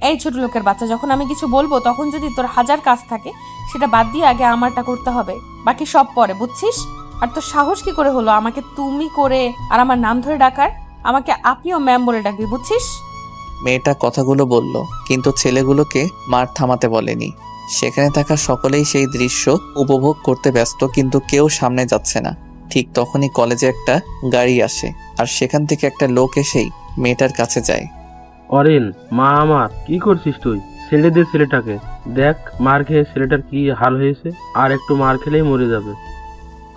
এই ছোট লোকের বাচ্চা, যখন আমি কিছু বলবো তখন যদি তোর হাজার কাজ থাকে সেটা বাদ দিয়ে আগে আমারটা করতে হবে, বাকি সব পরে, বুঝছিস? আর তোর সাহস কি করে হলো আমাকে তুমি করে আর আমার নাম ধরে ডাকার? আমাকে আপনিও ম্যাম বলে ডাকবি, বুঝছিস? মেয়েটা কথাগুলো বলল, কিন্তু ছেলেগুলোকে মার থামাতে বলেনি। সেখানে থাকা সকলেই সেই দৃশ্য উপভোগ করতে ব্যস্ত, কিন্তু কেউ সামনে যাচ্ছে না। ঠিক তখনই কলেজে একটা গাড়ি আসে, আর সেখান থেকে একটা লোক এসেই মেয়েটার কাছে যায়। অরিন, মা আমার, কি করছিস তুই? ছেড়ে দে ছেলেটাকে। দেখ মার খেয়ে ছেলেটার কি হাল হয়েছে, আর একটু মার খেলেই মরে যাবে।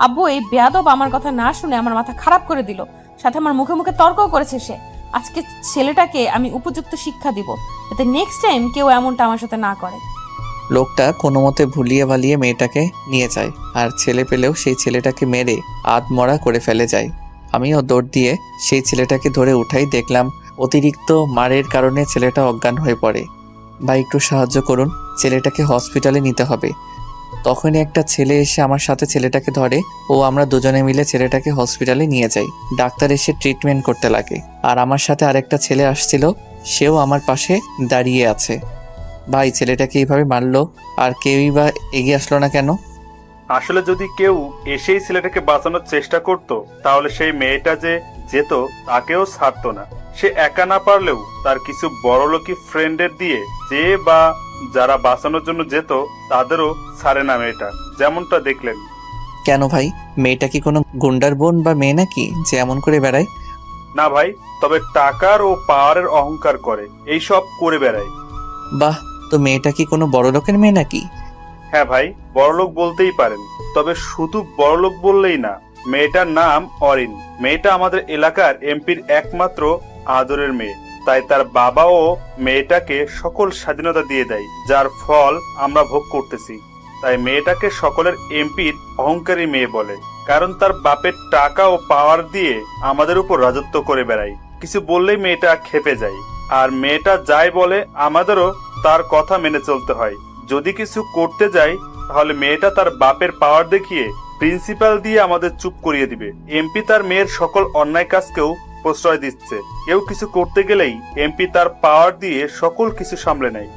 আব্বু, এই বেয়াদব আমার কথা না শুনে আমার মাথা খারাপ করে দিল, সাথে আমার মুখে মুখে তর্কও করেছে সে। আজকে ছেলেটাকে আমি উপযুক্ত শিক্ষা দিব, যাতে নেক্সট টাইম কেউ এমনটা আমার সাথে না করে। লোকটা কোনো মতে ভুলিয়ে ভালিয়ে মেয়েটাকে নিয়ে যায়, আর ছেলে পেলেও সেই ছেলেটাকে মেরে আধমরা করে ফেলে যায়। আমিও দৌড় দিয়ে সেই ছেলেটাকে ধরে উঠাই, দেখলাম অতিরিক্ত মারের কারণে ছেলেটা অজ্ঞান হয়ে পড়ে। ভাই একটু সাহায্য করুন, ছেলেটাকে হসপিটালে নিতে হবে। তখনই একটা ছেলে এসে আমার সাথে ছেলেটাকে ধরে ও আমরা দুজনে মিলে ছেলেটাকে হসপিটালে নিয়ে যাই। ডাক্তার এসে ট্রিটমেন্ট করতে লাগে, আর আমার সাথে আরেকটা ছেলে আসছিল, সেও আমার পাশে দাঁড়িয়ে আছে। ভাই ছেলেটাকে এইভাবে মারলো, আর কেউই বা এগিয়ে আসলো না কেন? আসলে যদি কেউ এসেই ছেলেটাকে বাঁচানোর চেষ্টা করত, তাহলে সেই মেয়েটা যে যেত তাকেও ছাড়তো না। সে একা না পারলেও তার কিছু বড়লোকি ফ্রেন্ডের দিয়ে যে বা যারা বাঁচানোর জন্য যেত তাদেরও ছাড়ে না মেয়েটা, যেমনটা দেখলেন। কেন ভাই, মেয়েটা কি কোনো গুন্ডার বোন বা মেয়ে নাকি যে এমন করে বেড়ায়? না ভাই, তবে টাকার ও পাওয়ারের অহংকার করে, এইসব করে বেড়ায়। বাহ, তো মেয়েটা কি কোনো বড় লোকের মেয়ে নাকি? হ্যাঁ ভাই, বড়লোক বলতেই পারেন, তবে শুধু বড়লোক বললেই না। মেয়েটার নাম অরিন। মেয়েটা আমাদের এলাকার এমপির একমাত্র আদরের মেয়ে, তাই তার বাবাও মেয়েটাকে সকল স্বাধীনতা দিয়ে দেয়, যার ফল আমরা ভোগ করতেছি। তাই মেয়েটাকে সকলের এমপির অহংকারী মেয়ে বলে, কারণ তার বাপের টাকা ও পাওয়ার দিয়ে আমাদের উপর রাজত্ব করে বেড়ায়। কিছু বললেই মেয়েটা ক্ষেপে যায়, আর মেয়েটা যাই বলে আমাদেরও তার কথা মেনে চলতে হয়। যদি কিছু করতে যাই তাহলে মেয়েটা তার বাপের পাওয়ার দেখিয়ে প্রিন্সিপাল দিয়ে আমাদের চুপ করিয়ে দিবে। এমপি তার মেয়ের সকল অন্যায় কাজকেও প্রশ্রয় দিচ্ছে। কেউ কিছু করতে গেলেই এমপি তার পাওয়ার দিয়ে সকল কিছু সামলে নেয়।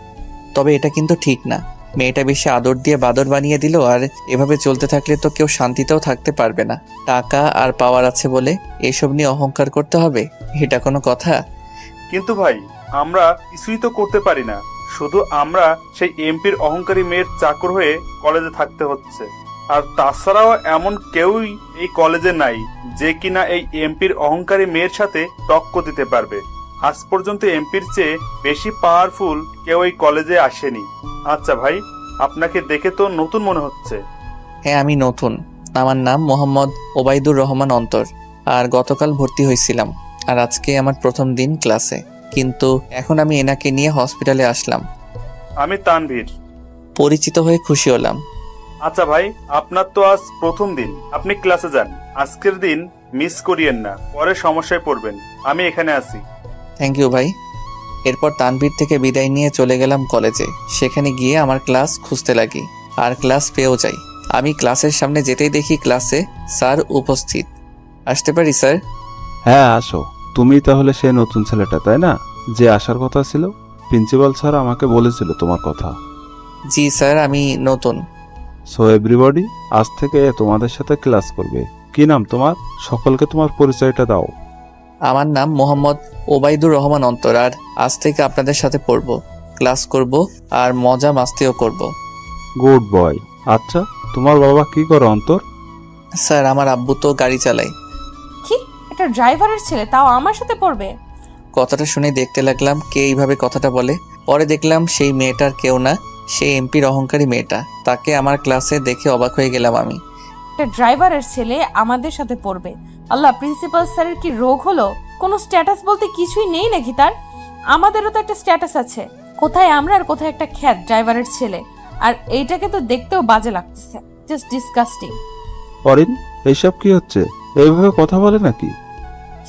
তবে এটা কিন্তু ঠিক না। মেয়েটা বেশি আদর দিয়ে বাদর বানিয়ে দিল, আর এভাবে চলতে থাকলে তো কেউ শান্তিতেও থাকতে পারবে না। টাকা আর পাওয়ার আছে বলে এসব নিয়ে অহংকার করতে হবে, এটা কোনো কথা? কিন্তু ভাই, আমরা কিছুই তো করতে পারি না, শুধু আমরা সেই এমপির অহংকারী মেয়ের চাকর হয়ে কলেজে থাকতে হচ্ছে। আর তাছাড়াও এমন কেউই এই কলেজে নাই যে কিনা এই এমপির অহংকারী মেয়ের সাথে টক্কর দিতে পারবে। আজ পর্যন্ত এমপির চেয়ে বেশি পাওয়ারফুল কেউ এই কলেজে আসেনি। আচ্ছা ভাই, আপনাকে দেখে তো নতুন মনে হচ্ছে। হ্যাঁ, আমি নতুন। আমার নাম মোহাম্মদ ওবায়দুর রহমান অন্তর, আর গতকাল ভর্তি হয়েছিলাম, আর আজকে আমার প্রথম দিন ক্লাসে। কিন্তু এখন আমি এনাকে নিয়ে হসপিটালে আসলাম। আমি তানভীর। পরিচিত হয়ে খুশি হলাম। আচ্ছা ভাই, আপনার তো আজ প্রথম দিন, আপনি ক্লাসে যান। আজকের দিন মিস করিয়েন না, পরে সমস্যায় পড়বেন। আমি এখানে আছি। থ্যাংক ইউ ভাই। এরপর তানভীর থেকে বিদায় নিয়ে চলে গেলাম কলেজে। সেখানে গিয়ে আমার ক্লাস খুঁজতে লাগি, আর ক্লাস পেয়েও যাই। আমি ক্লাসের সামনে যেতেই দেখি ক্লাসে স্যার উপস্থিত। আসতে পারি স্যার? হ্যাঁ আসো। তুমি তাহলে সেই নতুন ছেলেটা, তাই না, যে আসার কথা ছিল? প্রিন্সিপাল স্যার আমাকে বলেছিল তোমার কথা। জি স্যার, আমি নতুন। সো এভরিবডি, আজ থেকে তোমাদের সাথে ক্লাস করবে। কি নাম তোমার? সকলকে তোমার পরিচয়টা দাও। আমার নাম মোহাম্মদ ওবায়দুর রহমান অন্তর, আর আজ থেকে আপনাদের সাথে পড়ব, ক্লাস করব, আর মজা মাস্তিও করব। Good boy. আচ্ছা, তোমার বাবা কি করে অন্তর? স্যার, আমার আব্বু তো গাড়ি চালায়। কি, একটা ড্রাইভারের ছেলে তাও আমার সাথে পড়বে? কথাটা শুনে দেখতে লাগলাম কে এইভাবে কথাটা বলে। পরে দেখলাম সেই মেয়েটার কেউ না, সেই এমপির অহংকারী মেয়েটা। তাকে আমার ক্লাসে দেখে অবাক হয়ে গেলাম আমি। একটা ড্রাইভারের ছেলে আমাদের সাথে পড়বে? আল্লাহ, প্রিন্সিপাল স্যারের কি রোগ হলো? কোনো স্ট্যাটাস বলতে কিছুই নেই নাকি তার? আমাদেরও তো একটা স্ট্যাটাস আছে। কোথায় আমরা আর কোথায় একটা খ্যাত ড্রাইভারের ছেলে? আর এইটাকে তো দেখতেও বাজে লাগতেছে, জাস্ট ডিসগাস্টিং। অরিন, এইসব কি হচ্ছে? এইভাবে কথা বলে নাকি?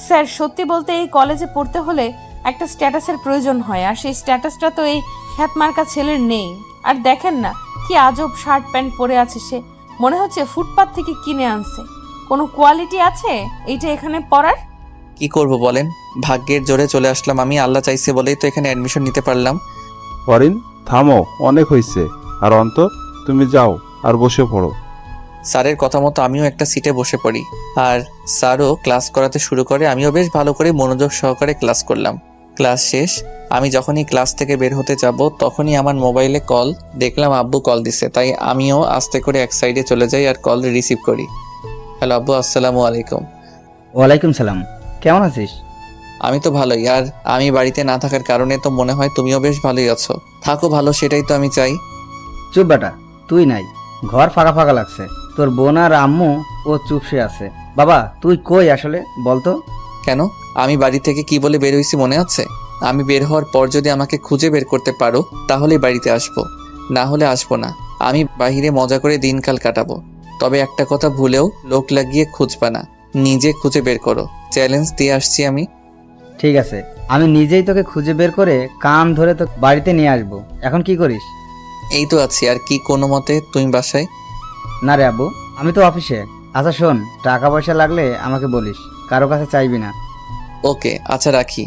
স্যার, সত্যি বলতে এই কলেজে পড়তে হলে একটা স্ট্যাটাসের প্রয়োজন হয়, আর সেই স্ট্যাটাসটা তো এই খ্যাতমার্কা ছেলের নেই। আর দেখেন না কি আজব শার্ট প্যান্ট পরে আছে সে, মনে হচ্ছে ফুটপাত থেকে কিনে আনছে। কোনো কোয়ালিটি আছে এইটা এখানে পড়ার? কি করব বলেন, ভাগ্যের জোরে চলে আসলাম আমি। আল্লাহ চাইছে বলেই তো এখানে অ্যাডমিশন নিতে পারলাম। অরিন, থামো, অনেক হয়েছে। আর অন্তর, তুমি যাও আর বসে পড়ো। স্যারের কথা মতো আমিও একটা সিটে বসে পড়ি, আর স্যারও ক্লাস করাতে শুরু করে। আমিও বেশ ভালো করে মনোযোগ সহকারে ক্লাস করলাম। ক্লাস শেষ। আমি যখনই ক্লাস থেকে বের হতে যাব তখনই আমার মোবাইলে কল দেখলাম, আব্বু কল দিছে। তাই আমিও আস্তে করে এক সাইডে চলে যাই আর কল রিসিভ করি। হ্যালো আব্বু, আসসালামু আলাইকুম। ওয়ালাইকুম সালাম। কেমন আছিস? আমি তো ভালোই, আর আমি বাড়িতে না থাকার কারণে তো মনে হয় তুমিও বেশ ভালোই আছো। থাকো ভালো, সেটাই তো আমি চাই। চুপ বেটা, তুই নাই, ঘর ফাঁকা ফাঁকা লাগছে। তোর বোন আর আম্মু ও চুপসে আছে। বাবা তুই কই আসলে বলতো? কেন, আমি বাড়ি থেকে কি বলে বের হইছি মনে আছে? আমি বের হওয়ার পর যদি আমাকে খুঁজে বের করতে পারো তাহলেই বাড়িতে আসবো, না হলে আসবো না। আমি বাইরে মজা করে দিনকাল কাটাবো। তবে একটা কথা ভুলেও লোক লাগিয়ে খুঁজবা না, নিজে খুঁজে বের করো। চ্যালেঞ্জ দিয়ে আসছি আমি। ঠিক আছে, আমি নিজেই তোকে খুঁজে বের করে কান ধরে তো বাড়িতে নিয়ে আসবো। এখন কি করিস? এই তো আছি, আর কি কোনো মতে। তুমি বাসায়? না রে আব্বু, আমি তো অফিসে। আচ্ছা শোন, টাকা পয়সা লাগলে আমাকে বলিস, কারো কাছে চাইবি না। ওকে, আচ্ছা রাখি।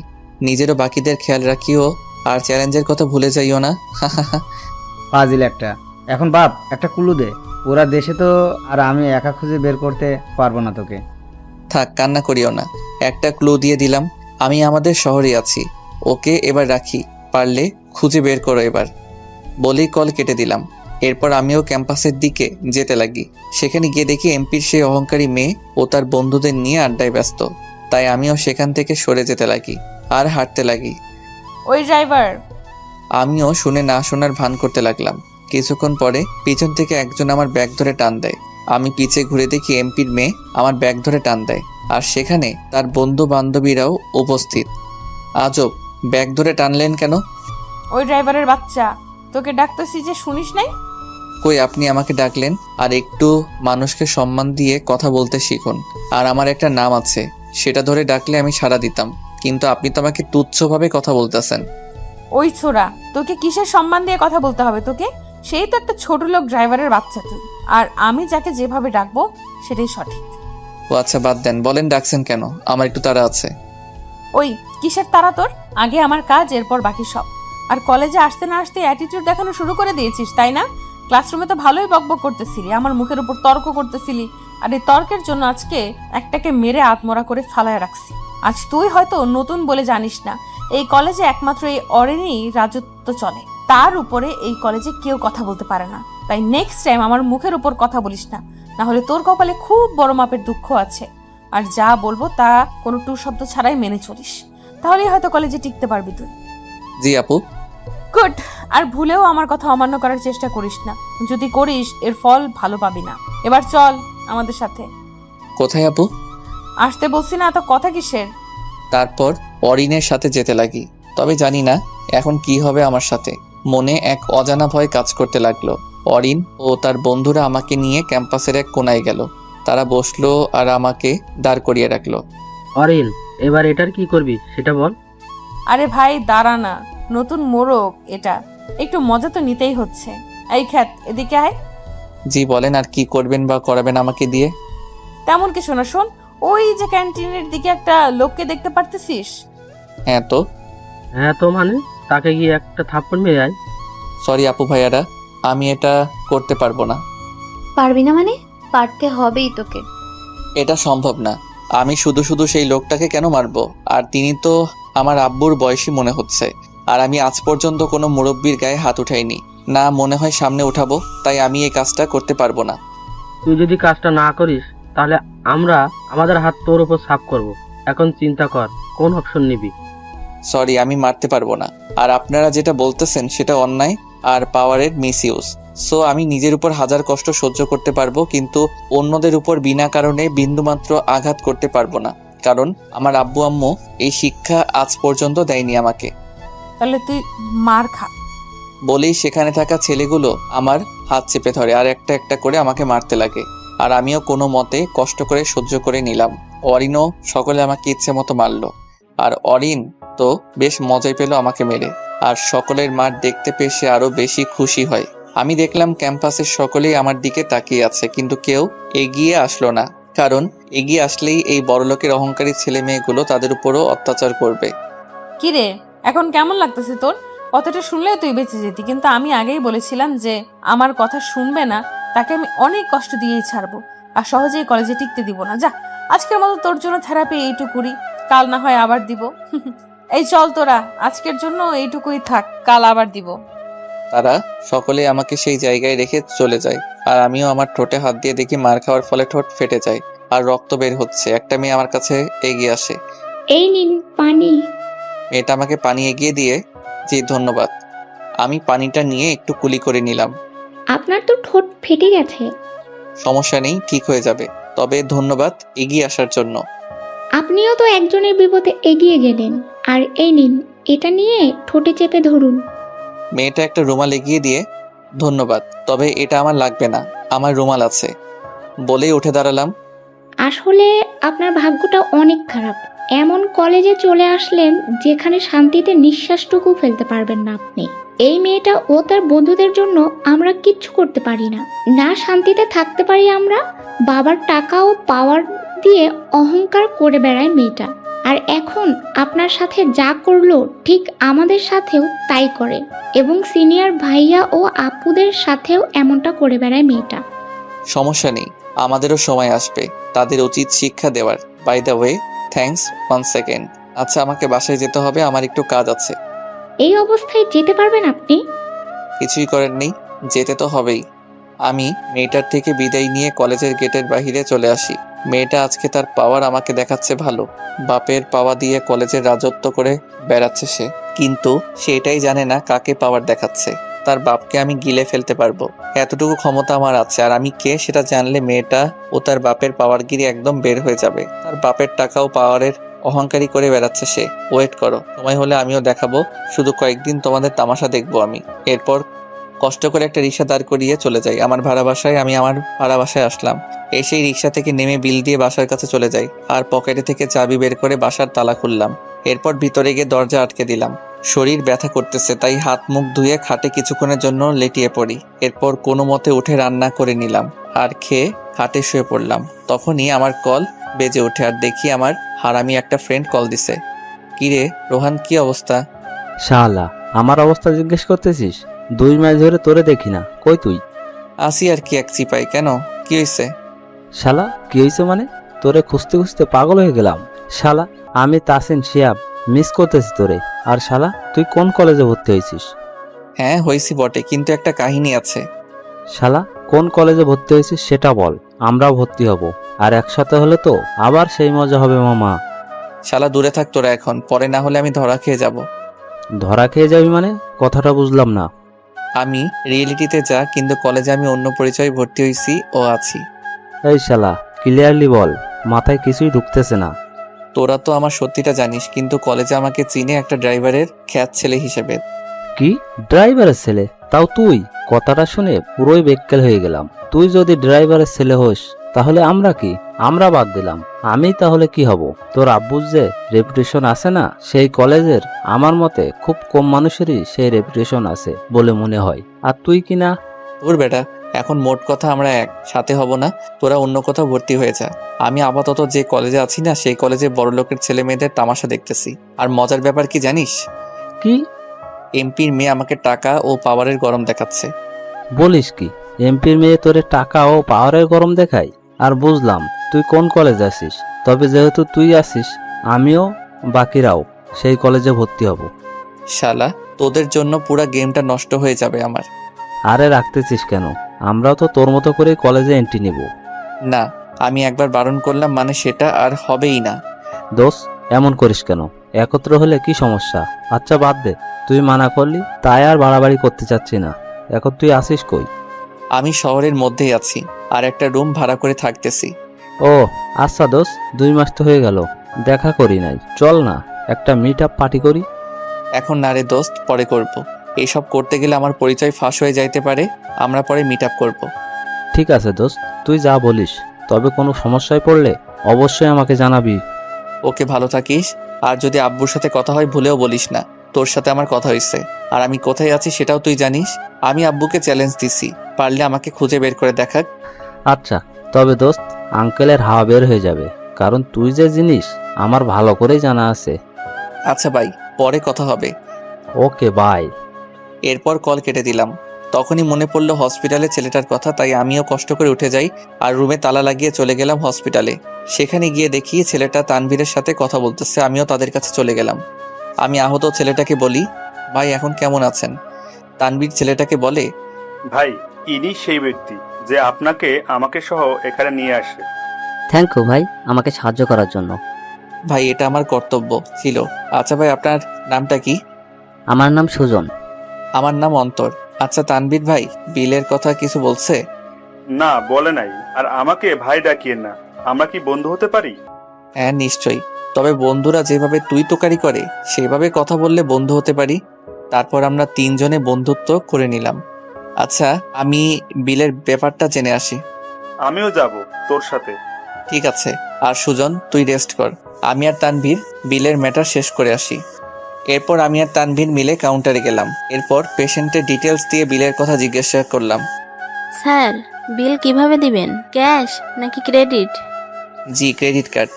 নিজেরও বাকিদের খেয়াল রাখিও, আর চ্যালেঞ্জের কথা ভুলে যাইও না। ফাজিল একটা। এখন বাপ একটা কুলু দে, ওরা দেশে তো, আর আমি একা খুঁজে বের করতে পারবো না তোকে। থাক, কান্না করিও না। একটা ক্লু দিয়ে দিলাম, আমি আমাদের শহরে আছি। ওকে, এবার রাখি, পারলে খুঁজে বের করো এবার। বলেই কল কেটে দিলাম। এরপর আমিও ক্যাম্পাসের দিকে যেতে লাগি। সেখানে গিয়ে দেখি এমপির সেই অহংকারী মেয়ে ও তার বন্ধুদের নিয়ে আড্ডায় ব্যস্ত। তাই আমিও সেখান থেকে সরে যেতে লাগি আর হাঁটতে লাগি। ওই ড্রাইভার, আমিও শুনে না শোনার ভান করতে লাগলাম। কিছুক্ষণ পরে পিছন থেকে একজন আমার ব্যাগ ধরে টান দেয়। আমি পিছে ঘুরে দেখি এমপির মেয়ে আমার ব্যাগ ধরে টান দেয়, আর সেখানে তার বন্ধু বান্ধবীরাও উপস্থিত। আজব, ব্যাগ ধরে টানলেন কেন? ওই ড্রাইভারের বাচ্চা, তোকে ডাকতেছি যে শুনিস নাই? কই, আপনি আমাকে ডাকলেন? আর একটু মানুষকে সম্মান দিয়ে কথা বলতে শিখুন। আর আমার একটা নাম আছে, সেটা ধরে ডাকলে আমি সাড়া দিতাম, কিন্তু আপনি তো আমাকে তুচ্ছভাবে কথা বলতেছেন। ওই ছোড়া, তোকে কিসের সম্মান দিয়ে কথা বলতে হবে তোকে? সেই তো একটা ছোট লোক ড্রাইভারের বাচ্চা তুই, আর আমি যাকে যেভাবে ডাকবো সেটাই সঠিক। ও আচ্ছা, বাদ দেন, বলেন ডাকছেন কেন? আমার একটু তাড়া আছে। ওই কিসের তারা তোর? আগে আমার কাজ, এরপর বাকি সব। আর কলেজে আসতে না আসতে অ্যাটিটিউড দেখানো শুরু করে দিয়েছিস, তাই না? ক্লাসরুমে তো ভালোই বকবক করতেছিলি, আমার মুখের উপর তর্ক করতেছিলি। আর এই তর্কের জন্য আজকে একটাকে মেরে আত্মরা করে ফালায় রাখছি। আজ তুই হয়তো নতুন বলে জানিস না, এই কলেজে একমাত্র এই অরেনই রাজত্ব চলে। তার উপরে এই কলেজে কেউ কথা বলতে পারে না। তাই নেক্সট টাইম আমার মুখের উপর কথা বলিস না, না হলে তোর কপালে খুব বড় মাপের দুঃখ আছে। আর যা বলবো তা কোনো টু শব্দ ছাড়াই মেনে চলিস, তাহলেই হয়তো কলেজে টিকতে পারবি তুই। জি আপু। গুড। আর ভুলেও আমার কথা অমান্য করার চেষ্টা করিস না, যদি করিস এর ফল ভালো পাবি না। এবার চল আমাদের সাথে। কোথায় আপু? আসতে বলছি না, এত কথা কিসের? তারপর অরিনের সাথে যেতে লাগি। তবে জানি না এখন কি হবে আমার সাথে। মনে এক অজানা ভয় কাজ করতে লাগলো। অরিন ও তার বন্ধুরা আমাকে নিয়ে ক্যাম্পাসের এক কোনায় গেল। তারা বসলো আর আমাকে দাঁড় করিয়ে রাখলো। অরিন, এবার এটার কি করবি সেটা বল। আরে ভাই দাঁড়া না, নতুন মোড়ক এটা, একটু মজা তো নিতেই হচ্ছে। এই খ্যাত, এদিকে আয়। জি বলেন, আর কি করবেন বা করাবেন আমাকে দিয়ে? তেমন কিছু না, শোন, ওই যে ক্যান্টিনের দিকে একটা লোককে দেখতে পারতেছিস? হ্যাঁ তো। হ্যাঁ তো মানে, তাকে গিয়ে একটা থাপ্পড় মেরে আয়। সরি আপু ভাইয়ারা, আমি এটা করতে পারবো না। পারবি না মানে? পারতে হবেই তোকে। এটা সম্ভব না। আমি শুধু শুধু সেই লোকটাকে কেন মারবো? আর তিনি তো আমার আব্বুর বয়সী মনে হচ্ছে। আর আমি আজ পর্যন্ত কোনো মুরব্বির গায়ে হাত উঠাইনি, না মনে হয় সামনে উঠাবো। তাই আমি এই কাজটা করতে পারবো না। তুই যদি কাজটা না করিস তাহলে আমরা আমাদের হাত তোর উপর সাফ করব। এখন চিন্তা কর কোন অপশন নিবি। সরি, আমি মারতে পারবো না। আর আপনারা যেটা বলতেছেন সেটা অন্যায় আর পাওয়ারের মিসইউজ। সো আমি নিজের উপর হাজার কষ্ট সহ্য করতে পারবো, কিন্তু অন্যদের উপর বিনা কারণে বিন্দুমাত্র আঘাত করতে পারবো না। কারণ আমার আব্বু আম্মু এই শিক্ষা আজ পর্যন্ত দেয়নি আমাকে। তাহলে তুই মার খা। বলেই সেখানে থাকা ছেলেগুলো আমার হাত চেপে ধরে আর একটা একটা করে আমাকে মারতে লাগে। আর আমিও কোনো মতে কষ্ট করে সহ্য করে নিলাম। অরিনও সকলে আমাকে ইচ্ছে মতো মারলো। আর অরিন তো বেশ মজাই পেল আমাকে মেরে। আর সকলের মার দেখতে পেয়ে সে আরো বেশি খুশি হয়। আমি দেখলাম ক্যাম্পাসের সকলেই আমার দিকে তাকিয়ে আছে, কিন্তু কেউ এগিয়ে আসলো না। কারণ এগিয়ে আসলেই এই বড়লোকের অহংকারী ছেলে মেয়েগুলো তাদের উপরও অত্যাচার করবে। কিরে, এখন কেমন লাগতেছে তোর? কথাটা শুনলে তুই বেঁচে যেতি, কিন্তু আমি আগেই বলেছিলাম যে আমার কথা শুনবে না তাকে আমি অনেক কষ্ট দিয়েই ছাড়বো, আর সহজেই কলেজে টিকতে দিব না। যা, আজকের মতো তোর জন্য থেরাপি এইটুকুই, কাল না হয় আবার দিব। এই চল তোরা, আজকের জন্য এইটুকুই থাক, কাল আবার দিব। তারা সকলে আমাকে সেই জায়গায় রেখে চলে যায়, আর আমিও আমার ঠোঁটে হাত দিয়ে দেখি মার খাওয়ার ফলে ঠোঁট ফেটে যায় আর রক্ত বের হচ্ছে। একটা মেয়ে আমার কাছে এগিয়ে আসে। এই নিন পানি। মেয়েটা আমাকে পানি এগিয়ে দিয়ে, জি ধন্যবাদ। আমি পানিটা নিয়ে একটু কুলি করে নিলাম। আপনার তো ঠোঁট ফেটে গেছে। সমস্যা নেই, ঠিক হয়ে যাবে। তবে ধন্যবাদ এগিয়ে আসার জন্য। আপনিও তো একজনের বিপদে এগিয়ে গেলেন। আর এই নিন, এটা নিয়ে ঠোঁটে চেপে ধরুন। মেয়েটা একটা রুমাল এগিয়ে দিয়ে, ধন্যবাদ, তবে এটা আমার লাগবে না, আমার রুমাল আছে বলেই উঠে দাঁড়ালাম। আসলে আপনার ভাগ্যটা অনেক খারাপ। এমন কলেজে চলে আসলেন যেখানে শান্তিতে নিঃশ্বাসটুকু ফেলতে পারবেন না আপনি। এই মেয়েটা ও তার বন্ধুদের জন্য আমরা কিচ্ছু করতে পারি না, না শান্তিতে থাকতে পারি আমরা। বাবার টাকা ও পাওয়ার দিয়ে অহংকার করে বেড়ায় মেয়েটা। আর এখন আপনার সাথে যা করলো ঠিক আমাদের সাথেও তাই করে, এবং সিনিয়র ভাইয়া ও আপুদের সাথেও এমনটা করে বেড়ায় মেয়েটা। সমস্যা নেই, আমাদেরও সময় আসবে তাদের উচিত শিক্ষা দেওয়ার। By the way, thanks, 1 second. আচ্ছা, আমাকে বাসায় যেতে হবে, আমার একটু কাজ আছে। এই অবস্থায় যেতে পারবেন আপনি? কিছুই করার নেই, যেতে তো হবেই। আমি মেয়েটার থেকে বিদায় নিয়ে কলেজের গেটের বাহিরে চলে আসি। মেয়েটা আজকে তার পাওয়ার আমাকে দেখাচ্ছে ভালো। বাপের পাওয়া দিয়ে কলেজের রাজত্ব করে বেড়াচ্ছে সে, কিন্তু সেটাই জানে না কাকে পাওয়ার দেখাচ্ছে। তার বাপকে আমি গিলে ফেলতে পারবো, এতটুকু ক্ষমতা আমার আছে। আর আমি কে সেটা জানলে মেয়েটা ও তার বাপের পাওয়ারগিরি একদম বের হয়ে যাবে। তার বাপের টাকাও পাওয়ারের অহংকারী করে বেড়াচ্ছে সে। ওয়েট করো, সময় হলে আমিও দেখাবো। শুধু কয়েকদিন তোমাদের তামাশা দেখবো আমি। এরপর কষ্ট করে একটা রিক্সা দাঁড় করিয়ে চলে যাই আমার ভাড়া বাসায়। আমি আমার ভাড়া বাসায় আসলাম, এসেই রিক্সা থেকে নেমে বিল দিয়ে বাসার কাছে চলে যাই, আর পকেটে থেকে চাবি বের করে বাসার তালা খুললাম। এরপর ভিতরে গিয়ে দরজা আটকে দিলাম। শরীর ব্যথা করতেছে, তাই হাত মুখ ধুয়ে খাটে কিছুক্ষণের জন্য লেটিয়ে পড়ি। এরপর কোনো মতে উঠে রান্না করে নিলাম আর খেয়ে খাটে শুয়ে পড়লাম। তখনই আমার কল বেজে ওঠে, আর দেখি আমার হারামি একটা ফ্রেন্ড কল দিছে। কিরে রোহান, কি অবস্থা? শালা, আমার অবস্থা জিজ্ঞেস করতেছিস? 2 মাস ধরে তোরে দেখি না, কই তুই? আসি আর কি, এক চিপাই। কেন, কি হয়েছে? শালা, কি হয়েছে মানে? তোরে খুঁজতে খুঁজতে পাগল হয়ে গেলাম। শালা, আমি তাসিন শিয়াব মিস করতেছি তোরে। আর শালা, তুই কোন কলেজে ভর্তি হয়েছিস? হ্যাঁ হয়েছি বটে, কিন্তু একটা কাহিনী আছে। শালা, কোন কলেজে ভর্তি হয়েছিস সেটা বল, আমরাও ভর্তি হব। আর একসাথে হলে তো আবার সেই মজা হবে মামা। শালা দূরে থাক তোরা এখন, পরে না হলে আমি ধরা খেয়ে যাব। ধরা খেয়ে যাবি মানে? কথাটা বুঝলাম না। আমি রিয়েলিটিতে যা, কিন্তু কলেজে আমি অন্য পরিচয়ে ভর্তি হয়েছি ও আছি। এই শালা, ক্লিয়ারলি বল, মাথায় কিছুই ঢুকতেছে না। তোরা তো আমার সত্যিটা জানিস, কিন্তু কলেজে আমাকে চিনে একটা ড্রাইভারের খ্যাত ছেলে হিসেবে। কি, ড্রাইভারের ছেলে? তাও তুই? কথাটা শুনে পুরোই বেক্কেল হয়ে গেলাম। তুই যদি ড্রাইভারের ছেলে হোস তাহলে আমরা কি? আমরা বাদ দিলাম, আমি তাহলে কি হব? তোর আব্বুর যে রেপুটেশন আছে না সেই কলেজের, আমার মতে খুব কম মানুষেরই সেই রেপুটেশন আছে বলে মনে হয়। আর তুই কি না? তোর বেটা, এখন মোট কথা আমরা এক সাথে হব না, তোরা অন্য কোথাও ভর্তি হয়ে যা। আমি আপাতত যে কলেজে আছি না সেই কলেজে বড়লোকের ছেলে মেয়েদের তামাশা দেখতেছি। আর মজার ব্যাপার কি জানিস? কি এমপির মেয়ে আমাকে টাকা ও পাওয়ারের গরম দেখাচ্ছে। বলিস কি? এমপির মেয়ে তোরে টাকা ও পাওয়ারের গরম দেখাই? আর বুঝলাম তুই কোন কলেজ আছিস। তবে যেহেতু তুই আছিস, আমিও বাকিরাও সেই কলেজে ভর্তি হব। শালা, তোদের জন্য পুরা গেমটা নষ্ট হয়ে যাবে আমার। আরে রাখতেছিস কেন? আমরাও তো তোর মতো করে কলেজে এন্ট্রি নিব। না, আমি একবার বারণ করলাম মানে সেটা আর হবেই না। দোষ, এমন করিস কেন? একত্র হলে কি সমস্যা? আচ্ছা বাদ দে, তুই মানা করলি তাই আর বাড়াবাড়ি করতে চাচ্ছি না। এখন তুই আসিস কই? আমি শহরের মধ্যেই আছি, আর একটা রুম ভাড়া করে থাকতেছি। ও আচ্ছা দোষ, 2 মাস তো হয়ে গেল, দেখা করি নাই। চল না একটা মিট আপ পার্টি করি। এখন না রে দোস্ত, পরে করব। এইসব করতে গেলে আমার পরিচয় ফাঁস হয়ে যাইতে পারে। আমরা পরে মিট আপ করবো। ঠিক আছে দোস্ত, তুই যা বলিস। তবে কোনো সমস্যায় পড়লে অবশ্যই আমাকে জানাবি। ওকে, ভালো থাকিস। আর যদি আব্বুর সাথে কথা হয় ভুলেও বলিস না তোর সাথে আমার কথা হয়েছে। আর আমি কোথায় আছি সেটাও তুই জানিস। আমি আব্বুকে চ্যালেঞ্জ দিছি, পারলে আমাকে খুঁজে বের করে দেখাক। আচ্ছা, তবে দোস্ত আঙ্কেলের হাওয়া বের হয়ে যাবে, কারণ তুই যে জিনিস আমার ভালো করেই জানা আছে। আচ্ছা ভাই, পরে কথা হবে। Okay bye. এরপর কল কেটে দিলাম। তখনই মনে পড়লো হসপিটালে ছেলেটার কথা, তাই আমিও কষ্ট করে উঠে যাই আর রুমে তালা লাগিয়ে চলে গেলাম হসপিটালে। সেখানে গিয়ে দেখি ছেলেটা তানভীরের সাথে কথা বলতেছে, আমিও তাদের কাছে চলে গেলাম। আমি আহত ছেলেটাকে বলি, ভাই এখন কেমন আছেন? তানভীর ছেলেটাকে বলে, ভাই, ইনি সেই ব্যক্তি যে আপনাকে আমাকে সহ এখানে নিয়ে আসে। থ্যাংক ইউ ভাই আমাকে সাহায্য করার জন্য। ভাই এটা আমার কর্তব্য ছিল। আচ্ছা ভাই, আপনার নামটা কি? আমার নাম সুজন। আমার নাম অন্তর। আচ্ছা তানভীর ভাই, বিলের কথা কিছু বলছে? না, বলে নাই। আর আমাকে ভাই ডাকিয়ে না, আমরা কি বন্ধু হতে পারি? হ্যাঁ নিশ্চয়ই, তবে বন্ধুরা যেভাবে তুই তোকারি করে সেভাবে কথা বললে বন্ধু হতে পারি। তারপর আমরা তিনজনে বন্ধুত্ব করে নিলাম। আচ্ছা আমি বিলের ব্যাপারটা জেনে আসি। আমিও যাব তোর সাথে। ঠিক আছে, আর সুজন তুই রেস্ট কর, আমি আর তানভীর বিলের ম্যাটার শেষ করে আসি। এরপর আমি আর তানভীর মিলে কাউন্টারে গেলাম। এরপর পেশেন্টের ডিটেলস দিয়ে বিলের কথা জিজ্ঞাসা করলাম। স্যার, বিল কিভাবে দিবেন? ক্যাশ নাকি ক্রেডিট? জি ক্রেডিট কার্ড।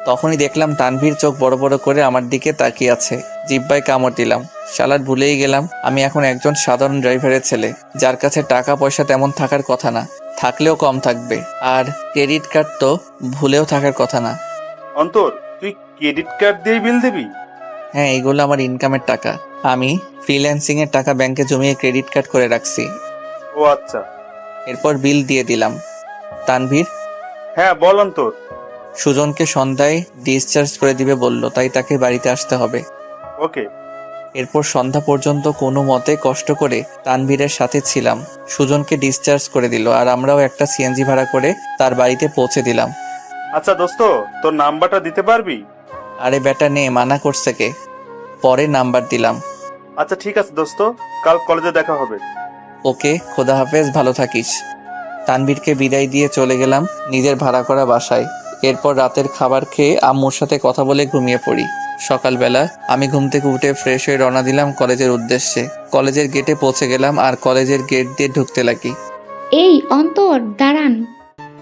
তখনই দেখলাম তানভীর চোখ বড় বড় করে আমার দিকে তাকিয়ে আছে। জিব্বায় কামড় দিলাম। শালার ভুলেই গেলাম আমি এখন একজন সাধারণ ড্রাইভারের ছেলে, যার কাছে টাকা পয়সা তেমন থাকার কথা না, থাকলেও কম থাকবে। আর ক্রেডিট কার্ড তো ভুলেও থাকার কথা না। অন্তর, তুই ক্রেডিট কার্ড দিয়ে বিল দিবি? হ্যাঁ, এগুলো আমার ইনকামের টাকা। আমি ফ্রিল্যান্সিং এর টাকা ব্যাংকে জমিয়ে ক্রেডিট কার্ড করে রাখছি। ও আচ্ছা। এরপর বিল দিয়ে দিলাম। তানভীর, হ্যাঁ বল অন্তর। সুজনকে সন্ধ্যায় ডিসচার্জ করে দিবে বলল, তাই তাকে বাড়িতে আসতে হবে। ওকে। এরপর সন্ধ্যা পর্যন্ত কোনো মতে কষ্ট করে তানভীরের সাথে ছিলাম। সুজনকে ডিসচার্জ করে দিল আর আমরাও একটা সিএনজি ভাড়া করে তার বাড়িতে পৌঁছে দিলাম। আচ্ছা দোস্ত, তোর নাম্বারটা দিতে পারবি? আরে বেটা নে, মানা করছে কে? পরে নাম্বার দিলাম। আচ্ছা ঠিক আছে দোস্ত, কাল কলেজে দেখা হবে। ওকে, খোদা হাফেজ, ভালো থাকিস। তানভীরকে বিদায় দিয়ে চলে গেলাম নিজের ভাড়া করা বাসায়। এরপর রাতের খাবার খেয়ে আম্মুর সাথে কথা বলে ঘুমিয়ে পড়ি। সকালবেলা আমি ঘুম থেকে উঠে ফ্রেশ হয়ে রওনা দিলাম কলেজের উদ্দেশ্যে। কলেজের গেটে পৌঁছে গেলাম আর কলেজের গেট দিয়ে ঢুকতে লাগি। এই অন্তর, দাঁড়ান।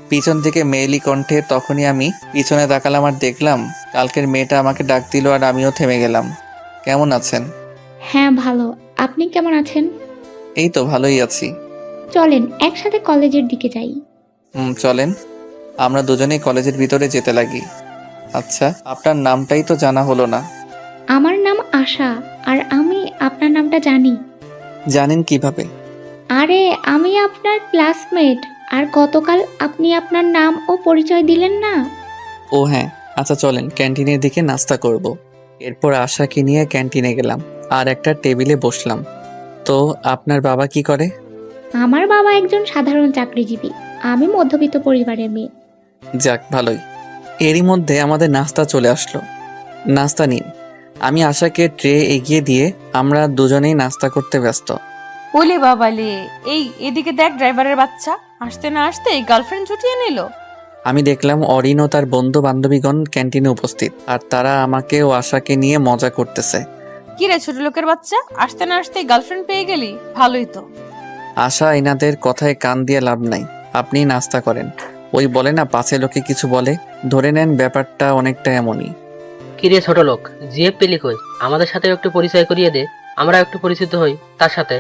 পিছন থেকে মেয়েলি কণ্ঠে। তখনই আমি পিছনে তাকালাম আর দেখলাম কালকের মেয়েটা আমাকে ডাক দিল আর আমিও থেমে গেলাম। কেমন আছেন? হ্যাঁ ভালো, আপনি কেমন আছেন? এই তো ভালোই আছি। চলেন একসাথে কলেজের দিকে যাই। চলেন। আমরা দুজনেই কলেজের ভিতরে যেতে লাগি। আচ্ছা আপনার নামটাই তো জানা হলো না। আমার নাম আশা, আর আমি আপনার নামটা জানি। জানেন কিভাবে? আরে আমি আপনার ক্লাসমেট, আর গতকাল আপনি আপনার নাম ও পরিচয় দিলেন না। ও হ্যাঁ, আচ্ছা চলেন ক্যান্টিনের দিকে নাস্তা করব। এরপর আশাকে নিয়ে ক্যান্টিনে গেলাম আর একটা টেবিলে বসলাম। তো আপনার বাবা কি করে? আমার বাবা একজন সাধারণ চাকরিজীবী, আমি মধ্যবিত্ত পরিবারের মেয়ে। যাক ভালোই। এরই মধ্যে আমাদের নাস্তা চলে আসলো। নাস্তা নিন। আমি আশাকে ট্রে এগিয়ে দিয়ে আমরা দুজনেই নাস্তা করতে ব্যস্ত। ওলে বাবালে, এই এদিকে দেখ, ড্রাইভারের বাচ্চা আসতে না আসতে এই গার্লফ্রেন্ড জুটিয়ে নিল। আমি দেখলাম অরিন ও তার বন্ধু বান্ধবীগণ ক্যান্টিনে উপস্থিত আর তারা আমাকে ও আশাকে নিয়ে মজা করতেছে। কি রে ছোট লোকের বাচ্চা, আসতে না আসতে গার্লফ্রেন্ড পেয়ে গেলি? ভালোই তো। আশা, এনাদের কথায় কান দিয়ে লাভ নাই, আপনি নাস্তা করেন। ওই বলে না পাছে লোকে কিছু বলে, ধরে নেন ব্যাপারটা অনেকটা এমনই। কিরে ছোট লোক, জিএফ পেলি কই? আমাদের সাথে একটু পরিচয় করিয়ে দে, আমরা একটু পরিচিত হই তার সাথে।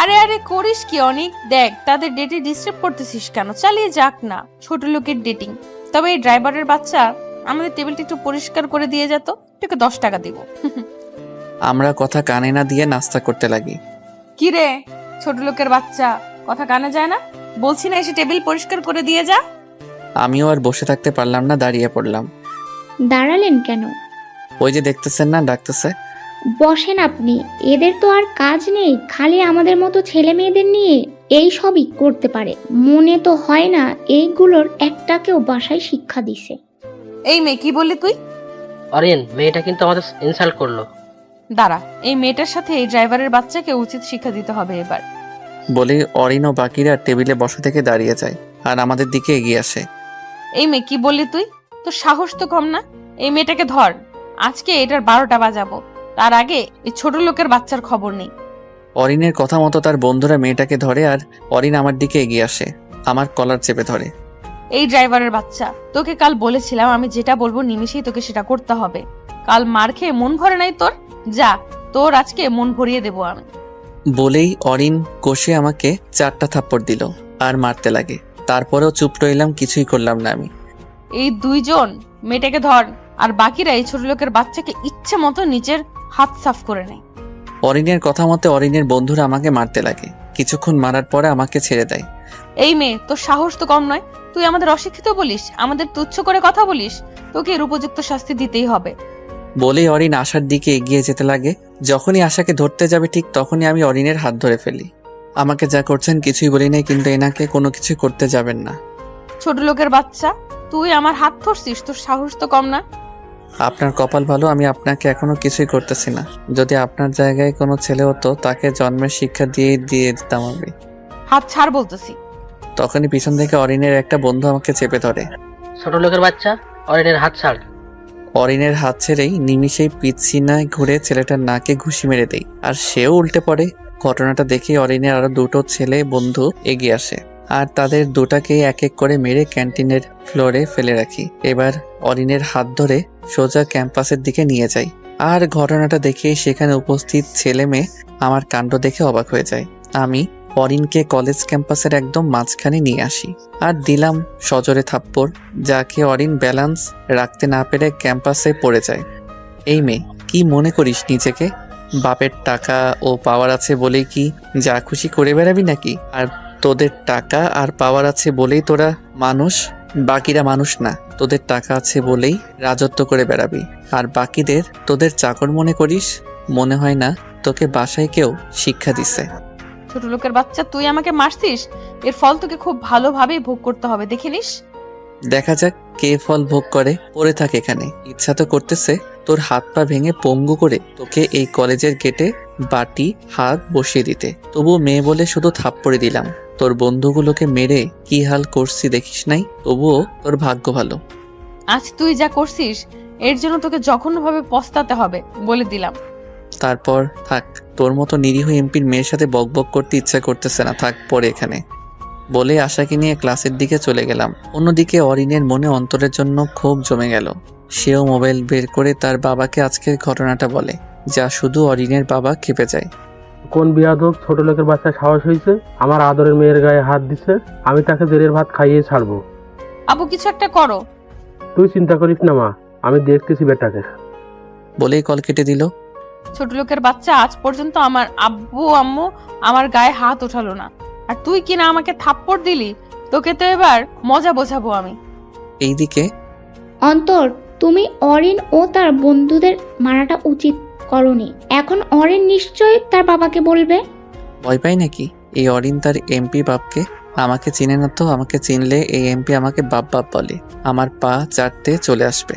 আরে আরে করিস কি অনেক, দেখ তাদের ডেটে ডিস্টার্ব করতেছিস কেন? চালিয়ে যাক না ছোট লোকের ডেটিং। তবে এই ড্রাইভারের বাচ্চা আমাদের টেবিলটা একটু পরিষ্কার করে দিয়ে যেত, তোকে 10 টাকা দিব। আমরা কথা কানে না দিয়ে নাস্তা করতে লাগি। কি রে ছোট লোকের বাচ্চা, কথা কানে যায় না? বলছি না এসে টেবিল পরিষ্কার করে দিয়ে যা। আমিও আর বসে থাকতে পারলাম না, দাঁড়িয়ে পড়লাম। দাঁড়ালেন কেন? ওই যে দেখতেছেন না ডাকতেছে। বসেন আপনি, এদের তো আর কাজ নেই, খালি আমাদের মতো ছেলে মেয়েদের নিয়ে এই সবই করতে পারে। মনে তো হয় না এইগুলোর একটাকেও বাসায় শিক্ষা দিছে। এই মেয়ে, কি বললি তুই? অরিন, মেয়েটা কিন্তু আমাদের ইনসাল্ট করলো। দাঁড়া, এই মেয়েটার সাথে এই ড্রাইভারের বাচ্চাকে উচিত শিক্ষা দিতে হবে এবার। বলে অরিন ও বাকিরা টেবিলে বসা থেকে দাঁড়িয়ে যায় আর আমাদের দিকে এগিয়ে আসে। এই মেয়ে, কি বললি তুই? তোর সাহস তো কম না। এই মেয়েটাকে ধর, আজকে এটার 12টা বাজাবো। তার আগে এই ছোট লোকের বাচ্চার খবর নেই। অরিনের কথা মতো তার বন্ধুরা মেয়েটাকে ধরে আর অরিন আমার দিকে এগিয়ে আসে, আমার কলার চেপে ধরে। এই ড্রাইভারের বাচ্চা, তোকে কাল বলেছিলাম আমি যেটা বলবো নিমেষেই তোকে সেটা করতে হবে। কাল মার খেয়ে মন ভরে নাই তোর? যা তোর আজকে মন ভরিয়ে দেবো আমি। বলেই অরিন কষে আমাকে 4টা থাপ্পড় দিল আর মারতে লাগে। তারপরেও চুপ রইলাম, কিছুই করলাম না আমি। এই দুইজন মেয়েটাকে ধর, আর বাকিরা এই ছোট লোকের বাচ্চাকে ইচ্ছে মতো নিজের হাত সাফ করে নেয়। অরিনের কথা মতে অরিনের বন্ধুরা আমাকে মারতে লাগে। কিছুক্ষণ মারার পরে আমাকে ছেড়ে দেয়। এই মেয়ে, তোর সাহস তো কম নয়। তুই আমাদের অশিক্ষিত বলিস, আমাদের তুচ্ছ করে কথা বলিস। তোকে এর উপযুক্ত শাস্তি দিতেই হবে। বলেই অরিন আশার দিকে এগিয়ে যেতে লাগে। যখনই আশাকে ধরতে যাবে ঠিক তখনই আমি অরিনের হাত ধরে ফেলি। আমাকে যা করছেন কিছুই বলি নাই, কিন্তু এনাকে কোনো কিছু করতে যাবেন না। ছোট লোকের বাচ্চা, তুই আমার হাত ধরছিস, তোর সাহস তো কম না। আপনার কপাল ভালো, আমি আপনাকে এখনো কিছুই করতেছি না। যদি আপনার জায়গায় কোনো ছেলে হতো তাকে জন্মের শিক্ষা দিয়ে দিতাম আমি। হাত ছাড় বলতেছি। তখনই পিছন থেকে অরিনের একটা বন্ধু আমাকে চেপে ধরে। ছোট লোকের বাচ্চা, অরিনের হাত ছাড়। অরিনের হাত ছেড়েই নিমিষেই পিছনায় ঘুরে ছেলেটার নাকে ঘুষি মেরে দেই, আর সেও উল্টে পড়ে। ঘটনাটা দেখে অরিনের আরো দুটো ছেলে বন্ধু এগিয়ে আসে, আর তাদের দুটাকে এক এক করে মেরে ক্যান্টিনের ফ্লোরে ফেলে রাখি। এবার অরিনের হাত ধরে সোজা ক্যাম্পাসের দিকে নিয়ে যাই। আর ঘটনাটা দেখে সেখানে উপস্থিত ছেলে মেয়ে আমার কাণ্ড দেখে অবাক হয়ে যায়। আমি অরিনকে কলেজ ক্যাম্পাসের একদম মাঝখানে নিয়ে আসি আর দিলাম সজোরে থাপ্পড়, যাকে অরিন ব্যালেন্স রাখতে না পেরে ক্যাম্পাসে পড়ে যায়। এই মেয়ে, কি মনে করিস নিজেকে? বাপের টাকা ও পাওয়ার আছে বলেই কি যা খুশি করে বেড়াবি নাকি? আর তোদের টাকা আর পাওয়ার আছে বলেই তোরা মানুষ, বাকিরা মানুষ না। তোদের টাকা আছে বলেই রাজত্ব করে বেড়াবি, আর বাকিদের তোদের চাকর মনে করিস। মনে হয় না তোকে বাসায় কেউ শিক্ষা দিছে। ছোট লোকের বাচ্চা, তুই আমাকে মারছিস, এর ফল তোকে খুব ভালোভাবেই ভোগ করতে হবে, দেখে নিস। দেখা যাক কে ফল ভোগ করে। পড়ে থাক এখানে। ইচ্ছা তো করতেছে তোর হাত পা ভেঙে পঙ্গু করে তোকে এই কলেজের গেটে বাটি হাত বসিয়ে দিতে, তবুও মেয়ে বলে শুধু থাপ্পড়ে দিলাম। তোর বন্ধুগুলোকে মেরে কি হাল করছি দেখিস নাই, তবুও তোর ভাগ্য ভালো। আজ তুই যা করছিস এর জন্য তোকে জঘন্যভাবে পস্তাতে হবে, বলে দিলাম। তারপর থাক, তোর মতো নিরীহ এমপির মেয়ের সাথে বকবক করতে ইচ্ছা করতেছে না, থাক পরে এখানে। বলে আশাকে নিয়ে ক্লাসের দিকে চলে গেলাম। অন্যদিকে অরিনের মনে অন্তরের জন্য ক্ষোভ জমে গেল। সেও মোবাইল বের করে তার বাবাকে আজকের ঘটনাটা বলে, যা শুধু অরিনের বাবা ক্ষেপে যায়। কোন বিয়াদব ছোট লোকের বাচ্চা সাহস হয়েছে আমার আদরের মেয়ের গায়ে হাত দিছে? আমি তাকে জেলের ভাত খাইয়ে ছাড়বো। আবু, কিছু একটা করো। তুই চিন্তা করিস না মা, আমি দেখতেছি বেটাকে। বলেই কল কেটে দিল। ছোট লোকের বাচ্চা, আজ পর্যন্ত আমার আব্বু আম্মু আমার গায়ে হাত ওঠালো না, আর তুই কিনা আমাকে থাপ্পড় দিলি। তোকে তো এবার মজা বোঝাবো আমি। এইদিকে অন্তর, তুমি অরিন ও তার বন্ধুদের মারাটা উচিত করনি। এখন অরিন নিশ্চয়ই তার বাবাকে বলবে। ভয় পাই নাকি? এই অরিন তার এমপি বাপকে? আমাকে চিনে না তো। আমাকে চিনলে এই এমপি আমাকে বাপ বাপ বলে, আমার পা চাটতে চলে আসবে।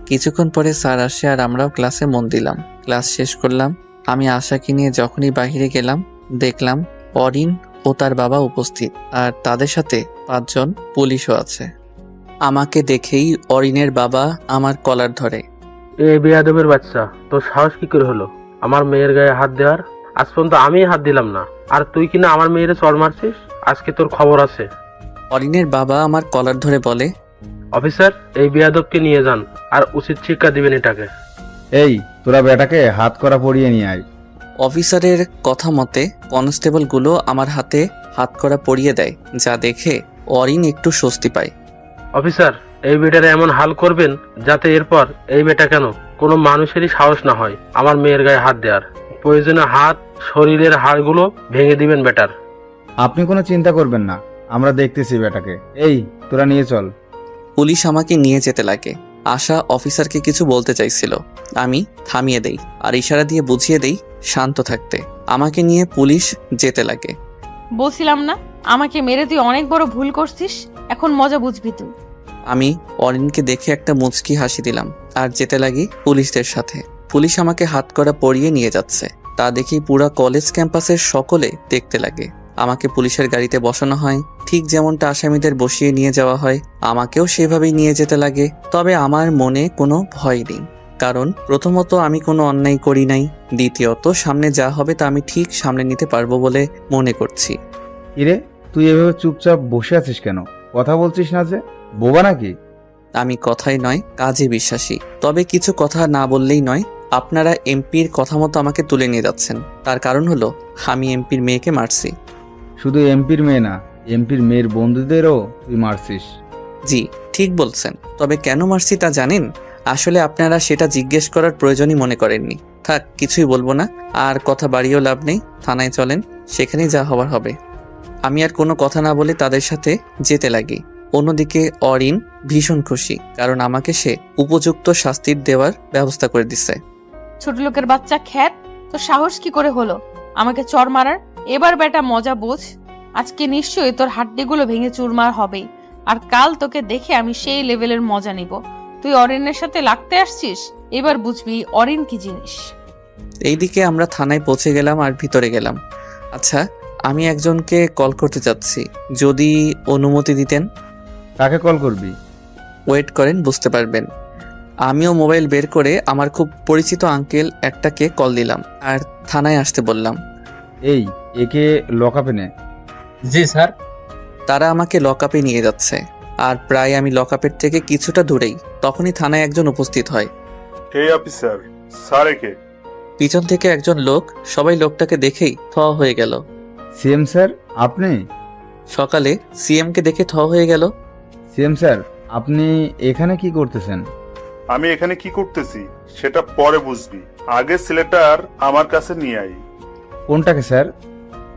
কিছুক্ষণ পরে স্যার আসে আর আমরাও ক্লাসে মন দিলাম। ক্লাস শেষ করলাম। আমি আশাকে নিয়ে যখনই বাইরে গেলাম দেখলাম অরিন ও তার বাবা উপস্থিত, আর তাদের সাথে 5 জন পুলিশও আছে। আমাকে দেখেই অরিনের বাবা আমার কলার ধরে। এই বেয়াদবের বাচ্চা, তোর সাহস কি করে হলো আমার মেয়ের গায়ে হাত দেওয়ার? আজ পর্যন্ত আমি হাত দিলাম না, আর তুই কিনা আমার মেয়েরে চড় মারছিস। আজকে তোর খবর আছে। অরিনের বাবা আমার কলার ধরে বলে, অফিসার, এই বেয়াদবকে নিয়ে যান আর উচিত শিক্ষা দিবেন এটাকে। এই, তোরা বেটাকে হাত করা পরিয়ে নিয়ে আয়। অফিসারের কথা মতে কনস্টেবলগুলো আমার হাতে হাত করা পরিয়ে দেয়, যা দেখে অরিন একটু স্বস্তি পায়। অফিসার, এই বেটারে এমন হাল করবেন যাতে এরপর এই বেটা কেন কোনো মানুষেরই সাহস না হয় আমার মেয়ের গায়ে হাত দেওয়ার। প্রয়োজনে হাত, শরীরের হাড়গুলো ভেঙে দিবেন বেটার। আপনি কোনো চিন্তা করবেন না, আমরা দেখতেছি বেটাকে। এই, তোরা নিয়ে চল। পুলিশ আমাকে নিয়ে যেতে লাগে। আশা অফিসারকে কিছু বলতে চাইছিল, আমি থামিয়ে দেই আর ইশারা দিয়ে বুঝিয়ে দেই শান্ত থাকতে। আমাকে নিয়ে পুলিশ যেতে লাগে। বলছিলাম না, আমাকে মেরে তুই অনেক বড় ভুল করছিস, এখন মজা বুঝবি তুই। আমি অরিনকে দেখে একটা মুচকি হাসি দিলাম আর যেতে লাগি পুলিশদের সাথে। পুলিশ আমাকে হাত করা পরিয়ে নিয়ে যাচ্ছে, তা দেখি পুরা কলেজ ক্যাম্পাসের সকলে দেখতে লাগে। আমাকে পুলিশের গাড়িতে বসানো হয়, ঠিক যেমনটা আসামিদের বসিয়ে নিয়ে যাওয়া হয় আমাকেও সেভাবেই নিয়ে যেতে লাগে। তবে আমার মনে কোনো ভয় নেই, কারণ প্রথমত আমি কোনো অন্যায় করি নাই, দ্বিতীয়ত সামনে যা হবে তা আমি ঠিক সামনে নিতে পারবো বলে মনে করছি। ইরে, তুই এভাবে চুপচাপ বসে আছিস কেন? কথা বলছিস না যে? বোবা নাকি? আমি কথাই নয় কাজে বিশ্বাসী, তবে কিছু কথা না বললেই নয়, আপনারা এমপির কথা মতো আমাকে তুলে নিয়ে যাচ্ছেন। তার কারণ হলো আমি এমপির মেয়েকে মারছি। শুধু এমপির মেয়ে না, এমপির মেয়ের বন্ধুদেরও তুই মারছিস। জি ঠিক বলছেন, তবে কেন মারছি তা জানেন? আসলে আপনারা সেটা জিজ্ঞেস করার প্রয়োজনই মনে করেননি। থাক, কিছুই বলবো না, আর কথা বাড়িয়েও লাভ নেই। থানায় চলেন, সেখানেই যা হবার হবে। আমি আর কোনো কথা না বলে তাদের সাথে যেতে লাগি। অন্যদিকে অরিন ভীষণ খুশি, কারণ আমাকে সে উপযুক্ত শাস্তির দেওয়ার ব্যবস্থা করে দিচ্ছে। ছোট লোকের বাচ্চা খ্যাত, তো সাহস কি করে হলো আমাকে চর মারার? এবার বেটা মজা বোঝ। আজকে নিশ্চয়ই তোর হাড্ডিগুলো ভেঙে চুরমার হবে, আর কাল তোকে দেখে আমি সেই লেভেলের মজা নিব। তুই অরিনের সাথে লাগতে আসছিস, এবার বুঝবি অরিন কি জিনিস। এইদিকে আমরা থানায় পৌঁছে গেলাম আর ভিতরে গেলাম। আচ্ছা, আমি একজনকে কল করতে চাচ্ছি, যদি অনুমতি দিতেন। কাকে কল করবি? ওয়েট করেন, বুঝতে পারবেন। আমিও মোবাইল বের করে আমার খুব পরিচিত আঙ্কেল একটাকে কল দিলাম আর থানায় আসতে বললাম। এই, একে লকআপে নে। জি স্যার। তারা আমাকে লকআপে নিয়ে যাচ্ছে, আর প্রায় আমি লকআপের থেকে কিছুটা দূরেই তখনই থানায় একজন উপস্থিত হয়। হে অফিসার, স্যার একে। পিছন থেকে একজন লোক, সবাই লোকটাকে দেখেই থ হয়ে গেল। সিএম স্যার, আপনি? সকালে সিএমকে দেখে থ হয়ে গেল। সিএম স্যার, আপনি এখানে কি করতেছেন? আমি এখানে কি করতেছি সেটা পরে বুঝবি, আগে ছেলেটার আমার কাছে নিয়ে আই। কোনটাকে স্যার?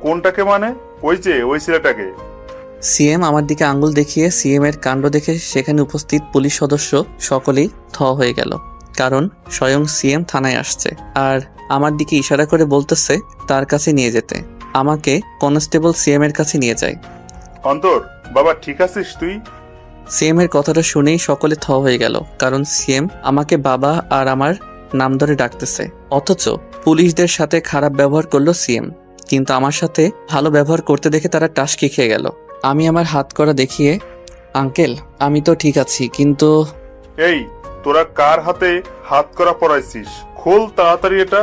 কোনটাকে মানে? ওই যে ওই ছেলেটাকে। সিএম আমার দিকে আঙ্গুল দেখিয়ে সিএম এর কাণ্ড দেখে সেখানে উপস্থিত পুলিশ সদস্য সকলেই থ হয়ে গেল, কারণ স্বয়ং সিএম থানায় আসছে আর আমার দিকে ইশারা করে বলতেছে তার কাছে নিয়ে যেতে। আমাকে কনস্টেবল সিএম এর কাছে নিয়ে যায়। অন্তর বাবা, ঠিক আছিস তুই? সিএম এর কথাটা শুনেই সকলে থ হয়ে গেল, কারণ সিএম আমাকে বাবা আর আমার নাম ধরে ডাকতেছে। অথচ পুলিশদের সাথে খারাপ ব্যবহার করলো সিএম, কিন্তু আমার সাথে ভালো ব্যবহার করতে দেখে তারা টাসকি খেয়ে গেল। আমি আমার হাত করা দেখিয়ে, আঙ্কেল আমি তো ঠিক আছি, কিন্তু এই, তোরা কার হাতে হাত করা পড়াইছিস? খোল তাড়াতাড়ি এটা।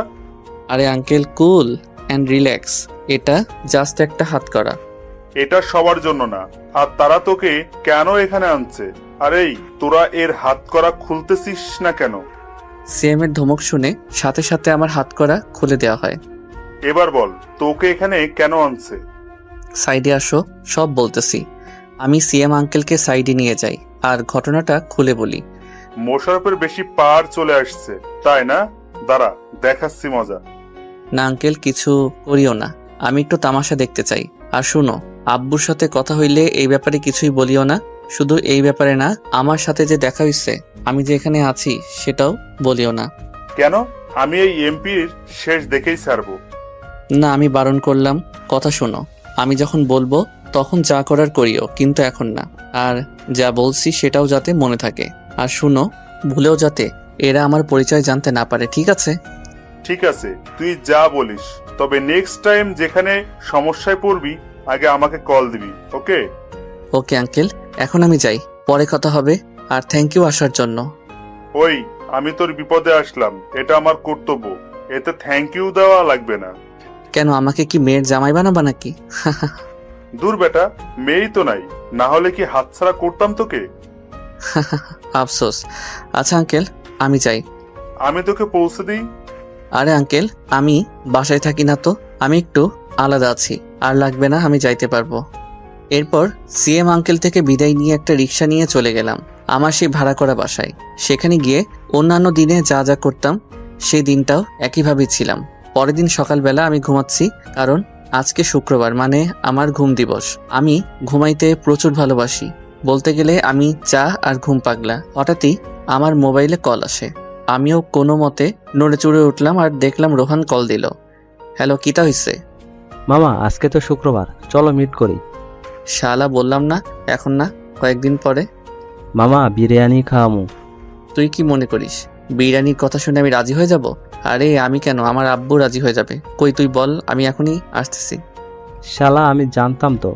আরে আঙ্কেল, কুল অ্যান্ড রিল্যাক্স, এটা জাস্ট একটা হাত করা। এটা সবার জন্য না। আর তারা তোকে কেন এখানে আনছে? আর এই, তোরা এর হাত করা খুলতেছিস না কেন? সিএম এর ধমক শুনে সাথে সাথে আমার হাত করা খুলে দেওয়া হয়। এবার বল, তোকে এখানে কেন আনছে? সাইডে আসো, সব বলতেছি। আমি সিএম আঙ্কেলকে সাইডে নিয়ে যাই আর ঘটনাটা খুলে বলি। মোশারফের বেশি পার চলে আসছে, তাই না? দাঁড়া, দেখাচ্ছি মজা। না আঙ্কেল, কিছু করিও না, আমি একটু তামাশা দেখতে চাই। আর শুনো, আব্বুর সাথে কথা হইলে এই ব্যাপারে কিছুই বলিও না। শুধু এই ব্যাপারে না, আমার সাথে যে দেখা হইছে, আমি যে এখানে আছি সেটাও বলিও না। কেন? আমি এই এমপির শেষ দেখেই ছাড়বো। না, আমি বারণ করলাম। কথা শোনো, আমি যখন বলবো তখন যা করার করিও, কিন্তু এখন না। আর যা বলছি সেটাও যাতে মনে থাকে। আর শুনো, ভুলেও যাতে এরা আমার পরিচয় জানতে না পারে, ঠিক আছে? ঠিক আছে, তুই যা বলিস, তবে নেক্সট টাইম যেখানে সমস্যায় পড়বি আগে আমাকে কল দিবি, ওকে? ওকে আঙ্কেল, এখন আমি যাই, পরে কথা হবে। আর থ্যাংক ইউ আসার জন্য। ওই, আমি তোর বিপদে আসলাম, এটা আমার কর্তব্য, এতে থ্যাংক ইউ দেওয়া লাগবে না। কেন, আমাকে কি মেয়ের জামাই বানাবা নাকি? দূর বেটা, মেয়েই তো নাই, না হলে কি হাতছাড়া করতাম তোকে? আফসোস। আচ্ছা আঙ্কেল, আমি যাই। আমি তোকে পৌঁছে দিই। আরে আঙ্কেল, আমি বাসায় থাকি না তো, আমি একটু আলাদা আছি। আর লাগবে না, আমি যাইতে পারবো। এরপর সিএম আঙ্কেল থেকে বিদায় নিয়ে একটা রিক্সা নিয়ে চলে গেলাম আমার সেই ভাড়া করা বাসায়। সেখানে গিয়ে অন্যান্য দিনে যা যা করতাম সেই দিনটাও একইভাবে ছিলাম। পরের দিন সকালবেলা আমি ঘুমাচ্ছি, কারণ আজকে শুক্রবার, মানে আমার ঘুম দিবস। আমি ঘুমাইতে প্রচুর ভালোবাসি, বলতে গেলে আমি চা আর ঘুম পাগলা। হঠাৎই আমার মোবাইলে কল আসে। আমিও কোনো মতে নড়ে চড়ে উঠলাম আর দেখলাম রোহান কল দিল। হ্যালো, কিতা হইছে? মামা আজকে তো শুক্রবার, চলো মিট করি। শালা, বললাম না এখন না, কয়েকদিন পরে। মামা বিরিয়ানি খাওয়ামু। তুই কি মনে করিস বিরিয়ানির কথা শুনে আমি রাজি হয়ে যাব? আরে আমি কেন, আমার আব্বু রাজি হয়ে যাবে। কই তুই বল, আমি এখনই আসতেছি। শালা, আমি জানতাম তো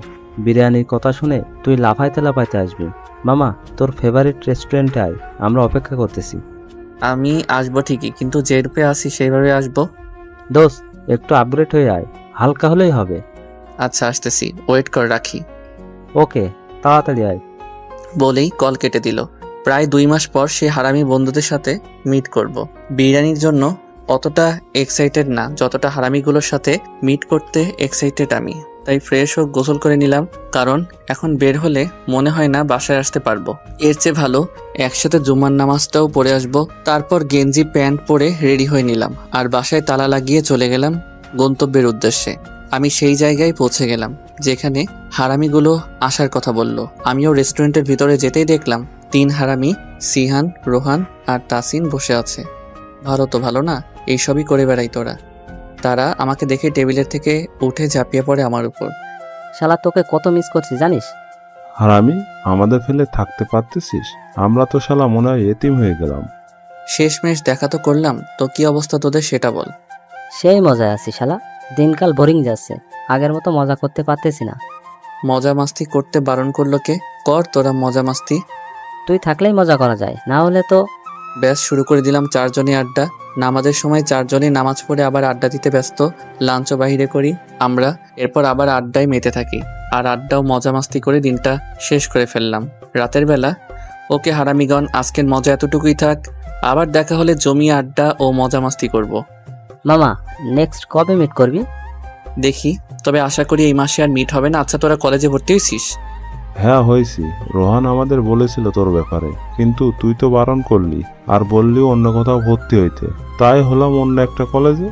বিরিয়ানির কথা শুনে তুই লাফাইতে লাফাইতে আসবি। মামা তোর ফেভারিট রেস্টুরেন্টে আয়, আমরা অপেক্ষা করতেছি। আমি আসবো ঠিকই, কিন্তু যে রূপে আসি সেইভাবে আসবো। দোস্ত একটু আপগ্রেড হয়ে আয়, হালকা হলেই হবে। আচ্ছা আসতেছি, ওয়েট কর, রাখি। ওকে, তাড়াতাড়ি আয়। বলেই কল কেটে দিল। প্রায় 2 মাস পর সে হারামি বন্ধুদের সাথে মিট করব। বিরিয়ানির জন্য অতটা এক্সাইটেড না যতটা হারামিগুলোর সাথে মিট করতে এক্সাইটেড আমি। তাই ফ্রেশ হোক, গোসল করে নিলাম, কারণ এখন বের হলে মনে হয় না বাসায় আসতে পারবো। এর চেয়ে ভালো একসাথে জুমার নামাজটাও পড়ে আসবো। তারপর গেঞ্জি প্যান্ট পরে রেডি হয়ে নিলাম আর বাসায় তালা লাগিয়ে চলে গেলাম গন্তব্যের উদ্দেশ্যে। আমি সেই জায়গায় পৌঁছে গেলাম যেখানে হারামিগুলো আসার কথা বলল। আমিও রেস্টুরেন্টের ভিতরে যেতেই দেখলাম 3 হারামি, সিহান, রোহান আর তাসিন বসে আছে। ভালো তো ভালো না, এইসবই করে বেড়াই তোরা। তারা আমাকে দেখে টেবিলের থেকে উঠে ঝাঁপিয়ে পড়ে আমার উপর। শালা তোকে কত মিস করছি জানিস? আর আমি আমাদের ফেলে থাকতে পারতেছিস? আমরা তো শালা মনে হয় এতিম হয়ে গেলাম। শেষমেশ দেখা তো করলাম, তো কি অবস্থা তোদের সেটা বল। সেই মজায় আছি শালা, দিনকাল বোরিং যাচ্ছে, আগের মতো মজা করতে পারতেছি না। মজা মাস্তি করতে বারণ করলো কে? কর তোরা মজা মাস্তি। তুই থাকলেই মজা করা যায়, না হলে তো। ব্যাস শুরু করে দিলাম 4 জনই আড্ডা। নামাজের সময় 4 জনই নামাজ পড়ে আবার আড্ডা দিতে ব্যস্ত। লাঞ্চও বাহিরে করি আমরা, এরপর আবার আড্ডায় মেতে থাকি। আর আড্ডাও মজা মাস্তি করে দিনটা শেষ করে ফেললাম। রাতের বেলা, ওকে হারামিগণ, আজকের মজা এতটুকুই থাক। আবার দেখা হলে জমিয়ে আড্ডা ও মজা মাস্তি করব। মামা, নেক্সট কবে মিট করবি? দেখি, তবে আশা করি এই মাসে আর মিট হবে না। আচ্ছা, তোরা কলেজে ভর্তি হয়েছিস? হ্যাঁ হয়েছি, রোহান আমাদের বলেছিল তোর ব্যাপারে, কিন্তু তুই তো বারণ করলি আর বললি অন্য কোথাও ভর্তি হইতে, তাই হলাম অন্য একটা কলেজে।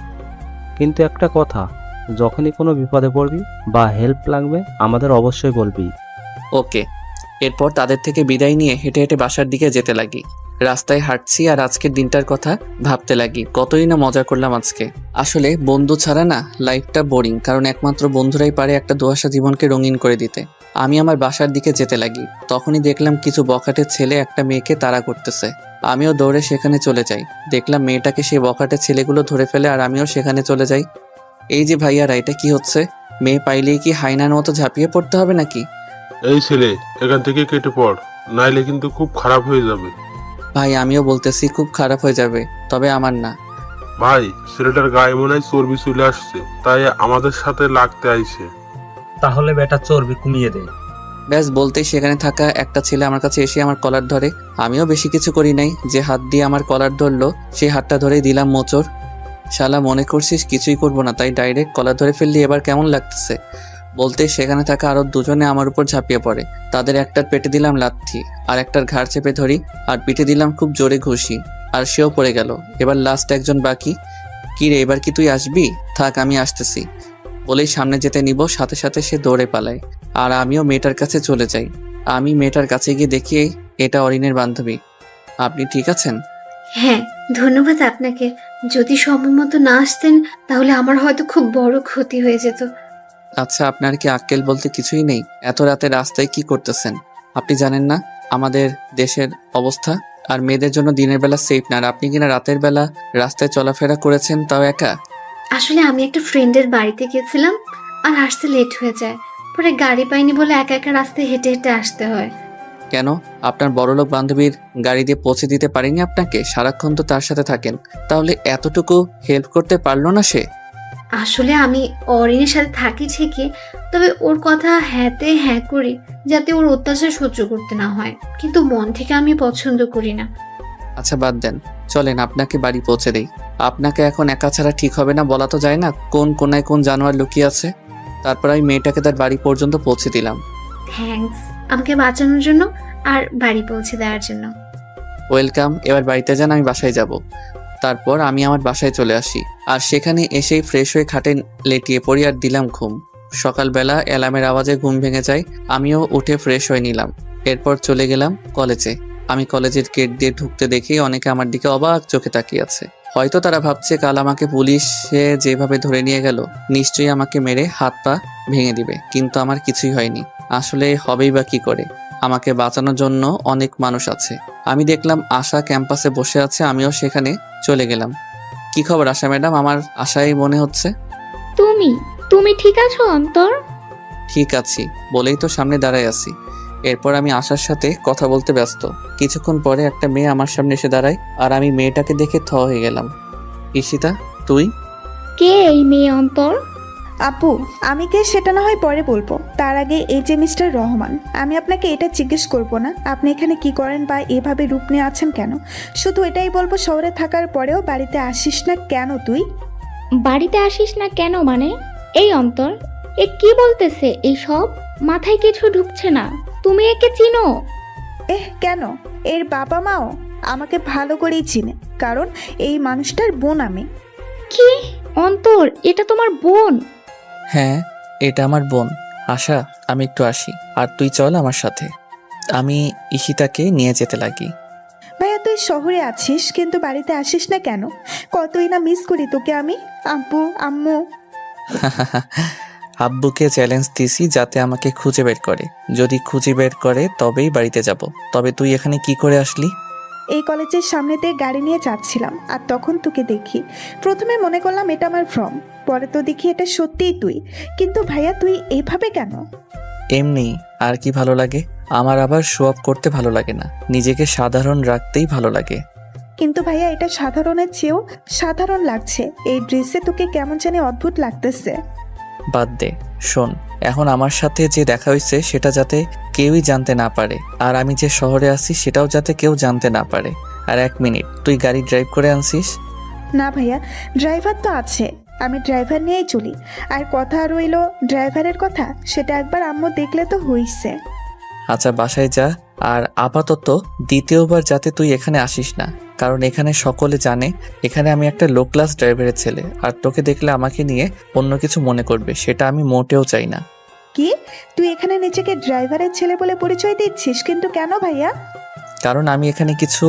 কিন্তু একটা কথা, যখনই কোনো বিপদে পড়বি বা হেল্প লাগবে আমাদের অবশ্যই বলবি। ওকে। এরপর তাদের থেকে বিদায় নিয়ে হেঁটে হেঁটে বাসার দিকে যেতে লাগি। রাস্তায় হাঁটছি আর আজকের দিনটার কথা ভাবতে লাগি। কতই না মজা করলাম আজকে। আসলে বন্ধু ছাড়া না লাইফটা বোরিং, কারণ একমাত্র বন্ধুরাই পারে একটা দুয়াশা জীবনকে রঙিন করে দিতে। আমি আমার বাসার দিকে যেতে লাগি, তখনই দেখলাম কিছু বখাটের ছেলে একটা মেয়েকে তাড়া করতেছে। আমিও দৌড়ে সেখানে চলে যাই। দেখলাম মেয়েটাকে সেই বখাটের ছেলেগুলো ধরে ফেলে আর আমিও সেখানে চলে যাই। এই যে ভাইয়ারা, এটা কি হচ্ছে? মেয়ে পাইলেই কি হাইনার মতো ঝাঁপিয়ে পড়তে হবে নাকি? এই ছেলে, এখান থেকে কেটে পড়, নাইলে কিন্তু খুব খারাপ হয়ে যাবে। ভাই, আমিও বলতেছি খুব খারাপ হয়ে যাবে, তবে আমার না। ভাই, ছেলেটার গায়ে মনে হয় চর্বি চলে আসছে, তাই আমাদের সাথে লাগতে আইছে। তাহলে বেটা চর্বি কমিয়ে দে। ব্যাস বলতেই সেখানে থাকা একটা ছেলে আমার কাছে এসে আমার কলার ধরে। আমিও বেশি কিছু করি নাই, যে হাত দিয়ে আমার কলার ধরলো সেই হাতটা ধরেই দিলাম মোচড়। শালা মনে করছিস কিছুই করবো না, তাই ডাইরেক্ট কলার ধরে ফেললি, এবার কেমন লাগতেছে? বলতেই সেখানে থাকা আরো 2 জনে আমার উপর ঝাঁপিয়ে পড়ে। তাদের একটার পেটে দিলাম লাথি, আর একটার ঘাড় চেপে ধরি আর পিঠে দিলাম খুব জোরে ঘুষি, আর সেও পড়ে গেল। এবার লাস্ট একজন বাকি। কি রে, এবার কি তুই আসবি? থাক, আমি আসতেছি বলেই সামনে যেতে নিব, সাথে সাথে সে দৌড়ে পালায়। আর আমিও মেয়েটার কাছে চলে যাই। আমি মেয়েটার কাছে গিয়ে দেখি এটা অরিনের বান্ধবী। আপনি ঠিক আছেন? হ্যাঁ, ধন্যবাদ আপনাকে। যদি সময় মতো না আসতেন তাহলে আমার হয়তো খুব বড় ক্ষতি হয়ে যেত। আচ্ছা, আপনার কি আক্কেল বলতে কিছুই নেই? এত রাতে রাস্তায় কি করতেছেন? আপনি জানেন না আমাদের দেশের অবস্থা? আর মেয়েদের জন্য দিনের বেলা সেফ না, আর আপনি কিনা রাতের বেলা রাস্তায় চলাফেরা করেছেন, তাও একা। আসলে আমি একটা ফ্রেন্ডের বাড়িতে গেছিলাম আর আসতে লেট হয়ে যায়, পরে গাড়ি পাইনি বলে একা একা রাস্তায় হেঁটে হেঁটে আসতে হয়। কেন, আপনার বড়লোক বান্ধবীর গাড়ি দিয়ে পৌঁছে দিতে পারেনি আপনাকে? সারাক্ষণ তো তার সাথে থাকেন, তাহলে এতটুকু হেল্প করতে পারলো না সে? আসলে আমি অরিনের সাথে থাকি ঠিকই, তবে ওর কথা হ্যাঁতে হ্যাঁ করি যাতে ওর অত্যাচার সহ্য করতে না হয়, কিন্তু মন থেকে আমি পছন্দ করি না। আচ্ছা বাদ দেন, চলেন আপনাকে বাড়ি পৌঁছে দেই। আপনাকে এখন একা ছাড়া ঠিক হবে না, বলা তো যায় না কোন কোনায় কোন জানোয়ার লুকিয়ে আছে। তারপর আমি মেয়েটাকে তার বাড়ি পর্যন্ত পৌঁছে দিলাম। থ্যাঙ্কস আমাকে বাঁচানোর জন্য আর বাড়ি পৌঁছে দেওয়ার জন্য। ওয়েলকাম। এবার বাড়িতে যান, আমি বাসায় যাব। তারপর আমি আমার বাসায় চলে আসি, আর সেখানে এসেই ফ্রেশ হয়ে খাটে লেটিয়ে পড়ি আর দিলাম ঘুম। সকালবেলা অ্যালার্মের আওয়াজে ঘুম ভেঙে যায়। আমিও উঠে ফ্রেশ হয়ে নিলাম। এরপর চলে গেলাম কলেজে। আমি কলেজের গেট দিয়ে ঢুকতে দেখি অনেকে আমার দিকে অবাক চোখে তাকিয়ে আছে। হয়তো তারা ভাবছে কাল আমাকে পুলিশে যেভাবে ধরে নিয়ে গেল নিশ্চয়ই আমাকে মেরে হাত পা ভেঙে দিবে, কিন্তু আমার কিছুই হয়নি। আসলে হবেই বা কি করে, আমাকে বাঁচানোর জন্য অনেক মানুষ আছে। আমি দেখলাম আশা ক্যাম্পাসে বসে আছে, আমিও সেখানে চলে গেলাম। কি খবর আশা ম্যাডাম? আমার আশাই মনে হচ্ছে। তুমি ঠিক আছো অন্তর? ঠিক আছি বলেই তো সামনে দাঁড়ায় আছি। এরপর আমি আশার সাথে কথা বলতে ব্যস্ত। কিছুক্ষণ পরে একটা মেয়ে আমার সামনে এসে দাঁড়ায়, আর আমি মেয়েটাকে দেখে থ হয়ে গেলাম। ঈশিতা, তুই? কে এই মেয়ে অন্তর? আপু, আমি কে সেটা না হয় পরে বলবো। তার আগে এই যে মিস্টার রহমান, আমি আপনাকে এটা জিজ্ঞেস করবো না আপনি এখানে কি করেন বা এভাবে রূপ নিয়ে আছেন কেন। শুধু এটাই বলবো, শহরে থাকার পরেও বাড়িতে আসিস না কেন তুই? বাড়িতে আসিস না কেন মানে? এই অন্তর, এ কি বলতেছে এই সব? মাথায় কিছু ঢুকছে না। তুমি একে চিনো? কেন? এর বাবা মাও আমাকে ভালো করেই চিনে, কারণ এই মানুষটার বোন আমি। কি? অন্তর, এটা তোমার বোন? হ্যাঁ, এটা আমার বোন। আশা, আমি একটু আসি, আর তুই চল আমার সাথে। আমি ঈশিতাকে নিয়ে যেতে লাগি। ভাইয়া, তুই শহরে আছিস কিন্তু বাড়িতে আসিস না কেন? কতই না মিস করি তোকে আমি। আব্বু, আম্মু। আব্বুকে চ্যালেঞ্জ দিছি যাতে আমাকে খুঁজে বের করে। যদি খুঁজে বের করে তবেই বাড়িতে যাব। তবে তুই এখানে কি করে আসলি? এই কলেজের সামনে দিয়ে গাড়ি নিয়ে যাচ্ছিলাম, আর তখন তোকে দেখি। প্রথমে মনে করলাম এটা আমার ফর্ম, পরে তো দেখি এটা সত্যিই তুই। কিন্তু ভাইয়া, তুই এইভাবে কেন? এমনি, আর কি ভালো লাগে? আমার আবার শো অফ করতে ভালো লাগে না, নিজেকে সাধারণ রাখতেই ভালো লাগে। কিন্তু ভাইয়া, এটা সাধারণের চেয়েও সাধারণ লাগছে। এই ড্রেসে তোকে কেমন জানি অদ্ভুত লাগতেছে। বাদ দে, শোন, এখন আমার সাথে যে দেখা হয়েছে সেটা যাতে কেউই জানতে না পারে, আর আমি যে শহরে আছি সেটাও যাতে কেউ জানতে না পারে। আর 1 মিনিট, তুই গাড়ি ড্রাইভ করে আনছিস? না ভাইয়া, ড্রাইভার তো আছে, আমি ড্রাইভার নিয়েই চলি। আর কথা রইল ড্রাইভারের কথা, সেটা একবার আম্মু দেখলে তো হইছে। আচ্ছা, বাসায় যা। আর আপাতত দ্বিতীয়বার যাতে তুই এখানে আসিস না, কারণ এখানে সকলে জানে এখানে আমি একটা লো ক্লাস ড্রাইভারের ছেলে, আর তোকে দেখলে আমাকে নিয়ে অন্য কিছু মনে করবে, সেটা আমি মোটেও চাই না। কি? তুই এখানে নিজেকে ড্রাইভারের ছেলে বলে পরিচয় দিচ্ছিস? কিন্তু কেন ভাইয়া? কারণ আমি এখানে কিছু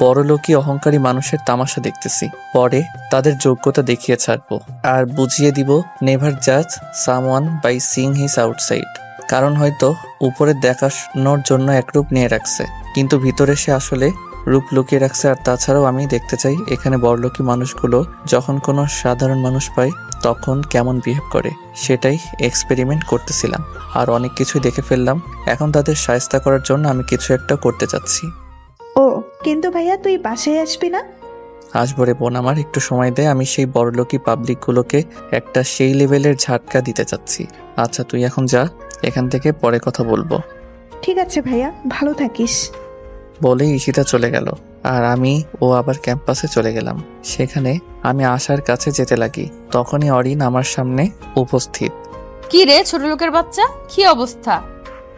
বড়লোকী অহংকারী মানুষের তামাশা দেখতেছি, পরে তাদের যোগ্যতা দেখিয়ে ছাড়বো আর বুঝিয়ে দিব নেভার জাজ someone by seeing his outside. কারণ হয়তো উপরে দেখানোর জন্য এক রূপ নিয়ে রাখছে, কিন্তু ভিতরে সে আসলে রূপ লুকিয়ে রাখছে। আর তাছাড়াও আমি দেখতে চাই এখানে বড়লোকী মানুষগুলো যখন কোনো সাধারণ মানুষ পায় তখন কেমন বিহেভ করে, সেটাই এক্সপেরিমেন্ট করতেছিলাম। আর অনেক কিছুই দেখে ফেললাম, এখন তাদের সাহায্য করার জন্য আমি কিছু একটা করতে চাচ্ছি। ও, কিন্তু ভাইয়া, তুই বাসায় আসবি না? আসবো রে বোন, আমার একটু সময় দে। আমি সেই বড়লোকী পাবলিকগুলোকে একটা সেই লেভেলের ঝাটকা দিতে চাচ্ছি। আচ্ছা, তুই এখন যা এখান থেকে, পরে কথা বলবো। ঠিক আছে ভাইয়া, ভালো থাকিস। বলে ঈশিতা চলে গেল, আর আমি ও আবার ক্যাম্পাসে চলে গেলাম। সেখানে আমি আশার কাছে যেতে লাগি, তখনই অরিন আমার সামনে উপস্থিত। কি রে ছোট লোকের বাচ্চা, কি অবস্থা?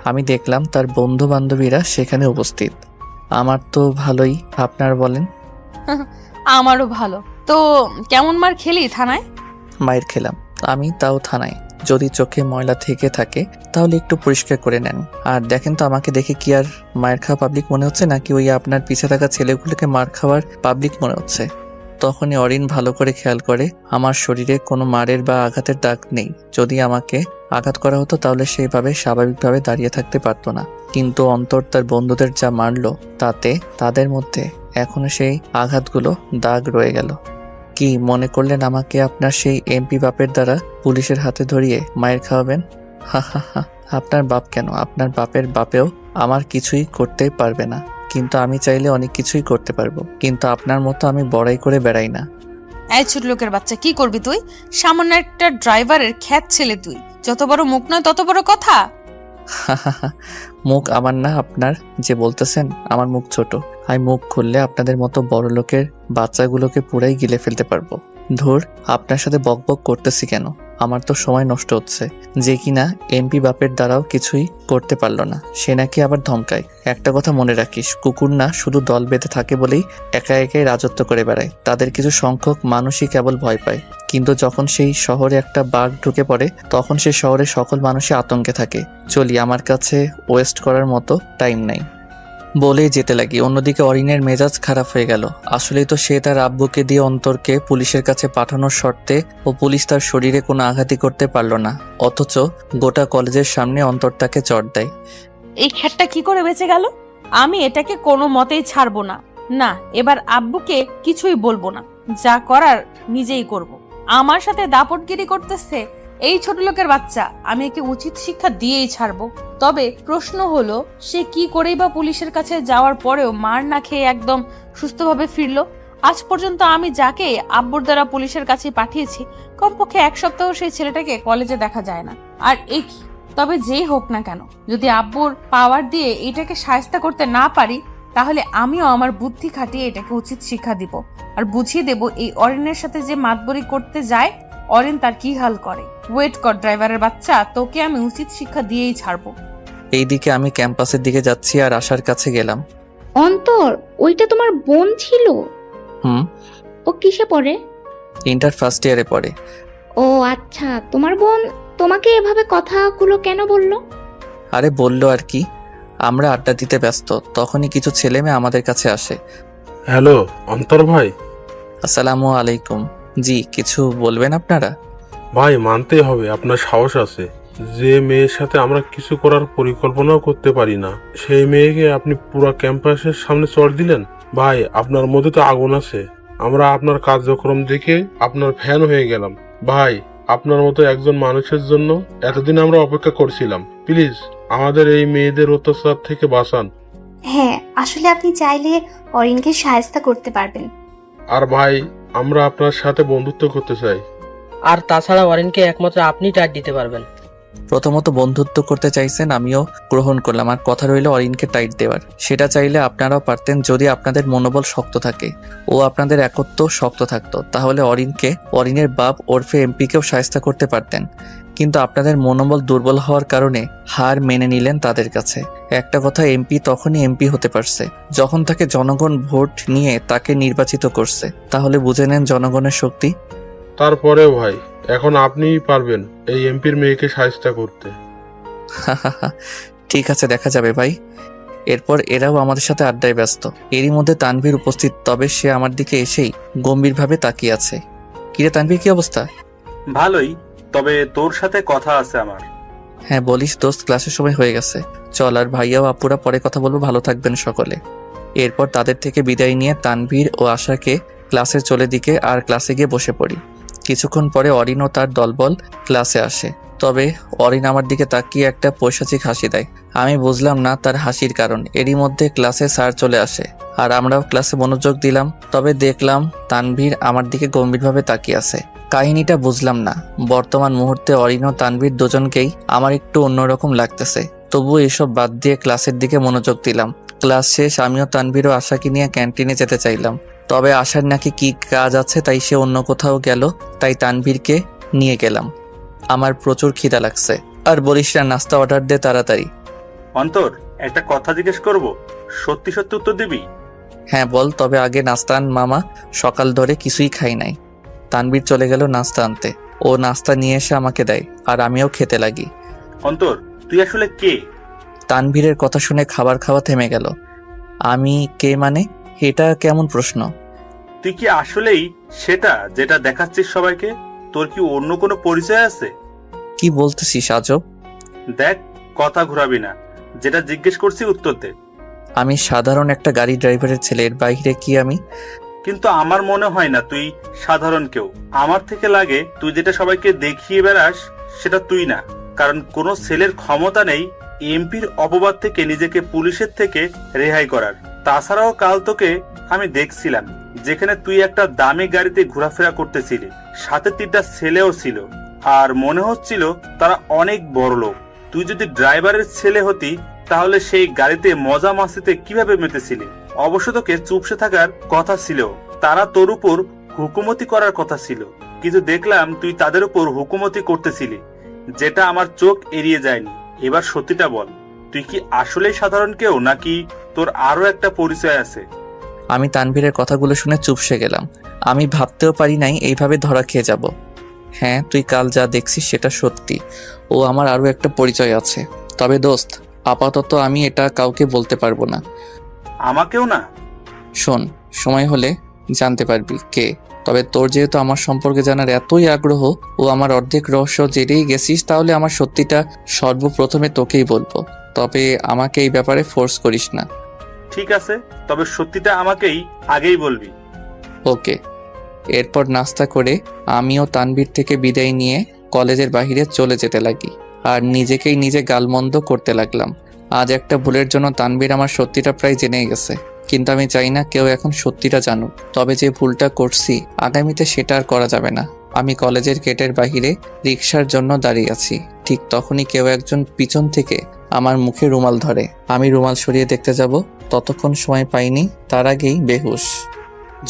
আমি দেখলাম তার বন্ধু বান্ধবীরা সেখানে উপস্থিত। আমার তো ভালোই, আপনার বলেন? আমারও ভালো। তো কেমন মার খেলি থানায়? মায়ের খেলাম আমি, তাও থানায়। যদি চোখে ময়লা থেকে থাকে তাহলে একটু পরিষ্কার করে নেন। আর দেখেন তো, আমাকে দেখে কি আর মায়ের খাওয়া পাবলিক মনে হচ্ছে, নাকি ওই আপনার পিছে থাকা ছেলেগুলোকে মার খাওয়ার পাবলিক মনে হচ্ছে? তখনই অরিন ভালো করে খেয়াল করে আমার শরীরে কোনো মারের বা আঘাতের দাগ নেই। যদি আমাকে আঘাত করা হতো তাহলে সেইভাবে স্বাভাবিকভাবে দাঁড়িয়ে থাকতে পারতো না, কিন্তু অন্তর তার বন্ধুদের যা মারলো তাতে তাদের মধ্যে এখনো সেই আঘাতগুলো দাগ রয়ে গেল। কি মনে করলেন আমাকে আপনার সেই এমপি বাপের দ্বারা পুলিশের হাতে ধরিয়ে মায়ের খাওয়াবেন? হা হা হা, আপনার বাপ কেন, আপনার বাপের বাপেও আমার কিছুই করতে পারবে না, কিন্তু আমি চাইলে অনেক কিছুই করতে পারবো। কিন্তু আপনার মতো আমি বড়াই করে বেড়াই না। এই ছোট লোকের বাচ্চা, কি করবি তুই? সামান্য একটা ড্রাইভারের খ্যাত ছেলে তুই, যত বড় মুখ নয় তত বড় কথা। মুখ আমার না আপনার, যে বলতেছেন আমার মুখ ছোট। আমি মুখ খুললে আপনাদের মতো বড় লোকের বাচ্চাগুলোকে পুরাই গিলে ফেলতে পারবো। ধুর, আপনার সাথে বকবক করতেছি কেন? আমার তো সময় নষ্ট হচ্ছে। যে কিনা এমপি বাপের দ্বারাও কিছুই করতে পারলো না, সে নাকি আবার ধমকায়। একটা কথা মনে রাখিস, কুকুর না শুধু দল বেঁধে থাকে বলেই একা একাই রাজত্ব করে বেড়ায়। তাদের কিছু সংখ্যক মানুষই কেবল ভয় পায়, কিন্তু যখন সেই শহরে একটা বাঘ ঢুকে পড়ে তখন সেই শহরের সকল মানুষই আতঙ্কে থাকে। চলি, আমার কাছে ওয়েস্ট করার মতো টাইম নাই। বলেই যেতে লাগি। অন্যদিকে অরিনের মেজাজ খারাপ হয়ে গেল। আসলেই তো সে তার আব্বুকে দিয়ে অন্তরকে পুলিশের কাছে পাঠানোর শর্তে ও পুলিশ তার শরীরে কোনো আঘাতই করতে পারলো না, অথচ গোটা কলেজের সামনে অন্তরটাকে চড় দেয়। এই খ্যাতটা কি করে বেঁচে গেল? আমি এটাকে কোনো মতেই ছাড়বো না। না, এবার আব্বুকে কিছুই বলবো না, যা করার নিজেই করব। আমার সাথে দাপটগিরি করতেছে এই ছোট লোকের বাচ্চা, আমি একে উচিত শিক্ষা দিয়েই ছাড়বো। তবে প্রশ্ন হলো, সে কি করেই বা পুলিশের কাছে যাওয়ার পরেও মার না খেয়ে একদম সুস্থভাবে ফিরলো? আজ পর্যন্ত আমি যাকে আব্বুর দ্বারা পুলিশের কাছে পাঠিয়েছি কমপক্ষে 1 সপ্তাহ সেই ছেলেটাকে কলেজে দেখা যায় না। আর এ কি, তবে যেই হোক না কেন, যদি আব্বুর পাওয়ার দিয়ে এটাকে শায়েস্তা করতে না পারি, তাহলে আমিও আমার বুদ্ধি খাটিয়ে এটাকে উচিত শিক্ষা দিব আর বুঝিয়ে দেব এই অরিনের সাথে যে মাতবরি করতে যায় অরিন তার কি হাল করে। ওয়েট কর ড্রাইভারের বাচ্চা, তোকে আমি উচিত শিক্ষা দিয়েই ছাড়বো। এইদিকে আমি ক্যাম্পাসের দিকে যাচ্ছি আর আশার কাছে গেলাম। অন্তর, ওইটা তোমার বোন ছিল? হুম। ও কিসে পড়ে? ইন্টার ফার্স্ট ইয়ারে পড়ে। ও আচ্ছা, তোমার বোন তোমাকে এভাবে কথাগুলো কেন বললো? আরে বললো আর কি, আমরা আড্ডা দিতে ব্যস্ত, তখনই কিছু ছেলে মেয়ে আমাদের কাছে আসে। হ্যালো অন্তর ভাই। আসসালামু আলাইকুম। জি, কিছু বলবেন আপনারা? ভাই মানতেই হবে আপনার সাহস আছে। যে মেয়ের সাথে আমরা কিছু করার পরিকল্পনাও করতে পারি না, সেই মেয়েকে আপনি পুরো ক্যাম্পাসের সামনে চড় দিলেন। ভাই আপনার মধ্যে তো আগুন আছে। আমরা আপনার কার্যক্রম দেখে আপনার ফ্যান হয়ে গেলাম। ভাই আপনার মতো একজন মানুষের জন্য এতদিন আমরা অপেক্ষা করছিলাম। প্লিজ আমাদের এই মেয়েদের অত্যাচার থেকে বাঁচান। হ্যাঁ, আসলে আপনি চাইলে অরিনকে শায়েস্তা করতে পারবেন। আর ভাই আমরা আপনার সাথে বন্ধুত্ব করতে চাই। আর তাছাড়া অরিনকে একমাত্র আপনি টাইট দিতে পারবেন। প্রথমত বন্ধুত্ব করতে চাইছেন, আমিও গ্রহণ করলাম। আর কথা রইল অরিনকে টাইট দেওয়ার, সেটা চাইলে আপনারাও পারতেন যদি আপনাদের মনোবল শক্ত থাকে ও আপনাদের একত্ব শক্ত থাকতো, তাহলে অরিনের বাপ ওরফে এমপিকেও শায়েস্তা করতে পারতেন। কিন্তু আপনাদের মনোবল দুর্বল হওয়ার কারণে হার মেনে নিলেন তাদের কাছে। একটা কথা, এমপি তখনই এমপি হতে পারছে যখন তাকে জনগণ ভোট নিয়ে তাকে নির্বাচিত করছে। তাহলে বুঝে নেন জনগণের শক্তি। তারপরেও ভাই এখন আপনিই পারবেন এই এমপির মেয়েকে শায়েস্তা করতে। ঠিক আছে, দেখা যাবে ভাই। এরপর এরাও আমাদের সাথে আড্ডায় ব্যস্ত। এরই মধ্যে তানভীর উপস্থিত, তবে সে আমার দিকে এসেই গম্ভীরভাবে তাকিয়ে আছে। কিরে তানভীর, কি অবস্থা? ভালোই, তবে তোর সাথে কথা আছে আমার। হ্যাঁ বলিস দোস্ত, ক্লাসের সময় হয়ে গেছে, চল। আর ভাইয়া ও আপুরা পরে কথা বলবো, ভালো থাকবেন সকলে। এরপর তাদের থেকে বিদায় নিয়ে তানভীর ও আশাকে ক্লাসের চলে দিকে আর ক্লাসে গিয়ে বসে পড়ি। কিছুক্ষণ পরে অরিন ও তার দলবল ক্লাসে আসে, তবে অরিন আমার দিকে তাকিয়ে একটা পৈশাচিক হাসি দেয়। আমি বুঝলাম না তার হাসির কারণ। এরই মধ্যে ক্লাসে স্যার চলে আসে আর আমরাও ক্লাসে মনোযোগ দিলাম, তবে দেখলাম তানভীর আমার দিকে গম্ভীরভাবে তাকিয়ে আছে। কাহিনীটা বুঝলাম না। বর্তমান মুহূর্তে অরিন ও তানভীর দুজনকেই আমার একটু অন্যরকম লাগতেছে, তবুও এসব বাদ দিয়ে ক্লাসের দিকে মনোযোগ দিলাম। ক্লাস শেষ আমিও তানভীর ও আশাকে নিয়ে ক্যান্টিনে যেতে চাইলাম, তবে আশার নাকি কি কাজ আছে তাই সে অন্য কোথাও গেল, তাই তানভীরকে নিয়ে গেলাম। আমার প্রচুর খিদা লাগছে। আর বলিস না, নাস্তা অর্ডার দে তাড়াতাড়ি। অন্তর, একটা কথা জিজ্ঞেস করব, সত্যি সত্যি উত্তর দিবি? হ্যাঁ বল, তবে আগে নাস্তা আন মামা, সকাল ধরে কিছুই খাই নাই। তানভীর চলে গেল নাস্তা আনতে। ও নাস্তা নিয়ে এসে আমাকে দেয় আর আমিও খেতে লাগি। অন্তর, তুই আসলে কে? তানভীরের কথা শুনে খাবার খাওয়া থেমে গেল। আমি কে মানে? এটা কেমন প্রশ্ন? তুই কি আসলেই সেটা যেটা দেখাচ্ছিস সবাইকে? তোর কি অন্য কোনো পরিচয় আছে? কি বলতেছিস আজব? দেখ, কথা ঘুরাবি না, যেটা জিজ্ঞেস করছি উত্তর দে। আমি সাধারণ একটা গাড়ি ড্রাইভারের ছেলে, এর বাইরে কি আমি? কিন্তু আমার মনে হয় না তুই সাধারণ কেউ। আমার থেকে লাগে তুই যেটা সবাইকে দেখিয়ে বেড়াস সেটা তুই না, কারণ কোনো ছেলের ক্ষমতা নেই এমপির অপবাদ থেকে নিজেকে পুলিশের থেকে রেহাই করার। তাছাড়াও কাল তোকে আমি দেখছিলাম যেখানে তুই একটা দামি গাড়িতে ঘোরাফেরা করতেছিলি, সাথে 3টা ছেলেও ছিল, আর মনে হচ্ছিল তারা অনেক বড় লোক। তুই যদি ড্রাইভারের ছেলে হতি তাহলে সেই গাড়িতে মজা মাস্তিতে কিভাবে মেতেছিলি? অবশ্য তোকে চুপসে থাকার কথা ছিল, তারা তোর উপর হুকুমতি করার কথা ছিল, কিন্তু দেখলাম তুই তাদের উপর হুকুমতি করতেছিলি, যেটা আমার চোখ এড়িয়ে যায়নি। এবার সত্যিটা বল, তুই কি আসলেই সাধারণ কেউ নাকি তোর আরো একটা পরিচয় আছে? আমি তানভীরের কথাগুলো শুনে চুপসে গেলাম। আমি ভাবতেও পারি নাই এইভাবে ধরা খেয়ে যাব। হ্যাঁ, তুই কাল যা দেখছিস সেটা সত্যি, ও আমার আরো একটা পরিচয় আছে। তবে দোস্ত, আপাতত আমি এটা কাউকে বলতে পারবো না। আমাকেও না? শোন, সময় হলে জানতে পারবি কে। তবে তোর যেহেতু আমার সম্পর্কে জানার এতই আগ্রহ ও আমার অর্ধেক রহস্য জেনেই গেছিস, তাহলে আমার সত্যিটা সর্বপ্রথমে তোকেই বলবো। তবে আমাকে এই ব্যাপারে ফোর্স করিস না। ঠিক আছে, তবে সত্যিটা আমাকেই আগেই বলবি। ওকে। এরপর নাস্তা করে আমিও তানভীর থেকে বিদায় নিয়ে কলেজের বাইরে চলে যেতে লাগি আর নিজেকেই নিজে গালমন্দ করতে লাগলাম। আজ একটা ভুলের জন্য তানভীর আমার সত্যিটা প্রায় জেনেই গেছে। কিন্তু আমি চাই না কেউ এখন সত্যিটা জানুক। তবে যে ভুলটা করছি আগামীতে সেটা আর করা যাবে না। আমি কলেজের গেটের বাহিরে রিকশার জন্য দাঁড়িয়ে আছি। ঠিক তখনই কেউ একজন পিছন থেকে আমার মুখে রুমাল ধরে। আমি রুমাল সরিয়ে দেখতে যাব, ততক্ষণ সময় পাইনি, তার আগেই বেহুশ।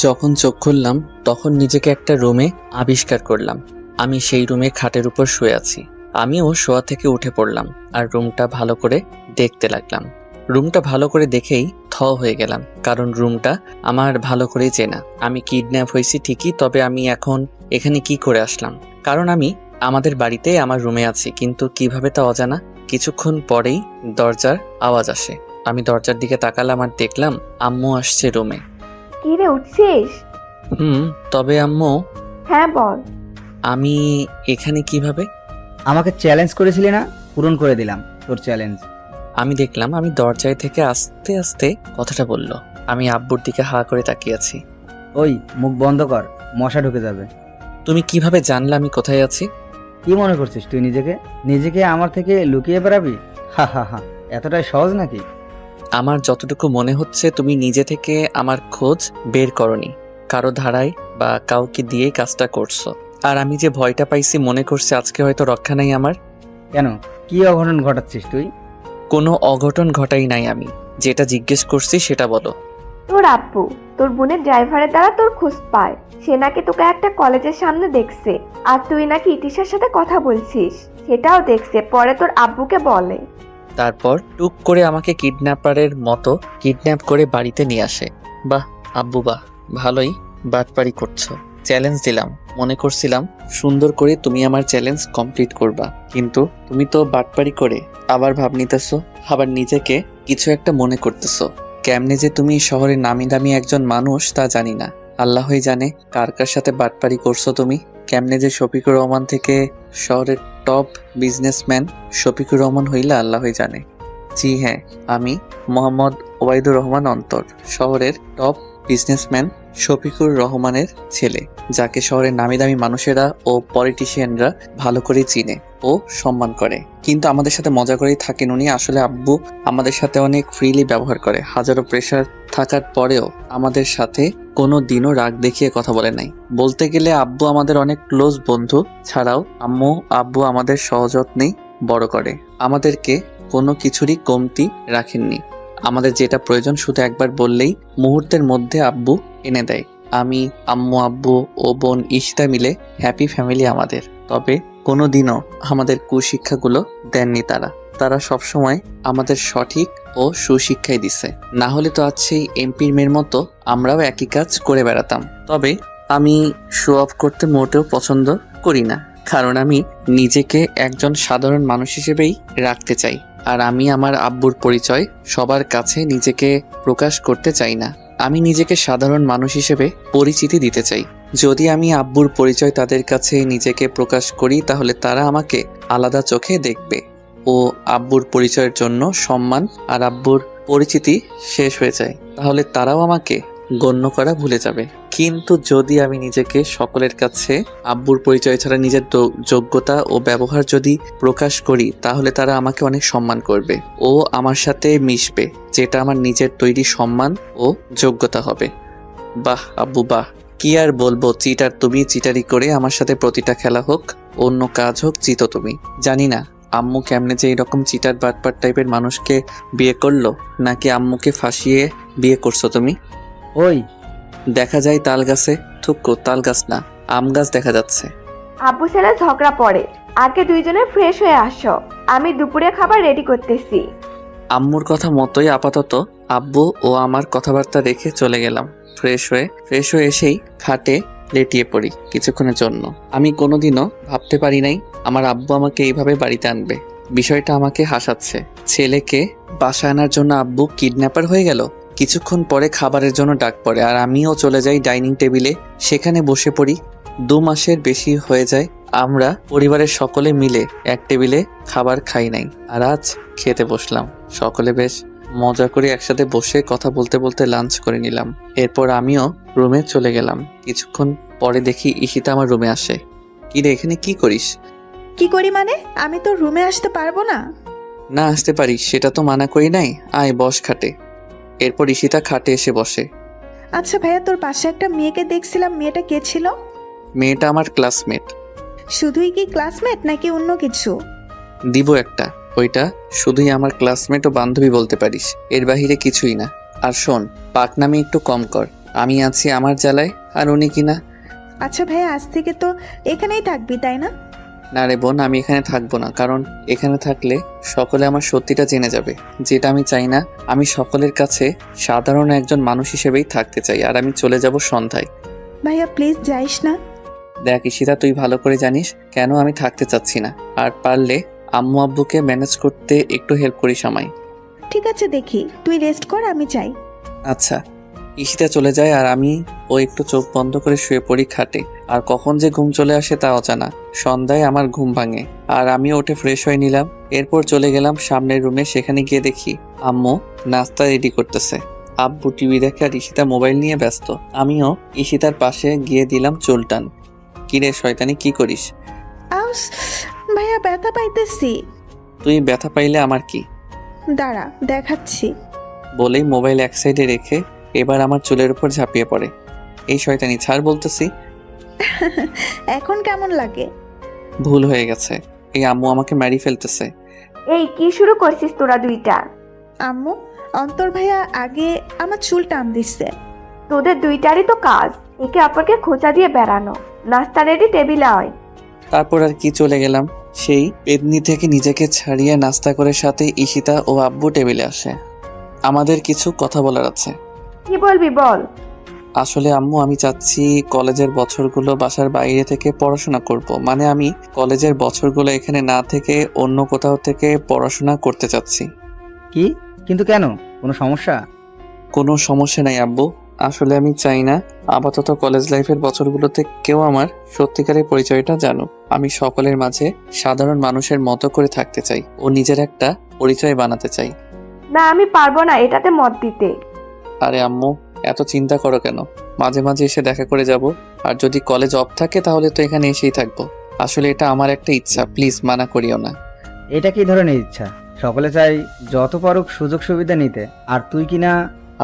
যখন চোখ খুললাম তখন নিজেকে একটা রুমে আবিষ্কার করলাম। আমি সেই রুমে খাটের উপর শুয়ে আছি। আমিও শোয়া থেকে উঠে পড়লাম আর রুমটা ভালো করে দেখতে লাগলাম। রুমটা ভালো করে দেখেই থ হয়ে গেলাম, কারণ রুমটা আমার ভালো করেই চেনা। আমি কিডন্যাপ হয়েছি ঠিকই, তবে আমি এখন এখানে কি করে আসলাম? কারণ আমি আমাদের বাড়িতে আমার রুমে আছি, কিন্তু কিভাবে তা অজানা। কিছুক্ষণ পরেই দরজার আওয়াজ আসে। আমি দরজার দিকে তাকালাম আর দেখলাম আম্মু আসছে রুমে। কি রে, উঠছিস? তবে আম্মু। হ্যাঁ বল। আমি এখানে কিভাবে? আমাকে চ্যালেঞ্জ করেছিলি না, পূরণ করে দিলাম তোর চ্যালেঞ্জ। আমি দেখলাম আমি দরজায় থেকে আস্তে আস্তে কথাটা বলল। আমি আব্বুর দিকে হা করে তাকিয়ে আছি। ওই মুখ বন্ধ কর, মশা ঢুকে যাবে। তুমি কিভাবে জানলে আমি কোথায় আছি? কি মনে করছিস তুই নিজেকে আমার থেকে লুকিয়ে বেড়াবি? হা হা হা, এতটাই সহজ নাকি? আমার যতটুকু মনে হচ্ছে তুমি নিজে থেকে আমার খোঁজ বের করনি, কারো ধারায় বা কাউকে দিয়ে কাজটা করছো। আর আমি যে ভয়টা পাইছি মনে করছি আজকে হয়তো রক্ষা নাই আমার। কেন, কি অঘটন ঘটাচ্ছিস তুই? কোনো অঘটন ঘটাই নাই আমি। যেটা জিজ্ঞেস করছি সেটা বলো। তোর আব্বু তোর বোনের ড্রাইভারের দ্বারা তোর খোঁজ পায়। সে নাকি তোকে একটা কলেজের সামনে দেখছে, আর তুই নাকি ইতিশার সাথে কথা বলছিস সেটাও দেখছে। পরে তোর আব্বুকে বলে, তারপর টুক করে আমাকে কিডন্যাপারের মতো কিডন্যাপ করে বাড়িতে নিয়ে আসে। বাহ আব্বু বাহ, ভালোই বাটপারি করছো। চ্যালেঞ্জ দিলাম, মনে করছিলাম সুন্দর করে তুমি আমার চ্যালেঞ্জ কমপ্লিট করবা, কিন্তু তুমি তো বাটপারি করে আবার ভাব নিতেছো, আবার নিজেকে কিছু একটা মনে করতেছো। কেমনে যে তুমি শহরে নামি দামি একজন মানুষ তা জানি না, আল্লাহই জানে কার কার সাথে বাটপারি করছো তুমি। কেমনে যে শফিকুর রহমান থেকে শহরের টপ বিজনেসম্যান শফিকুর রহমান হইলা আল্লাহই জানে। জি হ্যাঁ, আমি মোহাম্মদ ওবায়দুর রহমান অন্তর, শহরের টপ বিজনেসম্যান শফিকুর রহমানের ছেলে, যাকে শহরের নামি দামি মানুষেরা ও পলিটিশিয়ানরা ভালো করে চিনে ও সম্মান করে। কিন্তু আমাদের সাথে মজা করেই থাকেন উনি। আসলে আব্বু আমাদের সাথে অনেক ফ্রিলি ব্যবহার করে। হাজারো প্রেশার থাকার পরেও আমাদের সাথে কোনো দিনও রাগ দেখিয়ে কথা বলে নাই। বলতে গেলে আব্বু আমাদের অনেক ক্লোজ বন্ধু। ছাড়াও আব্বু আমাদের সযত্নেই বড় করে, আমাদেরকে কোনো কিছুরই কমতি রাখেননি। আমাদের যেটা প্রয়োজন শুধু একবার বললেই মুহূর্তের মধ্যে আব্বু এনে দেয়। আমি, আম্মু, আব্বু ও বোন ইশিতা মিলে হ্যাপি ফ্যামিলি আমাদের। তবে কোনো দিনও আমাদের কুশিক্ষাগুলো দেননি তারা সবসময় আমাদের সঠিক ও সুশিক্ষাই দিছে। না হলে তো আজ সেই এমপির মেয়ের মতো আমরাও একই কাজ করে বেড়াতাম। তবে আমি শো অফ করতে মোটেও পছন্দ করি না, কারণ আমি নিজেকে একজন সাধারণ মানুষ হিসেবেই রাখতে চাই। আর আমি আমার আব্বুর পরিচয় সবার কাছে নিজেকে প্রকাশ করতে চাই না। আমি নিজেকে সাধারণ মানুষ হিসেবে পরিচিতি দিতে চাই। যদি আমি আব্বুর পরিচয় তাদের কাছে নিজেকে প্রকাশ করি তাহলে তারা আমাকে আলাদা চোখে দেখবে ও আব্বুর পরিচয়ের জন্য সম্মান আর আব্বুর পরিচিতি শেষ হয়ে যায়, তাহলে তারাও আমাকে গণ্য করা ভুলে যাবে। কিন্তু যদি আমি নিজেকে সকলের কাছে আব্বুর পরিচয় ছাড়া নিজের যোগ্যতা ও ব্যবহার যদি প্রকাশ করি তাহলে তারা আমাকে অনেক সম্মান করবে ও আমার সাথে মিশবে, যেটা আমার নিজের তৈরি সম্মান ও যোগ্যতা হবে। বাহ আব্বু বাহ, কি আর বলবো, চিটার তুমি। চিটারি করে আমার সাথে প্রতিটা খেলা হোক, অন্য কাজ হোক, জিতো তুমি। জানি না আম্মু কেমনে যে এরকম চিটার বাটপার টাইপের মানুষকে বিয়ে করলো, নাকি আম্মুকে ফাঁসিয়ে বিয়ে করছো তুমি? ওই দেখা যায় তাল গাছে, থুক্কো, তাল গাছ না, আম গাছ দেখা যাচ্ছে। আব্বু ছেলে ঝগড়া পড়ে, আগে দুইজনে ফ্রেশ হয়ে আসো, আমি দুপুরে খাবার রেডি করতেছি। আম্মুর কথা মতোই আপাতত আব্বু ও আমার কথাবার্তা রেখে চলে গেলাম। ফ্রেশ হয়ে এসেই খাটে লেটিয়ে পড়ি কিছুক্ষণের জন্য। আমি কোনোদিনও ভাবতে পারি নাই আমার আব্বু আমাকে এইভাবে বাড়িতে আনবে। বিষয়টা আমাকে হাসাচ্ছে। ছেলেকে বাসায় আনার জন্য আব্বু কিডন্যাপার হয়ে গেল। কিছুক্ষণ পরে খাবারের জন্য ডাক পড়ে আর আমিও চলে যাই ডাইনিং টেবিলে, সেখানে বসে পড়ি। 2 মাসের বেশি হয়ে যায় আমরা পরিবারের সকলে মিলে এক টেবিলে খাবার খাই নাই, আর আজ খেতে বসলাম। সকলে বেশ মজা করে একসাথে বসে কথা বলতে বলতে লাঞ্চ করে নিলাম। এরপর আমিও রুমে চলে গেলাম। কিছুক্ষণ পরে দেখি ঈশিতা আমার রুমে আসে। কি রে, এখানে কি করিস? কি করি মানে? আমি তো রুমে আসতে পারবো না। না আসতে পারিস সেটা তো মানা করি নাই, আয় বস খাটে। এরপর ঈশিতা খাটে এসে বসে। আচ্ছা ভাইয়া, তোর পাশে একটা মেয়েকে দেখছিলাম, মেয়েটা কে ছিল? মেয়েটা আমার ক্লাসমেট। শুধুই কি ক্লাসমেট নাকি অন্য কিছু? দিব একটা, ওইটা শুধুই আমার ক্লাসমেট ও বান্ধবী বলতে পারিস, এর বাহিরে কিছুই না। আর শোন, পাকনামি একটু কম কর, আমি আছি আমার জ্বালায় আর উনি কিনা। আচ্ছা ভাইয়া, আজ থেকে তো এখানেই থাকবি তাই না? না রে বোন, আমি এখানে থাকবো না, কারণ এখানে থাকলে সকলে আমার সত্যিটা জেনে যাবে, যেটা আমি চাই না। আমি সকলের কাছে সাধারণ একজন মানুষ হিসেবেই থাকতে চাই, আর আমি চলে যাব সন্ধ্যায়। ভাইয়া প্লিজ যাইস না। দেখ ঈশিতা, তুই ভালো করে জানিস কেন আমি থাকতে চাচ্ছি না, আর পারলে আম্মু আব্বুকে ম্যানেজ করতে একটু হেল্প করিস আমায়। ঠিক আছে, দেখি, তুই রেস্ট কর, আমি চাই। আচ্ছা। ঈশিতা চলে যায় আর আমি একটু চোখ বন্ধ করে শুয়ে পড়ি খাটে। আর কখন যে ঘুম চলে আসে তা অজানা। সন্ধ্যায় আমার ঘুম ভাঙে আর আমিও উঠে ফ্রেশ হয়ে নিলাম। এরপর চলে গেলাম সামনের রুমে। সেখানে গিয়ে দেখি আম্মু নাস্তা রেডি করতেছে, আব্বু টিভি দেখে আর ঈশিতা মোবাইল নিয়ে ব্যস্ত। আমিও ঈশিতার পাশে গিয়ে দিলাম চুলটান। কিরে শয়তানি, কি করিস? আউস, ভাইয়া ব্যথা পাইতেছি। তুই ব্যথা পাইলে আমার কি? দাঁড়া, দেখাচ্ছি। বলেই মোবাইল এক সাইডে রেখে এবার আমার চুলের উপর ঝাঁপিয়ে পড়ে। এই শয়তানি ছাড় বলতেছি। এখন কেমন লাগে? ভুল হয়ে গেছে, এই আম্মু আমাকে মারি ফেলতেছে। এই কি শুরু করছিস তোরা দুইটা? আম্মু, অন্তর ভাইয়া আগে আমার চুল টান দিচ্ছে। তোদের দুইটারই তো কাজ একে অপরকে খোঁচা দিয়ে বেড়ানো। নাস্তা রেডি, টেবিলে আয়। তারপর আর কি, চলে গেলাম। সেই পেদনি থেকে নিজেকে ছাড়িয়ে নাস্তা করে সাথে ঈশিতা ও আব্বু টেবিলে আসে। আমাদের কিছু কথা বলার আছে। কি বলবি বল। আসলে আম্মু, আমি চাচ্ছি কলেজের বছরগুলো বাসার বাইরে থেকে পড়াশোনা করব। মানে আমি কলেজের বছরগুলো এখানে না থেকে অন্য কোথাও থেকে পড়াশোনা করতে চাচ্ছি। কি? কিন্তু কেন? কোনো সমস্যা? কোনো সমস্যা নাই আব্বু, আসলে আমি চাই না আপাতত কলেজ লাইফের বছরগুলোতে কেউ আমার সত্যিকারের পরিচয়টা জানুক। আমি সকলের মাঝে সাধারণ মানুষের মতো করে থাকতে চাই ও নিজের একটা পরিচয় বানাতে চাই। না, আমি পারবো না এটাতে মত দিতে। আরে আম্মু, এত চিন্তা করো কেন? মাঝে মাঝে এসে দেখা করে যাব। আর যদি কলেজ অফ থাকে তাহলে তো এখানে এসেই থাকবো। আসলে এটা আমার একটা ইচ্ছা, প্লিজ মানা করিও না। এটা কি ধরনের ইচ্ছা? সকলে চাই যত পারুক সুযোগ সুবিধা নিতে, আর তুই কিনা।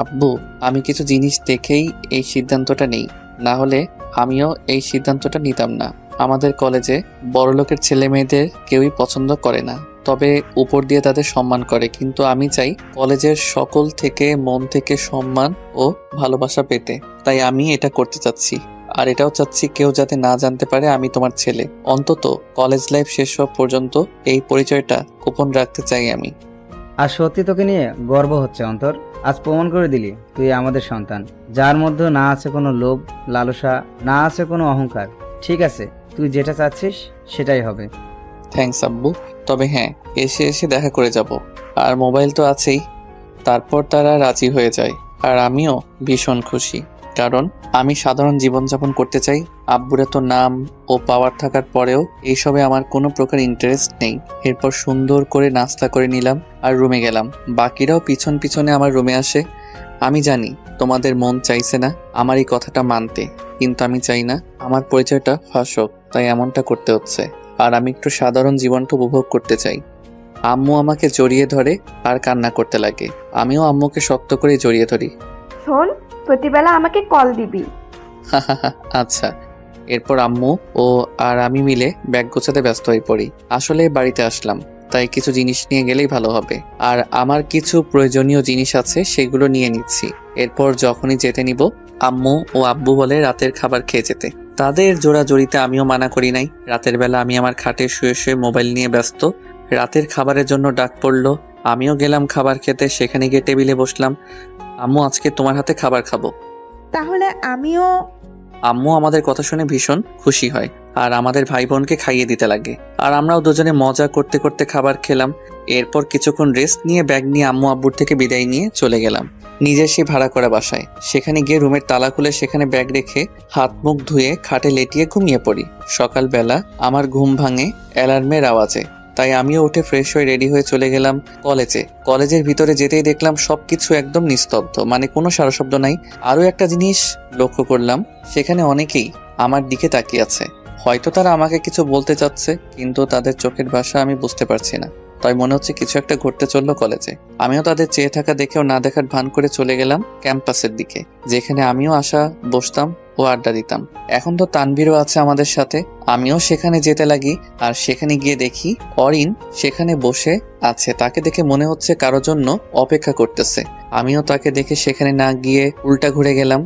আব্বু, আমি কিছু জিনিস দেখেই এই সিদ্ধান্তটা নেই, না হলে আমিও এই সিদ্ধান্তটা নিতাম না। আমাদের কলেজে বড়লোকের ছেলে মেয়েদের কেউই পছন্দ করে না, তবে উপর দিয়ে তাদের সম্মান করে। কিন্তু আমি চাই কলেজের সকল থেকে মন থেকে সম্মান ও ভালোবাসা পেতে। তাই আমি এটা করতে চাচ্ছি। আর এটাও চাচ্ছি কেউ যাতে না জানতে পারে আমি তোমার ছেলে। অন্তত কলেজ লাইফ শেষ হওয়া পর্যন্ত এই পরিচয়টা গোপন রাখতে চাই আমি। আর সত্যি তোকে নিয়ে গর্ব হচ্ছে অন্তর। আজ প্রমাণ করে দিলি তুই আমাদের সন্তান, যার মধ্যে না আছে কোনো লোভ লালসা, না আছে কোনো অহংকার। ঠিক আছে, তুই যেটা চাচ্ছিস সেটাই হবে। থ্যাঙ্কস আব্বু, তবে হ্যাঁ, এসে এসে দেখা করে যাব। আর মোবাইল তো আছেই। তারপর তারা রাজি হয়ে যায় আর আমিও ভীষণ খুশি, কারণ আমি সাধারণ জীবনযাপন করতে চাই। আব্বুর এত নাম ও পাওয়ার থাকার পরেও এইসবে আমার কোনো প্রকার ইন্টারেস্ট নেই। এরপর সুন্দর করে নাস্তা করে নিলাম আর রুমে গেলাম। বাকিরাও পিছন পিছনে আমার রুমে আসে। আমি জানি তোমাদের মন চাইছে না আমার এই কথাটা মানতে, কিন্তু আমি চাই না আমার পরিচয়টা ফাঁস হোক, তাই এমনটা করতে হচ্ছে। আর আমি একটু সাধারণ জীবনটা উপভোগ করতে চাই। আম্মু আমাকে জড়িয়ে ধরে আর কান্না করতে লাগে। আমিও আম্মুকে শক্ত করে জড়িয়ে ধরি। শোন, প্রতিবেলা আমাকে কল দিবি। আচ্ছা। এরপর আম্মু ও আর আমি মিলে ব্যাগ গোছাতে ব্যস্ত হয়ে পড়ি। আসলে বাড়িতে আসলাম, তাই কিছু জিনিস নিয়ে গেলেই ভালো হবে। আর আমার কিছু প্রয়োজনীয় জিনিস আছে, সেগুলো নিয়ে নিচ্ছি। এরপর যখনই যেতে নিব, আম্মু ও আব্বু বলে রাতের খাবার খেয়ে যেতে। তাদের জোড়াজড়িতে আমিও মানা করি নাই। রাতের বেলা আমি আমার খাটে শুয়ে শুয়ে মোবাইল নিয়ে ব্যস্ত। রাতের খাবারের জন্য ডাক পড়লো, আমিও গেলাম খাবার খেতে। সেখানে গিয়ে টেবিলে বসলাম। আম্মু, আজকে তোমার হাতে খাবার খাবো। তাহলে আমিও। আম্মু আমাদের কথা শুনে ভীষণ খুশি হয় আর আমাদের ভাই বোনকে খাইয়ে দিতে লাগে। আর আমরাও দুজনে মজা করতে করতে খাবার খেলাম। এরপর কিছুক্ষণ রেস্ট নিয়ে ব্যাগ নিয়ে আম্মু আব্বুর থেকে বিদায় নিয়ে চলে গেলাম নিজের সেই ভাড়া করা বাসায়। সেখানে গিয়ে রুমের তালা খুলে সেখানে ব্যাগ রেখে হাত মুখ ধুয়ে খাটে লেটিয়ে ঘুমিয়ে পড়ি। সকালবেলা আমার ঘুম ভাঙে অ্যালার্মের আওয়াজে, তাই আমিও উঠে ফ্রেশ হয়ে রেডি হয়ে চলে গেলাম কলেজে। কলেজের ভিতরে যেতেই দেখলাম সবকিছু একদম নিস্তব্ধ, মানে কোনো সারাশব্দ নাই। আরও একটা জিনিস লক্ষ্য করলাম, সেখানে অনেকেই আমার দিকে তাকিয়ে আছে। হয়তো তারা আমাকে কিছু বলতে চাচ্ছে, কিন্তু তাদের চোখের ভাষা আমি বুঝতে পারছি না। তাই মনে হচ্ছে কিছু একটা ঘটতে চললো কলেজে। আমিও তাদের চেয়ে থাকা দেখেও না দেখার ভান করে চলে গেলাম ক্যাম্পাসের দিকে, যেখানে আমিও আসা বসতাম ও আড্ডা দিতাম। এখন তো তানভীরও আছে আমাদের সাথে। আমিও সেখানে যেতে লাগি, আর সেখানে গিয়ে দেখি অরিন সেখানে বসে আছে। তাকে দেখে মনে হচ্ছে কারোর জন্য অপেক্ষা করতেছে। আমিও তাকে দেখে সেখানে না গিয়ে উল্টা ঘুরে গেলাম।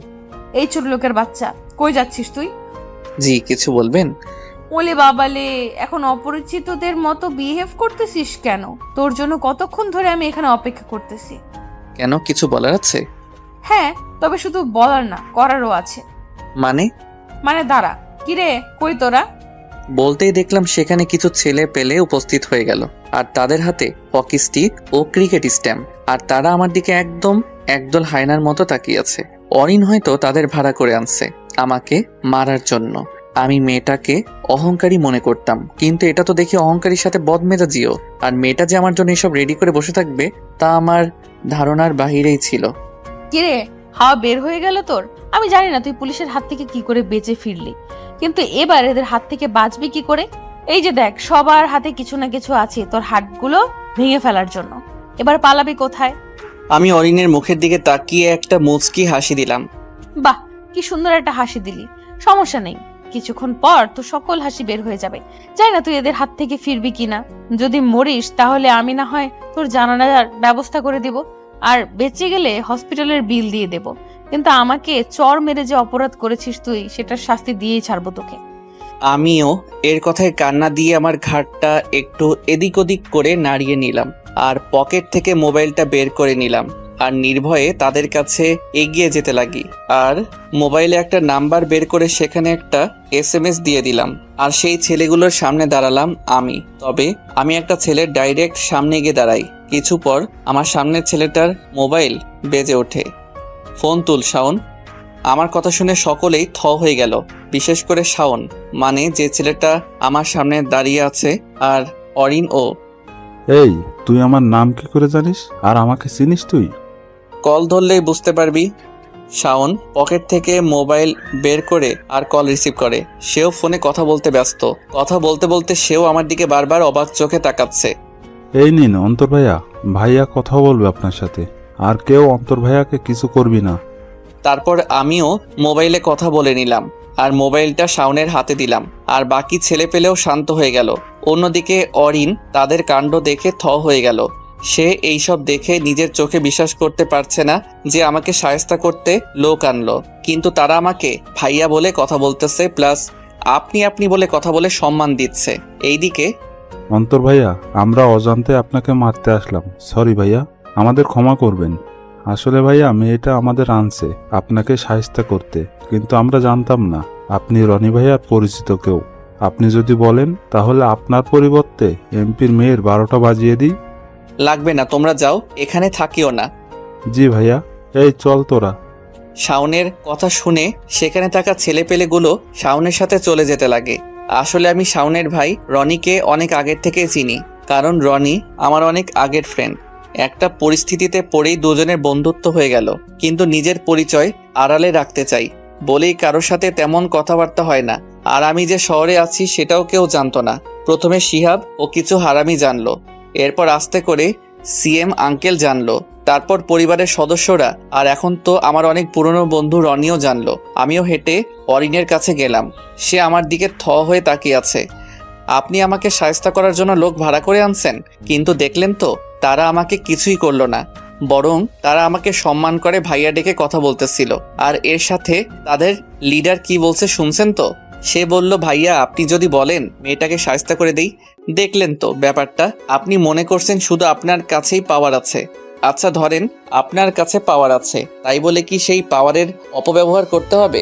এই ছোট লোকের বাচ্চা, কই যাচ্ছিস তুই? জি, কিছু বলবেন? ওলে বাবালে, এখন অপরিচিতদের মতো বিহেভ করতেছিস কেন? তোর জন্য কতক্ষণ ধরে আমি এখানে অপেক্ষা করতেছি। কেন, কিছু বলার আছে? হ্যাঁ, তবে শুধু বলার না, করারও আছে। মানে দাঁড়া, কিরে কই তোরা? বলতেই দেখলাম সেখানে কিছু ছেলে পেলে উপস্থিত হয়ে গেল, আর তাদের হাতে হকি স্টিক ও ক্রিকেট স্ট্যাম্প, আর তারা আমার দিকে একদম একদল হায়নার মতো তাকিয়ে আছে। অরিন হয়তো তাদের ভাড়া করে আনছে আমাকে মারার জন্য। আমি মেয়েটাকে অহংকারী মনে করতাম, কিন্তু এটা তো দেখি অহংকারীর সাথে বদমেজাজিও। আর মেয়েটা যে আমার জন্য এসব রেডি করে বসে থাকবে তা আমার ধারণার বাহিরেই ছিল। কিরে, হাওয়া বের হয়ে গেল তোর? আমি জানি না তুই পুলিশের হাত থেকে কি করে বেঁচে ফিরলি, কিন্তু এবার এদের হাত থেকে বাঁচবি কি করে? এই যে দেখ, সবার হাতে কিছু না কিছু আছে তোর হাতগুলো ভেঙে ফেলার জন্য। এবার পালাবি কোথায়? আমি অরিনের মুখের দিকে তাকিয়ে একটা মুচকি হাসি দিলাম। বাহ, কি সুন্দর একটা হাসি দিলি। সমস্যা নেই, কিছুক্ষণ পর তো সকল হাসি বের হয়ে যাবে। জানি না তুই এদের হাত থেকে ফিরবি কিনা। যদি মরিস তাহলে আমি না হয় তোর জানাজার ব্যবস্থা করে দিব, আর বেঁচে গেলে হসপিটালের বিল দিয়ে দেব। কিন্তু আমাকে চর মেরে যে অপরাধ করেছিস তুই, সেটার শাস্তি দিয়েই ছাড়বো তোকে। আমিও এর কথায় কান্না দিয়ে আমার ঘাড়টা একটু এদিক ওদিক করে নাড়িয়ে নিলাম, আর পকেট থেকে মোবাইলটা বের করে নিলাম, আর নির্ভয়ে তাদের কাছে এগিয়ে যেতে লাগি। আর মোবাইলে একটা নাম্বার বের করে সেখানে একটা SMS দিয়ে দিলাম, আর সেই ছেলেগুলোর সামনে দাঁড়ালাম আমি। তবে আমি একটা ছেলের ডাইরেক্ট সামনে গিয়ে দাঁড়াই। কিছু পর আমার সামনের ছেলেটার মোবাইল বেজে ওঠে। ফোন তুল শাওন। আমার কথা শুনে সকলেই থ হয়ে গেল, বিশেষ করে শাওন, মানে যে ছেলেটা আমার সামনে দাঁড়িয়ে আছে, আর অরিন ও। এই, তুই আমার নাম কি করে জানিস আর আমাকে চিনিস তুই? কল ধরলেই বুঝতে পারবি। শাওন পকেট থেকে মোবাইল বের করে আর কল রিসিভ করে। সেও ফোনে কথা বলতে ব্যস্ত। কথা বলতে বলতে সেও আমার দিকে বারবার অবাক চোখে তাকাচ্ছে। এই নিন অন্তর ভাইয়া, ভাইয়া কথা বলবে আপনার সাথে। আর কেউ অন্তর ভাইয়াকে কিছু করবি না। তারপর আমিও মোবাইলে কথা বলে নিলাম, আর মোবাইলটা শাওনের হাতে দিলাম, আর বাকি ছেলে পেলেও শান্ত হয়ে গেল। অন্যদিকে অরিন তাদের কাণ্ড দেখে থ হয়ে গেল। সে এইসব দেখে নিজের চোখে বিশ্বাস করতে পারছে না যে আমাকে শায়েস্তা করতে লোক আনলো, কিন্তু তারা আমাকে ভাইয়া বলে কথা বলতেছে, প্লাস আপনি আপনি বলে কথা বলে সম্মান দিচ্ছে। এইদিকে অন্তর ভাইয়া, আমরা অজান্তে আপনাকে মারতে আসলাম, সরি ভাইয়া, আমাদের ক্ষমা করবেন। আসলে ভাইয়া মেয়েটা আমাদের আনছে আপনাকে শায়েস্তা করতে, কিন্তু আমরা জানতাম না আপনি রনি ভাইয়ার পরিচিত কেউ। আপনি যদি বলেন তাহলে আপনার পরিবর্তে এমপির মেয়ের 12টা বাজিয়ে দিই। লাগবে না, তোমরা যাও, এখানে থাকিও না। জি ভাইয়া, এই চল তোরা। শাওনের কথা শুনে সেখানে থাকা ছেলেপেলেগুলো শাওনের সাথে চলে যেতে লাগে। আসলে আমি শাওনের ভাই রনিকে অনেক আগের থেকে চিনি, কারণ রনি আমার অনেক আগের ফ্রেন্ড। একটা পরিস্থিতিতে পড়েই দুজনের বন্ধুত্ব হয়ে গেল, কিন্তু নিজের পরিচয় আড়ালে রাখতে চাই বলেই কারোর সাথে তেমন কথাবার্তা হয় না। আর আমি যে শহরে আছি সেটাও কেউ জানতো না। প্রথমে শিহাব ও কিছু হারামি জানলো, এরপর আস্তে করে সিএম আঙ্কেল জানলো, তারপর পরিবারের সদস্যরা, আর এখন তো আমার অনেক পুরনো বন্ধু রনিও জানলো। আমিও হেঁটে অরিনের কাছে গেলাম। সে আমার দিকে থ হয়ে তাকিয়ে আছে। আপনি আমাকে শায়েস্তা করার জন্য লোক ভাড়া করে আনছেন, কিন্তু দেখলেন তো তারা আমাকে কিছুই করলো না, বরং তারা আমাকে সম্মান করে ভাইয়া ডেকে কথা বলতেছিল। আর এর সাথে তাদের লিডার কি বলছে শুনছেন তো? সে বলল, ভাইয়া আপনি যদি বলেন মেয়েটাকে শায়েস্তা করে দেই। দেখলেন তো ব্যাপারটা? আপনি মনে করছেন শুধু আপনার কাছেই পাওয়ার আছে। আচ্ছা ধরেন আপনার কাছে পাওয়ার আছে, তাই বলে কি সেই পাওয়ারের অপব্যবহার করতে হবে?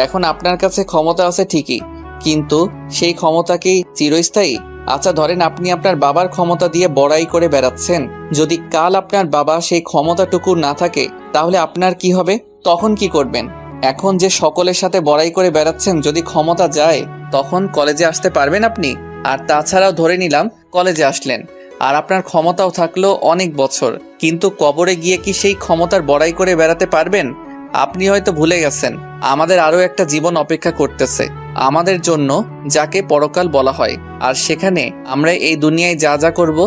এখন আপনার কাছে ক্ষমতা আছে ঠিকই, কিন্তু সেই ক্ষমতা কি চিরস্থায়ী? আচ্ছা ধরেন আপনি আপনার বাবার ক্ষমতা দিয়ে বড়াই করে বেড়াচ্ছেন, যদি কাল আপনার বাবা সেই ক্ষমতাটুকু না থাকে তাহলে আপনার কি হবে? তখন কি করবেন? এখন যে সকলের সাথে বড়াই করে বেড়াচ্ছেন, যদি ক্ষমতা যায় তখন কলেজে আসতে পারবেন আপনি? আর তাছাড়াও ধরে নিলাম কলেজে আসলেন, আর আপনার ক্ষমতাও থাকলো অনেক বছর, কিন্তু কবরে গিয়ে কি সেই ক্ষমতার বড়াই করে বেড়াতে পারবেন? আপনি হয়তো ভুলে গেছেন আমাদের আরও একটা জীবন অপেক্ষা করতেছে আমাদের জন্য, যাকে পরকাল বলা হয়। আর সেখানে আমরা এই দুনিয়ায় যা যা করব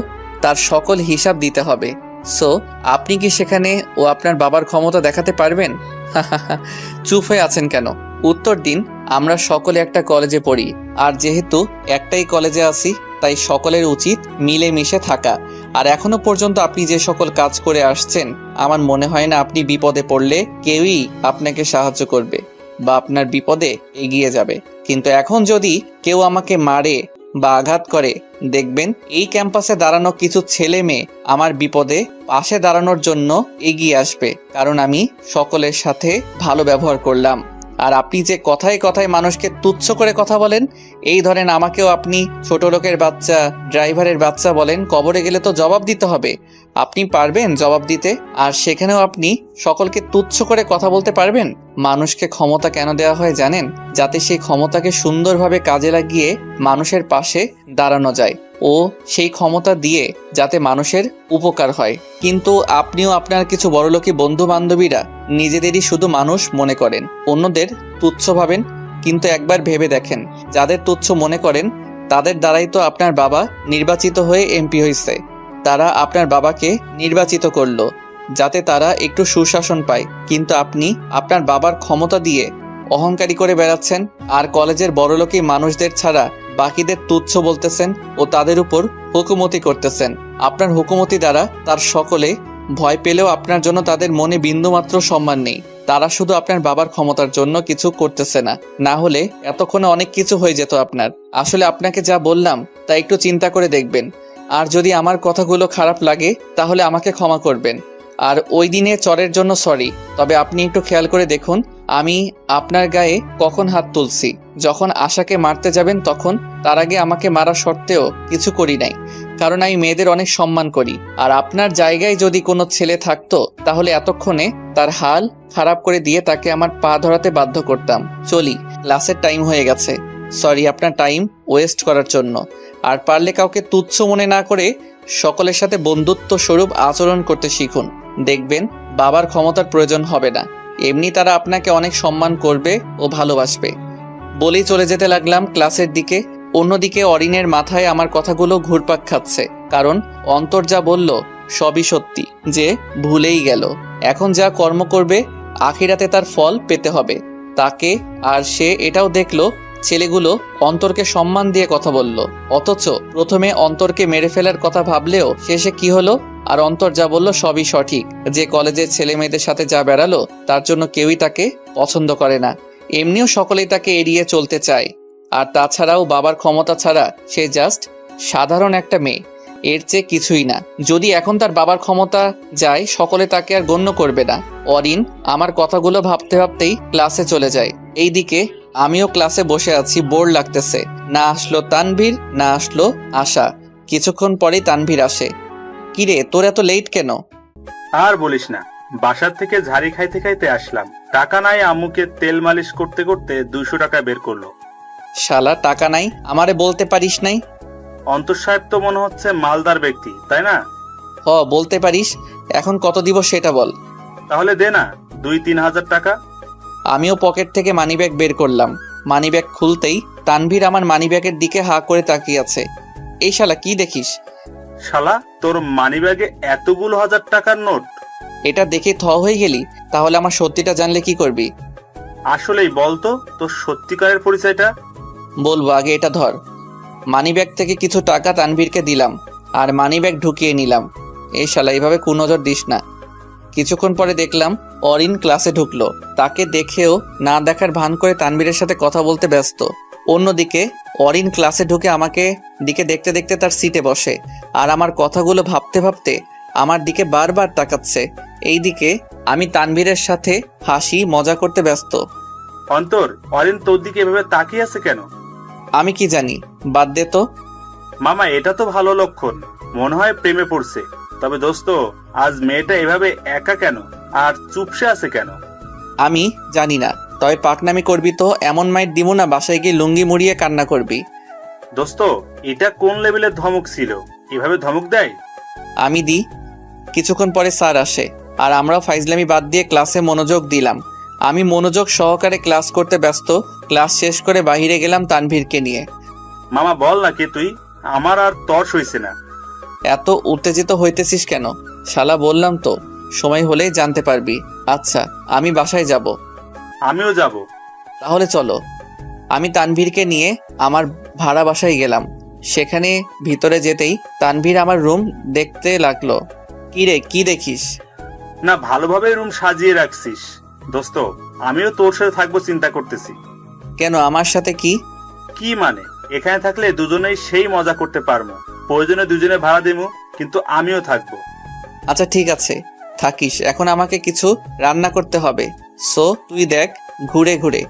তার সকল হিসাব দিতে হবে। সো আপনি কি সেখানে ও আপনার বাবার ক্ষমতা দেখাতে পারবেন? চুপ হয়ে আছেন কেন? উত্তর দিন। আমরা সকলে একটা কলেজে পড়ি, আর যেহেতু একটাই কলেজে আছি তাই সকলের উচিত মিলেমিশে থাকা। আর এখনো পর্যন্ত আপনি যে সকল কাজ করে আসছেন, আমার মনে হয় না আপনি বিপদে পড়লে কেউই আপনাকে সাহায্য করবে বা আপনার বিপদে এগিয়ে যাবে। কিন্তু এখন যদি কেউ আমাকে মারে বা আঘাত করে, দেখবেন এই ক্যাম্পাসে দাঁড়ানো কিছু ছেলে মেয়ে আমার বিপদে পাশে দাঁড়ানোর জন্য এগিয়ে আসবে, কারণ আমি সকলের সাথে ভালো ব্যবহার করলাম। আর আপনি যে কথায় কথায় মানুষকে তুচ্ছ করে কথা বলেন, এই ধরেন আমাকেও আপনি ছোট লোকের বাচ্চা, ড্রাইভারের বাচ্চা বলেন, কবরে গেলে তো জবাব দিতে হবে। আপনি পারবেন জবাব দিতে? আর সেখানেও আপনি সকলকে তুচ্ছ করে কথা বলতে পারবেন? মানুষকে ক্ষমতা কেন দেওয়া হয় জানেন? যাতে সেই ক্ষমতাকে সুন্দরভাবে কাজে লাগিয়ে মানুষের পাশে দাঁড়ানো যায় ও সেই ক্ষমতা দিয়ে যাতে মানুষের উপকার হয়। কিন্তু আপনিও আপনার কিছু বড়লোকি বন্ধু বান্ধবীরা নিজেদেরই শুধু মানুষ মনে করেন, অন্যদের তুচ্ছ ভাবেন। কিন্তু একবার ভেবে দেখেন, যাদের তুচ্ছ মনে করেন তাদের দ্বারাই তো আপনার বাবা নির্বাচিত হয়ে এমপি হয়েছে। তারা আপনার বাবাকে নির্বাচিত করলো যাতে তারা একটু সুশাসন পায়, কিন্তু আপনি আপনার বাবার ক্ষমতা দিয়ে অহংকারী করে বেড়াচ্ছেন আর কলেজের বড়লোকি মানুষদের ছাড়া বাকিদের তুচ্ছ বলতেছেন ও তাদের উপর হুকুমতি করতেছেন। আপনার হুকুমতি দ্বারা তার সকলে ভয় পেলেও আপনার জন্য তাদের মনে বিন্দুমাত্র সম্মান নেই। তারা শুধু আপনার বাবার ক্ষমতার জন্য কিছু করতেছে না, না হলে এতক্ষণে অনেক কিছু হয়ে যেত আপনার। আসলে আপনাকে যা বললাম তা একটু চিন্তা করে দেখবেন, আর যদি আমার কথাগুলো খারাপ লাগে তাহলে আমাকে ক্ষমা করবেন। আর ওই দিনে চরের জন্য সরি, তবে আপনি একটু খেয়াল করে দেখুন আমি আপনার গায়ে কখন হাত তুলছি। যখন আশাকে মারতে যাবেন তখন, তার আগে আমাকে মারা সত্ত্বেও কিছু করি নাই, কারণ আমি মেয়েদের অনেক সম্মান করি। আর আপনার জায়গায় যদি কোনো ছেলে থাকতো তাহলে এতক্ষণে তার হাল খারাপ করে দিয়ে তাকে আমার পা ধরাতে বাধ্য করতাম। চলি, ক্লাসের টাইম হয়ে গেছে। সরি আপনার টাইম ওয়েস্ট করার জন্য। আর পারলে কাউকে তুচ্ছ মনে না করে সকলের সাথে বন্ধুত্ব স্বরূপ আচরণ করতে শিখুন। দেখবেন বাবার ক্ষমতার প্রয়োজন হবে না, এমনি তারা আপনাকে অনেক সম্মান করবে ও ভালোবাসবে। বলেই চলে যেতে লাগলাম ক্লাসের দিকে। অন্যদিকে অরিনের মাথায় আমার কথাগুলো ঘুরপাক খাচ্ছে, কারণ অন্তর যা বলল সবই সত্যি, যে ভুলেই গেল। এখন যা কর্ম করবে আখিরাতে তার ফল পেতে হবে তাকে। আর সে এটাও দেখলো ছেলেগুলো অন্তরকে সম্মান দিয়ে কথা বলল, অথচ প্রথমে অন্তরকে মেরে ফেলার কথা ভাবলেও শেষে কি হলো? আর অন্তর যা বলল সবই সঠিক, যে কলেজের ছেলে মেয়েদের সাথে যা বেড়ালো তার জন্য কেউই তাকে পছন্দ করে না। এমনিও সকলেই তাকে এড়িয়ে চলতে চায়। আর তাছাড়াও বাবার ক্ষমতা ছাড়া সে জাস্ট সাধারণ একটা মেয়ে, এর চেয়ে কিছুই না। যদি এখন তার বাবার ক্ষমতা যায় সকলে তাকে আর গণ্য করবে না। অরিন আমার কথাগুলো ভাবতে ভাবতেই ক্লাসে চলে যায়। এইদিকে আমিও ক্লাসে বসে আছি, বোর লাগতেছে। না আসলো তানভীর, না আসলো আশা। কিছুক্ষণ পরেই তানভীর আসে। কিরে তোর এত লেট কেন? আর বলিস না, বাসার থেকে ঝাড়ি খাইতে খাইতে আসলাম। টাকা নাই, আম্মুকে তেল মালিশ করতে করতে 200 টাকা বের করলো। শালা টাকা নাই, আমারে বলতে পারিস নাই? অন্তর সাহেব তো মনে হচ্ছে মালদার ব্যক্তি, তাই না? হ, বলতে পারিস। এখন কত দিব সেটা বল। তাহলে দে না 2-3 হাজার টাকা। আমিও পকেট থেকে মানিব্যাগ বের করলাম। মানিব্যাগ খুলতেই তানভীর আমার মানিব্যাগের দিকে হা করে তাকিয়ে আছে। এই শালা কি দেখিস? শালা তোর মানিব্যাগে এতগুলো হাজার টাকার নোট? এটা দেখে থ হয়ে গেলি? তাহলে আমার সত্যিটা জানলে কি করবি? আসলেই বলতো তোর সত্যিকারের পরিচয়টা। বলবো, আগে এটা ধর। মানিব্যাগ থেকে কিছু টাকা তানভীরকে দিলাম আর মানিব্যাগ ঢুকিয়ে নিলাম। এই শালা এইভাবে কুনজর দিস না। কিছুক্ষণ পরে দেখলাম অরিন ক্লাসে ঢুকলো। তাকে দেখেও না দেখার ভান করে তানভীরের সাথে কথা বলতে ব্যস্ত। অন্যদিকে অরিন ক্লাসে ঢুকে আমাকে দিকে দেখতে দেখতে তার সিটে বসে আর আমার কথাগুলো ভাবতে ভাবতে আমার দিকে বারবার তাকাচ্ছে। এইদিকে আমি তানভীরের সাথে হাসি মজা করতে ব্যস্ত। অন্তর, অরিন তোর দিকে এভাবে তাকিয়ে আছে কেন? আমি কি জানি, বাদ দে তো। মামা, এটা তো ভালো লক্ষণ, মনে হয় প্রেমে পড়ছে। তবে দোস্ত, আজ মেয়েটা এভাবে একা কেন আর চুপসে আছে কেন? আমি জানি না, তবে পাকনামি করবি তো এমন মাইট দিব না বাসায় গিয়ে লুঙ্গি মুড়িয়ে কান্না করবি। দোস্ত, এটা কোন লেভেলের ধমক ছিল? এভাবে ধমক দেয়? আমি দিই। কিছুক্ষণ পরে স্যার আসে আর আমরাও ফাইজলামি বাদ দিয়ে ক্লাসে মনোযোগ দিলাম। আমি মনোযোগ সহকারে ক্লাস করতে ব্যস্ত। ক্লাস শেষ করে বাইরে গেলাম তানভীরকে নিয়ে। মামা বল না কে তুই? আমার আর তর্স হইছে না। এত উত্তেজিত হইতেছিস কেন? শালা বললাম তো, সময় হলেই জানতে পারবি। আচ্ছা, আমি বাসায় যাব। আমিও যাব। তাহলে চলো। আমি তানভীরকে নিয়ে আমার ভাড়া বাসায় গেলাম। সেখানে ভিতরে যেতেই তানভীর আমার রুম দেখতে লাগলো। কি রে, কি দেখিস? না, ভালোভাবে রুম সাজিয়ে রাখছিস দোস্ত। আমিও তোর সাথে থাকবো চিন্তা করতেছি। কেন, আমার সাথে কি? কি মানে, এখানে থাকলে দুজনেই সেই মজা করতে পারবো। প্রয়োজনে দুজনে ভাড়া দেবো, কিন্তু আমিও থাকবো। আচ্ছা ঠিক আছে, থাকিস। এখন আমাকে কিছু রান্না করতে হবে। সো তুই দেখ ঘুরে ঘুরে।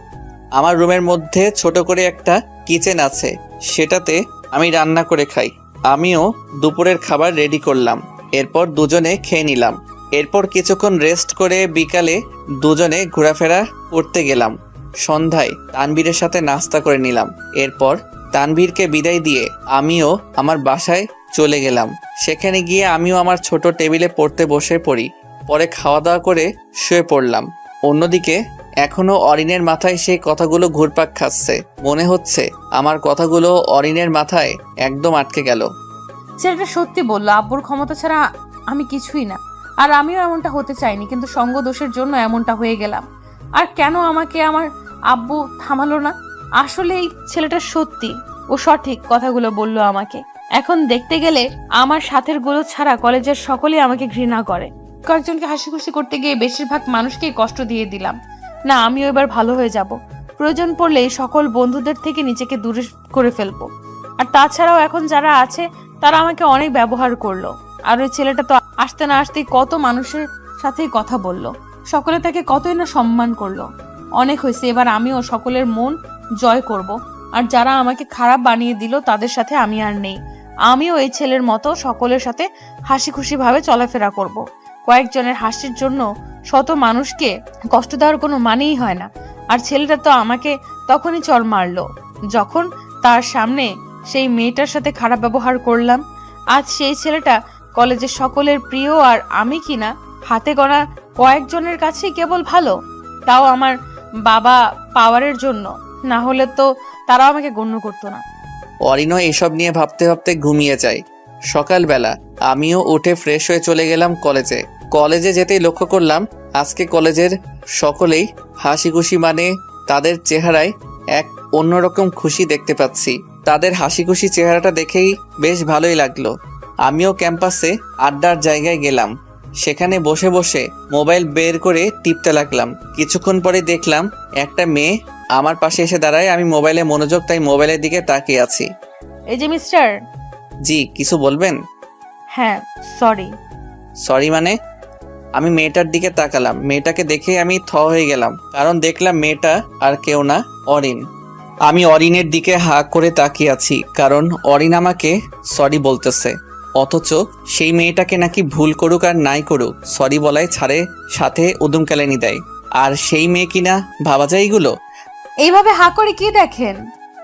আমার রুমের মধ্যে ছোট করে একটা কিচেন আছে, সেটাতে আমি রান্না করে খাই। আমিও দুপুরের খাবার রেডি করলাম। এরপর দুজনে খেয়ে নিলাম। এরপর কিছুক্ষণ রেস্ট করে বিকালে দুজনে ঘোরাফেরা করতে গেলাম। সন্ধ্যায় তানভীরের সাথে নাস্তা করে নিলাম। এরপর তানভীরকে বিদায় দিয়ে আমিও আমার বাসায় চলে গেলাম। সেখানে গিয়ে আমিও আমার ছোট টেবিলে পড়তে বসে পড়ি। পরে খাওয়া দাওয়া করে শুয়ে পড়লাম। অন্যদিকে এখনো অরিনের মাথায় সেই কথাগুলো ঘুরপাক খাচ্ছে। মনে হচ্ছে আমার কথাগুলো অরিনের মাথায় একদম আটকে গেল। ছেলেটা সত্যি বললো, আব্বুর ক্ষমতা ছাড়া আমি কিছুই না। আর আমিও এমনটা হতে চাইনি, কিন্তু সঙ্গ দোষের জন্য এমনটা হয়ে গেলাম। আর কেন আমাকে আমার আব্বু থামালো না? আসলে এই ছেলেটা সত্যি ও সঠিক কথাগুলো বললো আমাকে। এখন দেখতে গেলে আমার সাথের গুলো ছাড়া কলেজের সকলেই আমাকে ঘৃণা করে। কয়েকজনকে হাসি খুশি করতে গিয়ে বেশিরভাগ মানুষকেই কষ্ট দিয়ে দিলাম। না, আমিও এবার ভালো হয়ে যাব। প্রয়োজন পড়লে সকল বন্ধুদের থেকে নিজেকে দূরে করে ফেলবো। আর তাছাড়াও এখন যারা আছে তারা আমাকে অনেক ব্যবহার করলো। আর ওই ছেলেটা তো আসতে না আসতেই কত মানুষের সাথেই কথা বললো, সকলে তাকে কতই না সম্মান করলো। অনেক হয়েছে, এবার আমিও সকলের মন জয় করব। আর যারা আমাকে খারাপ বানিয়ে দিল তাদের সাথে আমি আর নেই। আমিও এই ছেলের মতো সকলের সাথে হাসি খুশি ভাবে চলাফেরা করব। কয়েকজনের হাসির জন্য শত মানুষকে কষ্ট দেওয়ার কোনো মানেই হয় না। আর ছেলেটা তো আমাকে তখনই চড় মারলো যখন তার সামনে সেই মেয়েটার সাথে খারাপ ব্যবহার করলাম। আজ সেই ছেলেটা কলেজের সকলের প্রিয়, আর আমি কিনা হাতে গোনা কয়েকজনের কাছেই কেবল ভালো, তাও আমার বাবা পাওয়ারের জন্য। না হলে তো তারাও আমাকে গণ্য করতো না। অরিনও এসব নিয়ে ভাবতে ভাবতে ঘুমিয়ে যায়। সকালবেলা আমিও উঠে ফ্রেশ হয়ে চলে গেলাম কলেজে। কলেজে যেতেই লক্ষ্য করলাম আজকে কলেজের সকলেই হাসি খুশি, মানে তাদের চেহারায় এক অন্যরকম খুশি দেখতে পাচ্ছি। তাদের হাসি খুশি চেহারাটা দেখেই বেশ ভালোই লাগলো। আমিও ক্যাম্পাসে আড্ডার জায়গায় গেলাম। সেখানে বসে বসে মোবাইল বের করে টিপতে লাগলাম। কিছুক্ষণ পরে দেখলাম একটা মেয়ে আমার পাশে এসে দাঁড়ায়। আমি মোবাইলে মনোযোগ, তাই মোবাইলের দিকে তাকিয়ে আছি। এই যে মিস্টার। জি, কিছু বলবেন? হ্যাঁ, সরি। সরি মানে? আমি মেয়েটার দিকে তাকালাম। মেয়েটাকে দেখে আমি থ হয়ে গেলাম, কারণ দেখলাম মেয়েটা আর কেউ না, অরিন। আমি অরিনের দিকে হা করে তাকিয়ে আছি, কারণ অরিন আমাকে সরি বলতেছে। অথচ সেই মেয়েটাকে নাকি ভুল করুক আর নাই করুক, সরি বলায় ছাড়ে, সাথে উদুম কেলানি দেয়। আর সেই মেয়ে কিনা ভাবা যায় এগুলো। এইভাবে হা করে কি দেখেন?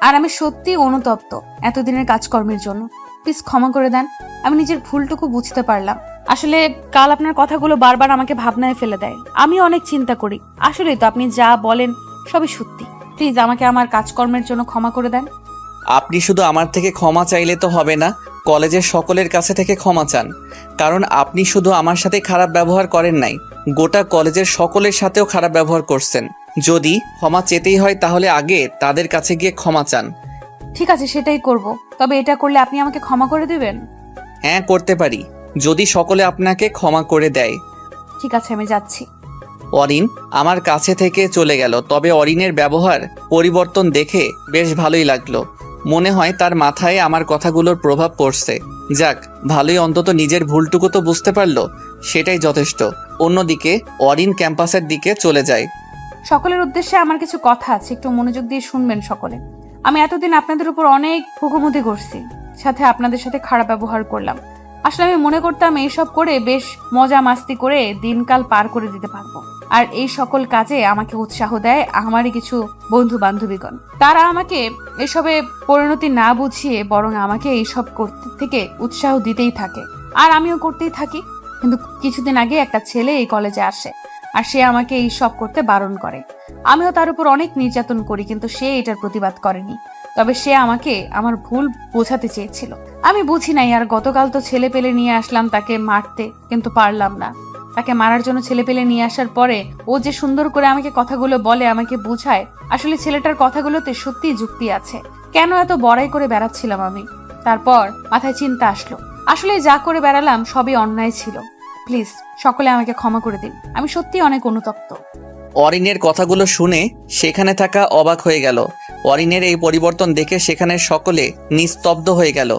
আর আমি সত্যি অনুতপ্ত এতদিনের কাজকর্মের জন্য। প্লিজ ক্ষমা করে দেন, আমি নিজের ভুলটুকু বুঝতে পারলাম। আসলে কাল আপনার কথাগুলো বারবার আমাকে ভাবনায় ফেলে দেয়। আমি অনেক চিন্তা করি। আসলেই তো আপনি যা বলেন সবই সত্যি। প্লিজ আমাকে আমার কাজকর্মের জন্য ক্ষমা করে দেন। আপনি শুধু আমার থেকে ক্ষমা চাইলে তো হবে না, কলেজের সকলের কাছে থেকে ক্ষমা চান। কারণ আপনি শুধু আমার সাথে খারাপ ব্যবহার করেন নাই, গোটা কলেজের সকলের সাথেও খারাপ ব্যবহার করছেন। যদি ক্ষমা চেতেই হয় তাহলে আগে তাদের কাছে গিয়ে ক্ষমা চান। ঠিক আছে, সেটাই করব। তবে এটা করলে আপনি আমাকে ক্ষমা করে দিবেন? হ্যাঁ, করতে পারি, যদি সকলে আপনাকে ক্ষমা করে দেয়। ঠিক আছে, আমি যাচ্ছি। অরিন আমার কাছে থেকে চলে গেল। তবে অরিনের ব্যবহার পরিবর্তন দেখে বেশ ভালোই লাগলো। মনে হয় তার মাথায় আমার কথাগুলোর প্রভাব পড়ছে। যাক, ভালোই, অন্তত নিজের ভুলটুকু তো বুঝতে পারলো, সেটাই যথেষ্ট। অন্যদিকে অরিন ক্যাম্পাসের দিকে চলে যায়। সকলের উদ্দেশ্যে আমার কিছু কথা আছে, একটু মনোযোগ দিয়ে শুনবেন সকলে। আমি এতদিন আপনাদের উপর অনেক হুকুমতি করছি, সাথে আপনাদের সাথে খারাপ ব্যবহার করলাম। আসলে আমি মনে করতাম এইসব করে বেশ মজা মাস্তি করে দিনকাল পার করে দিতে পারবো। আর এই সকল কাজে আমাকে উৎসাহ দেয় আমারই কিছু বন্ধু বান্ধবীগণ। তারা আমাকে এসবে পরিণতি না বুঝিয়ে বরং আমাকে এইসব করতে থেকে উৎসাহ দিতেই থাকে, আর আমিও করতেই থাকি। কিন্তু কিছুদিন আগে একটা ছেলে এই কলেজে আসে, আর সে আমাকে এই সব করতে বারণ করে। আমিও তার উপর অনেক নির্যাতন করি, কিন্তু সে এটার প্রতিবাদ করেনি। তবে সে আমাকে আমার ভুল বোঝাতে চেয়েছিল। আমি বুঝি নাই, আর গতকাল তো ছেলে পেলে নিয়ে আসলাম তাকে মারতে, কিন্তু পারলাম না। তাকে মারার জন্য ছেলে পেলে নিয়ে আসার পরে ও যে সুন্দর করে আমাকে কথাগুলো বলে, আমাকে বুঝায়, আসলে ছেলেটার কথাগুলোতে সত্যিই যুক্তি আছে। কেন এত বড়াই করে বেড়াচ্ছিলাম আমি? তারপর মাথায় চিন্তা আসলো, আসলে যা করে বেড়ালাম সবই অন্যায় ছিল। প্লিজ সকলে আমাকে ক্ষমা করে দিন, আমি সত্যি অনেক অনুতপ্ত। অরিনের কথাগুলো শুনে সেখানে থাকা অবাক হয়ে গেল। অরিনের এই পরিবর্তন দেখে সেখানে সকলে নিস্তব্ধ হয়ে গেল।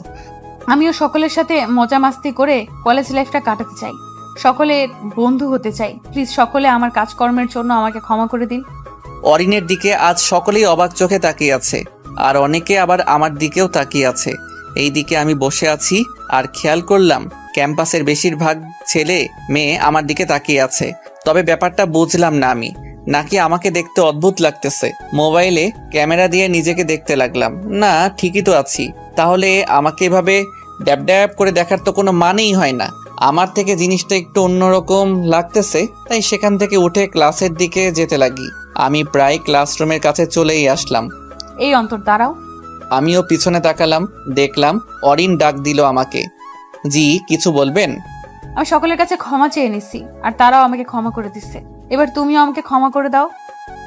আমিও সকলের সাথে মজা মাস্তি করে কলেজ লাইফটা কাটাতে চাই, সকলের বন্ধু হতে চাই। প্লিজ সকলে আমার কাজকর্মের জন্য আমাকে ক্ষমা করে দিন। অরিনের দিকে আজ সকলেই অবাক চোখে তাকিয়ে আছে, আর অনেকে আবার আমার দিকেও তাকিয়ে আছে। এই দিকে আমি বসে আছি আর খেয়াল করলাম ক্যাম্পাসের বেশিরভাগ ছেলে মেয়ে আমার দিকে তাকিয়ে আছে। তবে ব্যাপারটা বুঝলাম না, আমি নাকি আমাকে দেখতে অদ্ভুত লাগতেছে। মোবাইলে ক্যামেরা দিয়ে নিজেকে দেখতে লাগলাম, না ঠিকই তো আছি। তাহলে আমাকে এভাবে ড্যাব ড্যাব করে দেখার তো কোনো মানেই হয় না। আমার থেকে জিনিসটা একটু অন্যরকম লাগতেছে, তাই সেখান থেকে উঠে ক্লাসের দিকে যেতে লাগি। আমি প্রায় ক্লাসরুমের কাছে চলেই আসলাম। এই অন্তর দাঁড়াও। আমিও পিছনে তাকালাম, দেখলাম অরিন ডাক দিল আমাকে। জি, কিছু বলবেন? আমি সকলের কাছে ক্ষমা চেয়ে নিছি, আর তারাও আমাকে ক্ষমা করে দিচ্ছে। এবার তুমিও আমাকে ক্ষমা করে দাও।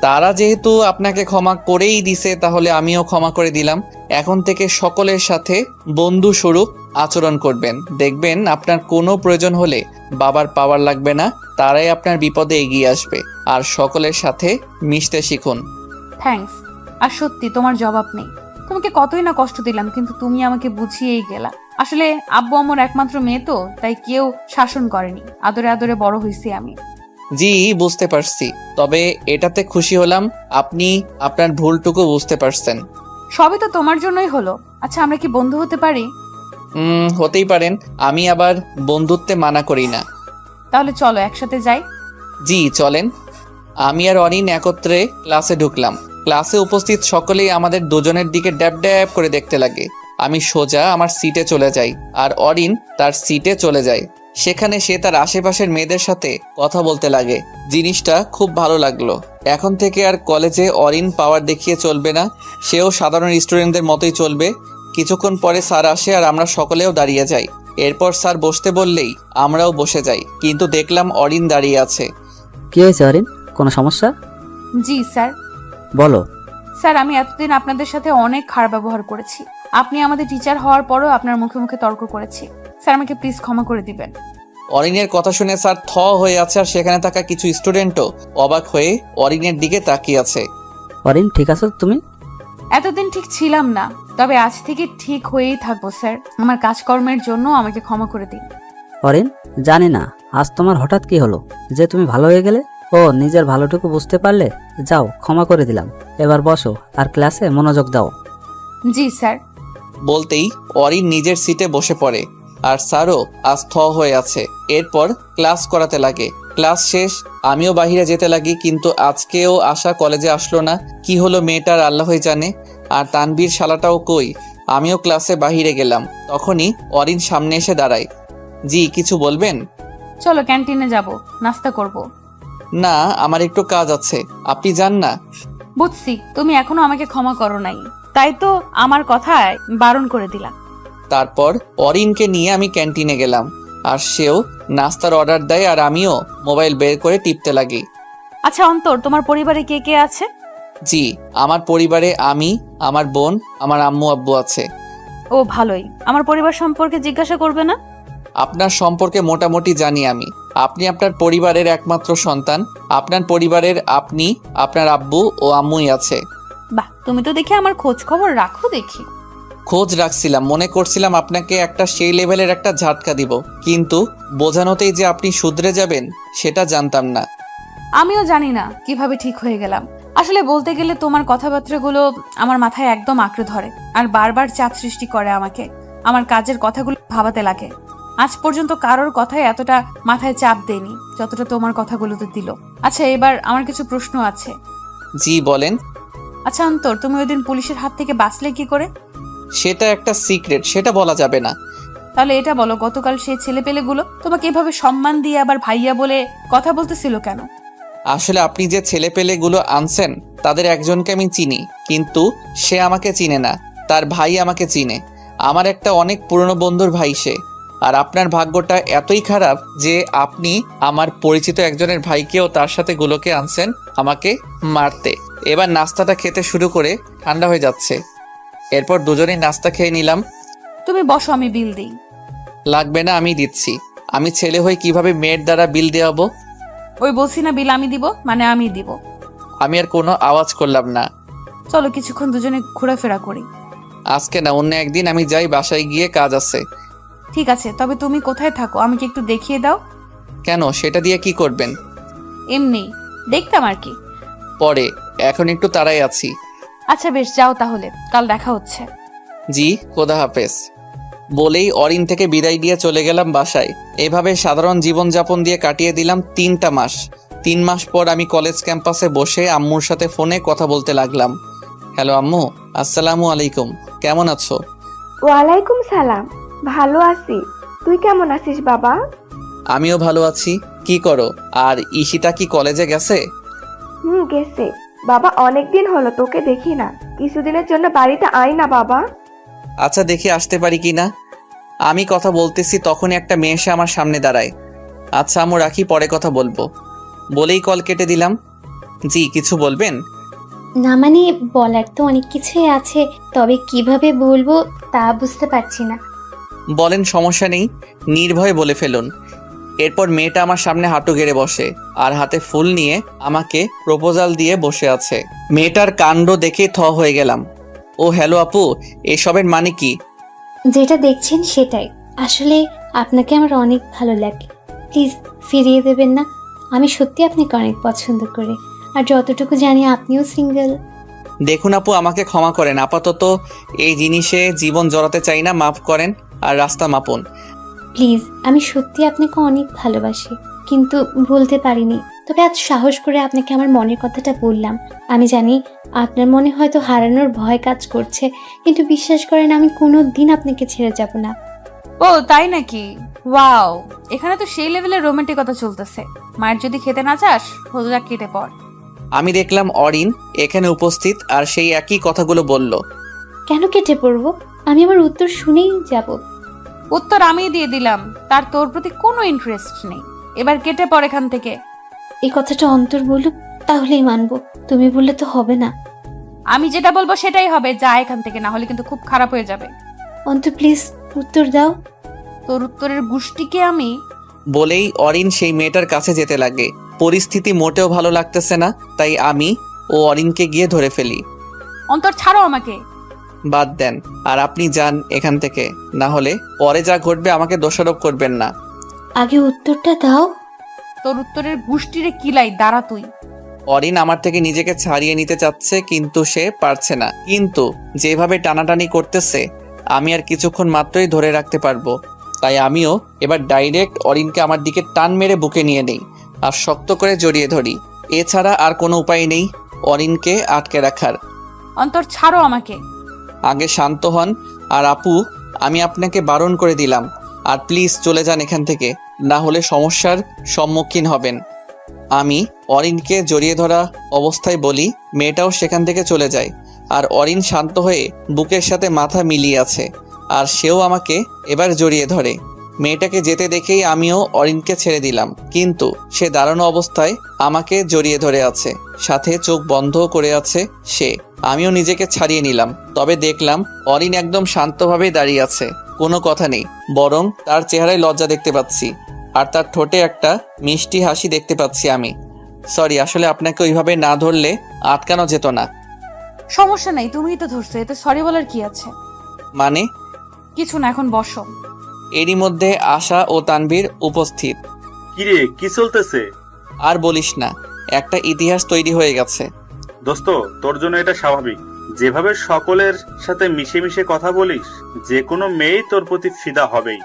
তারা যেহেতু আপনাকে ক্ষমা করেই দিছে, তাহলে আমিও ক্ষমা করে দিলাম। এখন থেকে সকলের সাথে বন্ধু স্বরূপ আচরণ করবেন। দেখবেন আপনার কোনো প্রয়োজন হলে বাবার পাওয়ার লাগবে না, তারাই আপনার বিপদে এগিয়ে আসবে। আর সকলের সাথে মিশতে শিখুন। থ্যাঙ্কস। আর সত্যি তোমার জবাব নেই। তোমাকে কতই না কষ্ট দিলাম, কিন্তু তুমি আমাকে বুঝিয়েই গেলা। আসলে আব্বু আমার একমাত্র মেয়ে তো, তাই কেউ শাসন করেনি। আদরে আদরে বড় হয়েছি আমি। জি, বুঝতে পারছি। তবে এটাতে খুশি হলাম আপনি আপনার ভুলটুকু বুঝতে পারছেন। সবই তো তোমার জন্যই হলো। আচ্ছা, আমরা কি বন্ধু হতে পারি? হতেই পারেন, আমি আবার বন্ধুত্বে মানা করি না। তাহলে চলো একসাথে যাই। জি চলেন। আমি আর অরিন একত্রে ক্লাসে ঢুকলাম। ক্লাসে উপস্থিত সকলেই আমাদের দুজনের দিকে ড্যাব ড্যাব করে দেখতে লাগে। আমি সোজা আমার সিটে চলে যাই, আর অরিন তার সিটে চলে যায়। সেখানে সে তার আশেপাশের মেয়েদের সাথে কথা বলতে লাগে। জিনিসটা খুব ভালো লাগলো। এখন থেকে আর কলেজে অরিন পাওয়ার দেখিয়ে চলবে না, সেও সাধারণ স্টুডেন্টদের মতোই চলবে। কিছুক্ষণ পরে স্যার আসে আর আমরা সকলেও দাঁড়িয়ে যাই। এরপর স্যার বসতে বললেই আমরাও বসে যাই, কিন্তু দেখলাম অরিন দাঁড়িয়ে আছে। কি হয়েছে অরিন, কোনো সমস্যা? জি স্যার। বলো। স্যার, আমি এতদিন আপনাদের সাথে অনেক খারাপ ব্যবহার করেছি। আপনি আমাদের টিচার হওয়ার পরও আপনার মুখে মুখে তর্ক করেছি। স্যার, আমাকে প্লিজ ক্ষমা করে দিবেন। অরিনের কথা শুনে স্যার থ হয়ে আছে, আর সেখানে থাকা কিছু স্টুডেন্টও অবাক হয়ে অরিনের দিকে তাকিয়ে আছে। অরিন, ঠিক আছো তুমি? এতদিন ঠিক ছিলাম না, তবে আজ থেকে ঠিক হয়েই থাকবো স্যার। আমার কাজকর্মের জন্য আমাকে ক্ষমা করে দিন। অরিন, জানি না আজ তোমার হঠাৎ কি হলো যে তুমি ভালো হয়ে গেলে। ও নিজের ভালোটুকু বুঝতে পারলে? যাও, ক্ষমা করে দিলাম। এবার বসো আর ক্লাসে মনোযোগ দাও। জি স্যার। বলতেই অরিন নিজের সিটে বসে পড়ে, আর স্যারও আজ থ হয়ে আছে। এরপর ক্লাস করাতে লাগে। ক্লাস শেষ, আমিও বাহিরে যেতে লাগি, কিন্তু আজকেও আশা কলেজে আসলো না। কি হলো মেয়েটার আল্লাহই জানে। আর তানবীর শালাটাও কই। আমিও ক্লাসে বাহিরে গেলাম, তখনই অরিন সামনে এসে দাঁড়ায়। জি, কিছু বলবেন? চলো ক্যান্টিনে যাব, নাস্তা করব। না, আমার একটু কাজ আছে, আপনি যান না। বুঝছি, তুমি এখনো আমাকে ক্ষমা করো নাই, তাই তো আমার কথায় বারণ করে দিলাম। তারপর অরিনকে নিয়ে আমি ক্যান্টিনে গেলাম, আর সেও নাস্তার অর্ডার দেয়, আর আমিও মোবাইল বের করে টিপতে লাগি। আচ্ছা অন্তর, তোমার পরিবারে কে কে আছে? জি, আমার পরিবারে আমি, আমার বোন, আমার আম্মু আব্বু আছে। ও ভালোই। আমার পরিবার সম্পর্কে জিজ্ঞাসা করবে না? আপনার সম্পর্কে মোটামুটি জানি আমি। আপনি আপনার পরিবারের একমাত্র সন্তান। আপনার পরিবারের আপনি, আপনার আব্বু ও আম্মুই আছে। বাহ, তুমি তো দেখি আমার খোঁজ খবর রাখো দেখি। খোঁজ রাখছিলাম, মনে করছিলাম আপনাকে একটা সেই লেভেলের একটা ঝাটকা দিব, কিন্তু বোঝানোতেই যে আপনি শুধরে যাবেন সেটা জানতাম না। আমিও জানি না কিভাবে ঠিক হয়ে গেলাম। আসলে বলতে গেলে তোমার কথাবার্তাগুলো আমার মাথায় একদম আঁকড়ে ধরে, আর বারবার চাপ সৃষ্টি করে আমাকে। আমার কাজের কথাগুলো ভাবাতে লাগে। আজ পর্যন্ত কারোর কথায় এতটা মাথায় চাপ দেয়নি যতটা তোমার কথাগুলোতে দিল। আচ্ছা, এবার আমার কিছু প্রশ্ন আছে। জি বলেন। আচ্ছা অন্তর, তুমি ওই দিন পুলিশের হাত থেকে বাঁচলে কি করে? সেটা একটা সিক্রেট, সেটা বলা যাবে না। তাহলে এটা বলো, গতকাল সেই ছেলেপেলেগুলো তোমাকে এভাবে সম্মান দিয়ে আবার ভাইয়া বলে কথা বলতেছিল কেন? আসলে আপনি যে ছেলেপেলেগুলো আনছেন তাদের একজনকে আমি চিনি, কিন্তু সে আমাকে চিনে না। তার ভাই আমাকে চিনে। আমার একটা অনেক পুরনো বন্ধুর ভাই সে। আর আপনার ভাগ্যটা এতই খারাপ যে আপনি আমার পরিচিত একজনের ভাইকেও তার সাথে গুলোকে আনছেন আমাকে মারতে। এবার নাস্তাটা খেতে শুরু করে ঠান্ডা হয়ে যাচ্ছে। এরপর দুজনেই নাস্তা খেয়ে নিলাম। তুমি বসো, আমি বিল দিই। লাগবে না, আমি দিচ্ছি। আমি ছেলে হয়ে কিভাবে মেয়ের দ্বারা বিল দেওয়াবো? ওই বলছি না, বিল আমি দিব, মানে আমি দিব। আমি আর কোনো আওয়াজ করলাম না। চলো কিছুক্ষণ দুজনে ঘোরাফেরা করি। আজকে না, অন্য একদিন আমি যাই, বাসায় গিয়ে কাজ আছে। ঠিক আছে, তবে তুমি কোথায় থাকো আমাকে একটু দেখিয়ে দাও। কেন, সেটা দিয়ে কি করবেন? এমনি দেখতাম আর কি। পরে, এখন একটু তাড়াই আছি। আচ্ছা বেশ, যাও তাহলে, কাল দেখা হচ্ছে। জি, খোদা হাফেজ বলেই অরিন থেকে বিদায় দিয়ে চলে গেলাম বাসায়। এভাবে সাধারণ জীবনযাপন দিয়ে কাটিয়ে দিলাম 3টা মাস। 3 মাস পর আমি কলেজ ক্যাম্পাসে বসে আম্মুর সাথে ফোনে কথা বলতে লাগলাম। হ্যালো আম্মু, আসসালামু আলাইকুম, কেমন আছো? ওয়ালাইকুম সালাম, ভালো আছি। তুই কেমন আছিস বাবা? আমিও ভালো আছি। কি করো? আর ঈশিতা কি কলেজে গেছে? গেছে বাবা, অনেকদিন হলো তোকে দেখি না। কিছুদিনের জন্য বাড়িতে আয় না বাবা। আচ্ছা, দেখি আসতে পারি কি না। আমি কথা বলতেছি তখনই একটা মেয়ে এসে আমার সামনে দাঁড়ায়। আচ্ছা আম্মু, রাখি, পরে কথা বলবো বলেই কল কেটে দিলাম। জি, কিছু বলবেন? না মানে বলার তো অনেক কিছুই আছে, তবে কিভাবে বলবো তা বুঝতে পারছি না। বলেন, সমস্যা নেই, নির্ভয়ে বলে ফেলুন। এরপর মেয়েটা আমার সামনে হাঁটু গেড়ে বসে আর হাতে ফুল নিয়ে আমাকে প্রপোজাল দিয়ে বসে আছে। মেয়েটার কাণ্ড দেখে থ হয়ে গেলাম। ও হ্যালো আপু, এসবের মানে কি? যেটা দেখছেন সেটাই। আসলে আপনাকে আমার অনেক ভালো লাগে, প্লিজ ফিরিয়ে দেবেন না। আমি সত্যি আপনাকে অনেক পছন্দ করি, আর যতটুকু জানি আপনিও সিঙ্গেল। দেখুন আপু, আমাকে ক্ষমা করেন, আপাতত এই জিনিসে জীবন জড়াতে চাই না, মাফ করেন আর রাস্তা মাপুন। প্লিজ, আমি সত্যি আপনাকে অনেক ভালোবাসি, কিন্তু বলতে পারিনি। তবে আজ সাহস করে আপনাকে আমার মনের কথাটা বললাম। আমি জানি আপনার মনে হয়তো হারানোর ভয় কাজ করছে, কিন্তু বিশ্বাস করেন আমি কোনো দিন আপনাকে ছেড়ে যাব না। ও তাই নাকি? ওয়াও, এখানে তো সেই লেভেলের রোমান্টিকতা চলতেছে। মায়ের যদি খেতে না চাস, হোজা কেটে পড়। আমি দেখলাম অরিন এখানে উপস্থিত আর সেই একই কথাগুলো বলল। কেন কেটে পড়বো? আমি আমার উত্তর শুনেই যাব। উত্তর আমি দিয়ে দিলাম, তার তোর প্রতি কোনো ইন্টারেস্ট নেই। এবার কেটে পড় এখান থেকে। এই কথাটা অন্তর বলুক, তাহলেই মানবো। তুমি বললে তো হবে না। আমি যেটা বলবো সেটাই হবে, যা এখান থেকে, না হলে কিন্তু খুব খারাপ হয়ে যাবে। অন্তর প্লিজ উত্তর দাও। তোর উত্তরের গুষ্টিকে আমি। বলেই অরিন সেই মেয়েটার কাছে যেতে লাগে। পরিস্থিতি মোটেও ভালো লাগতেছে না, তাই আমি ও অরিনকে গিয়ে ধরে ফেলি। অন্তর ছাড়ো আমাকে। বাদ দেন, আর আপনি যান এখান থেকে, না হলে পরে যা ঘটবে আমাকে দোষারোপ করবেন না। আগে উত্তরটা দাও। তোর উত্তরের গুষ্টিরে কিলাই, দাঁড়া তুই। অরিন আমার থেকে নিজেকে ছাড়িয়ে নিতে চাচ্ছে, কিন্তু সে পারছে না। কিন্তু যেভাবে টানাটানি করতেছে, আমি আর কিছুক্ষণ মাত্রই ধরে রাখতে পারবো। তাই আমিও এবার ডাইরেক্ট অরিনকে আমার দিকে টান মেরে বুকে নিয়ে নেই আর শক্ত করে জড়িয়ে ধরি। এছাড়া আর কোনো উপায় নেই অরিনকে আটকে রাখার। অন্তর ছাড়ো আমাকে। আগে শান্ত হন। আর আপু, আমি আপনাকে বারণ করে দিলাম, আর প্লিজ চলে যান এখান থেকে, না হলে সমস্যার সম্মুখীন হবেন। আমি অরিনকে জড়িয়ে ধরা অবস্থায় বলি, মেয়েটাও সেখান থেকে চলে যায়। আর অরিন শান্ত হয়ে বুকের সাথে মাথা মিলিয়ে আছে, আর সেও আমাকে এবার জড়িয়ে ধরে। মেয়েটাকে যেতে দেখেই আমিও অরিনকে ছেড়ে দিলাম, কিন্তু সে দাঁড়ানো অবস্থায় আমাকে জড়িয়ে ধরে আছে, সাথে চোখ বন্ধ করে আছে সে। আমিও নিজেকে ছাড়িয়ে নিলাম, তবে দেখলাম অরিন একদম শান্তভাবেই দাঁড়িয়ে আছে, কোনো কথা নেই, বরং তার চেহারায় লজ্জা দেখতে পাচ্ছি, আর তার ঠোঁটে একটা মিষ্টি হাসি দেখতে পাচ্ছি আমি। সরি, আসলে আপনাকে ওইভাবে না ধরলে আটকানো যেত না। সমস্যা নাই, তুমিই তো ধরছো, এতে সরি বলার কি আছে? মানে? কিছু না, এখন বসো। এরই মধ্যে আশা ও তানভীর উপস্থিত। কিরে, কি চলতেছে? আর বলিস না, একটা ইতিহাস তৈরি হয়ে গেছে। দোস্ত, তোর জন্য এটা স্বাভাবিক। যেভাবে সকলের সাথে মিশে মিশে কথা বলিস, যে কোনো মেয়েই তোর প্রতি ফিদা হবেই।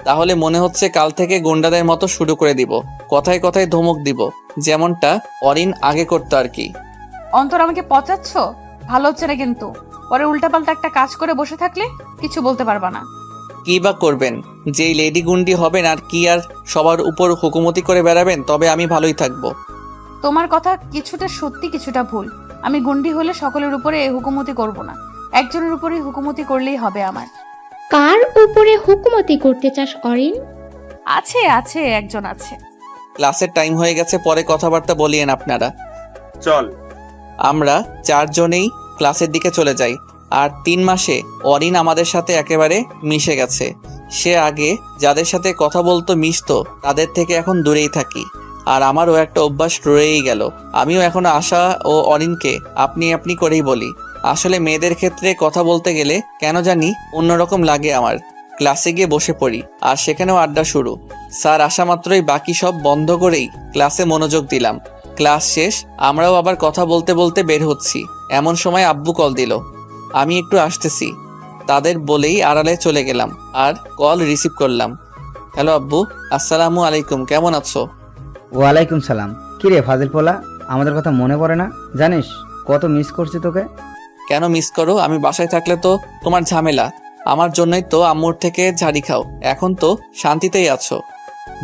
তাহলে মনে হচ্ছে কাল থেকে গুন্ডাদের মতো শুরু করে দিব, কথায় কথায় ধমক দিব, যেমনটা অরিন আগে করতো আর কি। অন্তর, আমাকে পচাচ্ছ? ভালো হচ্ছে না কিন্তু। পরে উল্টাপাল্টা একটা কাজ করে বসে থাকলে কিছু বলতে পারবা না। কি বা করবেন? যেই লেডি গুন্ডি হবেন আর কি, আর সবার উপর হুকুমতি করে বেড়াবেন, তবে আমি ভালোই থাকবো। তোমার কথা কিছুটা সত্যি কিছুটা ভুল। আমি গুন্ডি হলে সকলের উপরে হুকুমতি করব না, একজনের উপরেই হুকুমতি করলেই হবে আমার। কার উপরে হুকুমতি করতে চাস অরিন? আছে আছে, একজন আছে। ক্লাসের টাইম হয়ে গেছে, পরে কথাবার্তা বলিয়েন আপনারা। চল। আমরা 4 জনেই ক্লাসের দিকে চলে যাই। আর 3 মাসে অরিন আমাদের সাথে একেবারে মিশে গেছে। সে আগে যাদের সাথে কথা বলতো, মিশতো, তাদের থেকে এখন দূরেই থাকি। আর আমারও একটা অভ্যাস রয়েই গেল, আমিও এখন আশা ও অরিনকে আপনি আপনি করেই বলি। আসলে মেয়েদের ক্ষেত্রে কথা বলতে গেলে কেন জানি অন্যরকম লাগে আমার। ক্লাসে গিয়ে বসে পড়ি, আর সেখানেও আড্ডা শুরু। স্যার আসা মাত্রই বাকি সব বন্ধ করেই ক্লাসে মনোযোগ দিলাম। ক্লাস শেষ, আমরাও আবার কথা বলতে বলতে বের হচ্ছি। এমন সময় আব্বু কল দিল, আমি একটু আসতেছি তাদের বলেই আড়ালে চলে গেলাম আর কল রিসিভ করলাম। হ্যালো আব্বু, আসসালামু আলাইকুম, কেমন আছো? ওয়ালাইকুম সালাম। কিরে ফাজিল পোলা, আমাদের কথা মনে পড়ে না? জানিস কত মিস করছি তোকে। কেন মিস করো? আমি বাসায় থাকলে তো তোমার ঝামেলা, আমার জন্যই তো আম্মুর থেকে ঝাড়ি খাও। এখন তো শান্তিতেই আছো।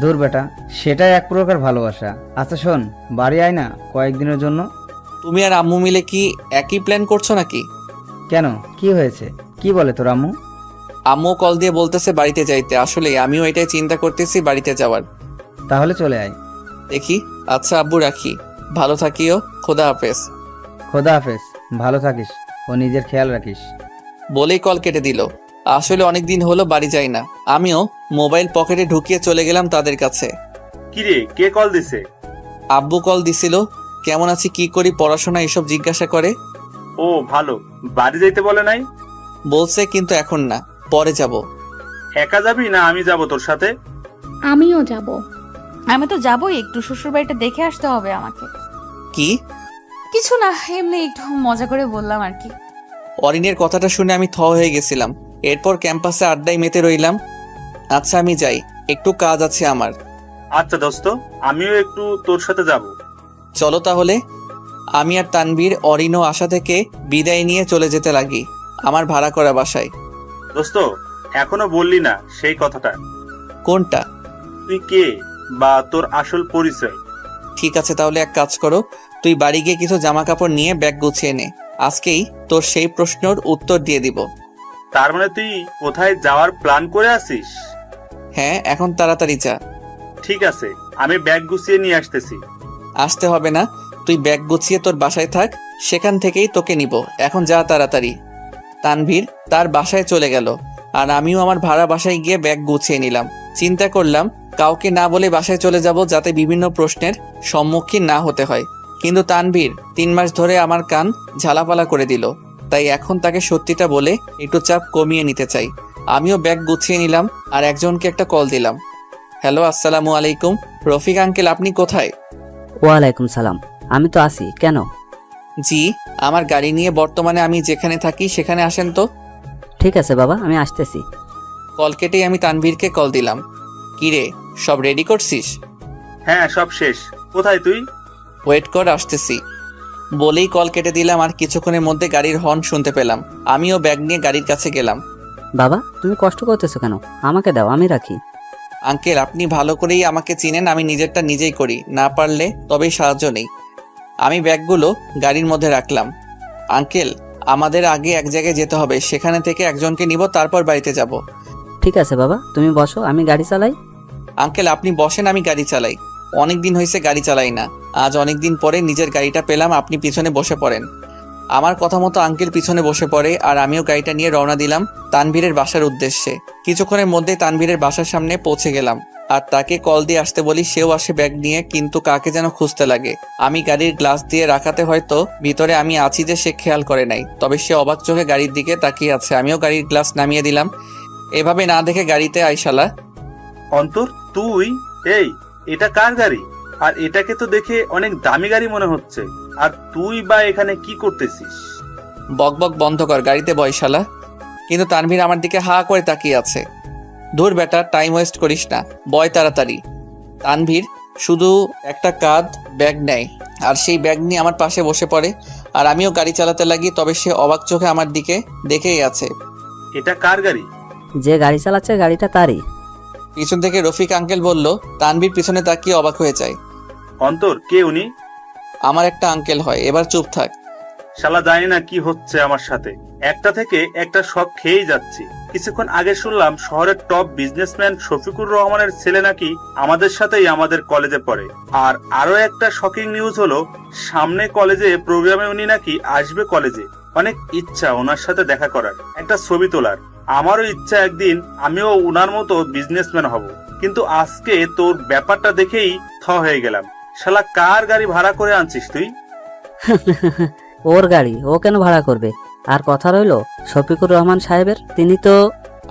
দূর বেটা, সেটাই এক প্রকার ভালোবাসা। আচ্ছা শোন, বাড়ি আয় না কয়েকদিনের জন্য। তুমি আর আম্মু মিলে কি একই প্ল্যান করছো নাকি? কেন, কি হয়েছে? কি বলে তোর আম্মু? আম্মু কল দিয়ে বলতেছে বাড়িতে যাইতে। আসলে আমিও এটাই চিন্তা করতেছি বাড়িতে যাওয়ার। তাহলে চলে আয়। দেখি। আচ্ছা আব্বু, রাখি, ভালো থাকিও, খোদা হাফেজ। খোদা হাফেজ, ভালো থাকিস ও নিজের খেয়াল রাখিস। বলেই কল কেটে দিল। আসলে অনেকদিন হলো বাড়ি যাই না। আমিও মোবাইল পকেটে ঢুকিয়ে চলে গেলাম তাদের কাছে। কিরে, কে কল দিছে? আব্বু কল দিছিল, কেমন আছি, কি করি, পড়াশোনা এসব জিজ্ঞাসা করে। ও ভালো, বাড়ি যাইতে বলে নাই? বলছে, কিন্তু এখন না, পরে যাব। একা যাবি না আমি যাব তোর সাথে? আমিও যাব। আমি তো যাবোই, একটু শ্বশুর বাড়িটা দেখে আসতে হবে আমাকে। কি? কিছু না, এমনি একটু মজা করে বললাম আর কি। অরিনের কথাটা শুনে আমি থ হয়ে গেছিলাম। এরপর ক্যাম্পাসে আড্ডায় মেতে রইলাম। আচ্ছা আমি যাই, একটু কাজ আছে আমার। আচ্ছা দোস্ত, আমিও একটু তোর সাথে যাব। চলো তাহলে। আমি আর তানভীর অরিন ও আশা থেকে বিদায় নিয়ে চলে যেতে লাগি আমার ভাড়া করা বাসায়। দোস্ত, এখনো বললি না সেই কথাটা। কোনটা? তুই কে বা তোর আসল পরিচয়? ঠিক আছে, তাহলে এক কাজ করো, তুই বাড়ি গিয়ে কিছু জামা কাপড় নিয়ে ব্যাগ গুছিয়ে নে। আজকেই তোর সেই প্রশ্নের উত্তর দিয়ে দিব। তার মানে তুই কোথায় যাওয়ার প্ল্যান করে আছিস? হ্যাঁ, এখন তাড়াতাড়ি যা। ঠিক আছে, আমি ব্যাগ গুছিয়ে নিয়ে আসতেছি। আসতে হবে না, তুই ব্যাগ গুছিয়ে তোর বাসায় থাক, সেখান থেকেই তোকে নিব। এখন যা তাড়াতাড়ি। তানভীর তার বাসায় চলে গেল, আর আমিও আমার ভাড়া বাসায় গিয়ে ব্যাগ গুছিয়ে নিলাম। চিন্তা করলাম কাউকে না বলে বাসায় চলে যাব, যাতে বিভিন্ন প্রশ্নের সম্মুখীন না হতে হয়। কিন্তু তানভীর 3 মাস ধরে আমার কান ঝালাপালা করে দিল, তাই এখন তাকে সত্যিটা বলে একটু চাপ কমিয়ে নিতে চাই। আমিও ব্যাগ গুছিয়ে নিলাম আর একজনকে একটা কল দিলাম। হ্যালো, আসসালামু আলাইকুম, রফিক আঙ্কেল, আপনি কোথায়? ওয়ালাইকুম সালাম, আমি তো আছি। কেন? জি, আমার গাড়ি নিয়ে বর্তমানে আমি যেখানে থাকি সেখানে আসেন তো। ঠিক আছে বাবা, আমি আসতেছি। কল কেটেই আমি তানভীরকে কল দিলাম। কিরে, সব রেডি করছিস? হ্যাঁ, সব শেষ। কোথায় তুই? ওয়েট কর, আসতেছি। বলেই কল কেটে দিলাম, আর কিছুক্ষণের মধ্যে গাড়ির হর্ন শুনতে পেলাম। আমিও ব্যাগ নিয়ে গাড়ির কাছে গেলাম। বাবা, তুমি কষ্ট করতেছো কেন? আমাকে দাও, আমি রাখি। আঙ্কেল, আপনি ভালো করেই আমাকে চিনেন, আমি নিজেরটা নিজেই করি, না পারলে তবেই সাহায্য নেই। আমি ব্যাগগুলো গাড়ির মধ্যে রাখলাম। আঙ্কেল, আমাদের আগে এক জায়গায় যেতে হবে, সেখানে থেকে একজনকে নিব, তারপর বাড়িতে যাব। ঠিক আছে বাবা, তুমি বসো, আমি গাড়ি চালাই। আঙ্কেল, আপনি বসেন, আমি গাড়ি চালাই। অনেক দিন হয়েছে গাড়ি চালাই না, আজ অনেক দিন পরে নিজের গাড়িটা পেলাম। আপনি পিছনে বসে পড়েন। আমার কথা মতো আঙ্কেল পিছনে বসে পড়ে, আর আমিও গাড়িটা নিয়ে রওনা দিলাম তানভীরের বাসার উদ্দেশ্যে। কিছুক্ষণের মধ্যে তানভীরের বাসার সামনে পৌঁছে গেলাম, আর তাকে কল দিয়ে আসতে বলি। সেও আসে ব্যাগ নিয়ে, কিন্তু কাকে যেন খুঁজতে লাগে। আমি গাড়ির গ্লাস দিয়ে রাখাতে হয়তো ভিতরে আমি আছি যে সে খেয়াল করে নাই, তবে সে অবাক চোখে গাড়ির দিকে তাকিয়ে আছে। আমিও গাড়ির গ্লাস নামিয়ে দিলাম। এভাবে না দেখে গাড়িতে আইসালা। অন্তর, তুই? এই, এটা কার গাড়ি? আর এটাকে তো দেখে অনেক দামি গাড়ি মনে হচ্ছে। আর তুই বা এখানে কি করতেছিস? বকবক বন্ধ কর, গাড়িতে বয়সালা। কিন্তু তানভীর আমার দিকে হা করে তাকিয়ে আছে। ধুর বেটা, টাইম ওয়েস্ট করিস না, বয় তাড়াতাড়ি। তানভীর শুধু একটা কাঁধ ব্যাগ নেয়, আর সেই ব্যাগ নিয়ে আমার পাশে বসে পড়ে, আর আমিও গাড়ি চালাতে লাগি। তবে সে অবাক চোখে আমার দিকে দেখেই আছে। এটা কার গাড়ি? যে গাড়ি চালাচ্ছে গাড়িটা তারই। পিছন থেকে রফিক আঙ্কেল বলল। তানভীর পিছনে তাকিয়ে অবাক হয়ে যায়। অন্তর, কে উনি? আমার একটা আঙ্কেল হয়, এবার চুপ থাক। শালা জানি না কি হচ্ছে আমার সাথে, একটা থেকে একটা শখ খেয়েই যাচ্ছি। কিছুক্ষণ আগে শুনলাম শহরের টপ বিজনেসম্যান শফিকুর রহমানের ছেলে নাকি আমাদের সাথেই আমাদের কলেজে পড়ে। আর আরো একটা শকিং নিউজ হলো, সামনে কলেজে প্রোগ্রামে উনি নাকি আসবে কলেজে। অনেক ইচ্ছা ওনার সাথে দেখা করার, একটা ছবি তোলার। আমারও ইচ্ছা একদিন আমিও উনার মতো বিজনেসম্যান হব, কিন্তু আজকে তোর ব্যাপারটা দেখেই থ হয়ে গেলাম। শালা কার গাড়ি ভাড়া করে আনছিস তুই? ওর গাড়ি ও কেন ভাড়া করবে? আর কথা রইলো শফিকুর রহমান সাহেবের, তিনি তো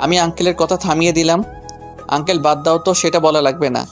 আমি আঙ্কেলের কথা থামিয়ে দিলাম। আঙ্কেল বাদ দাও তো, সেটা বলা লাগবে না।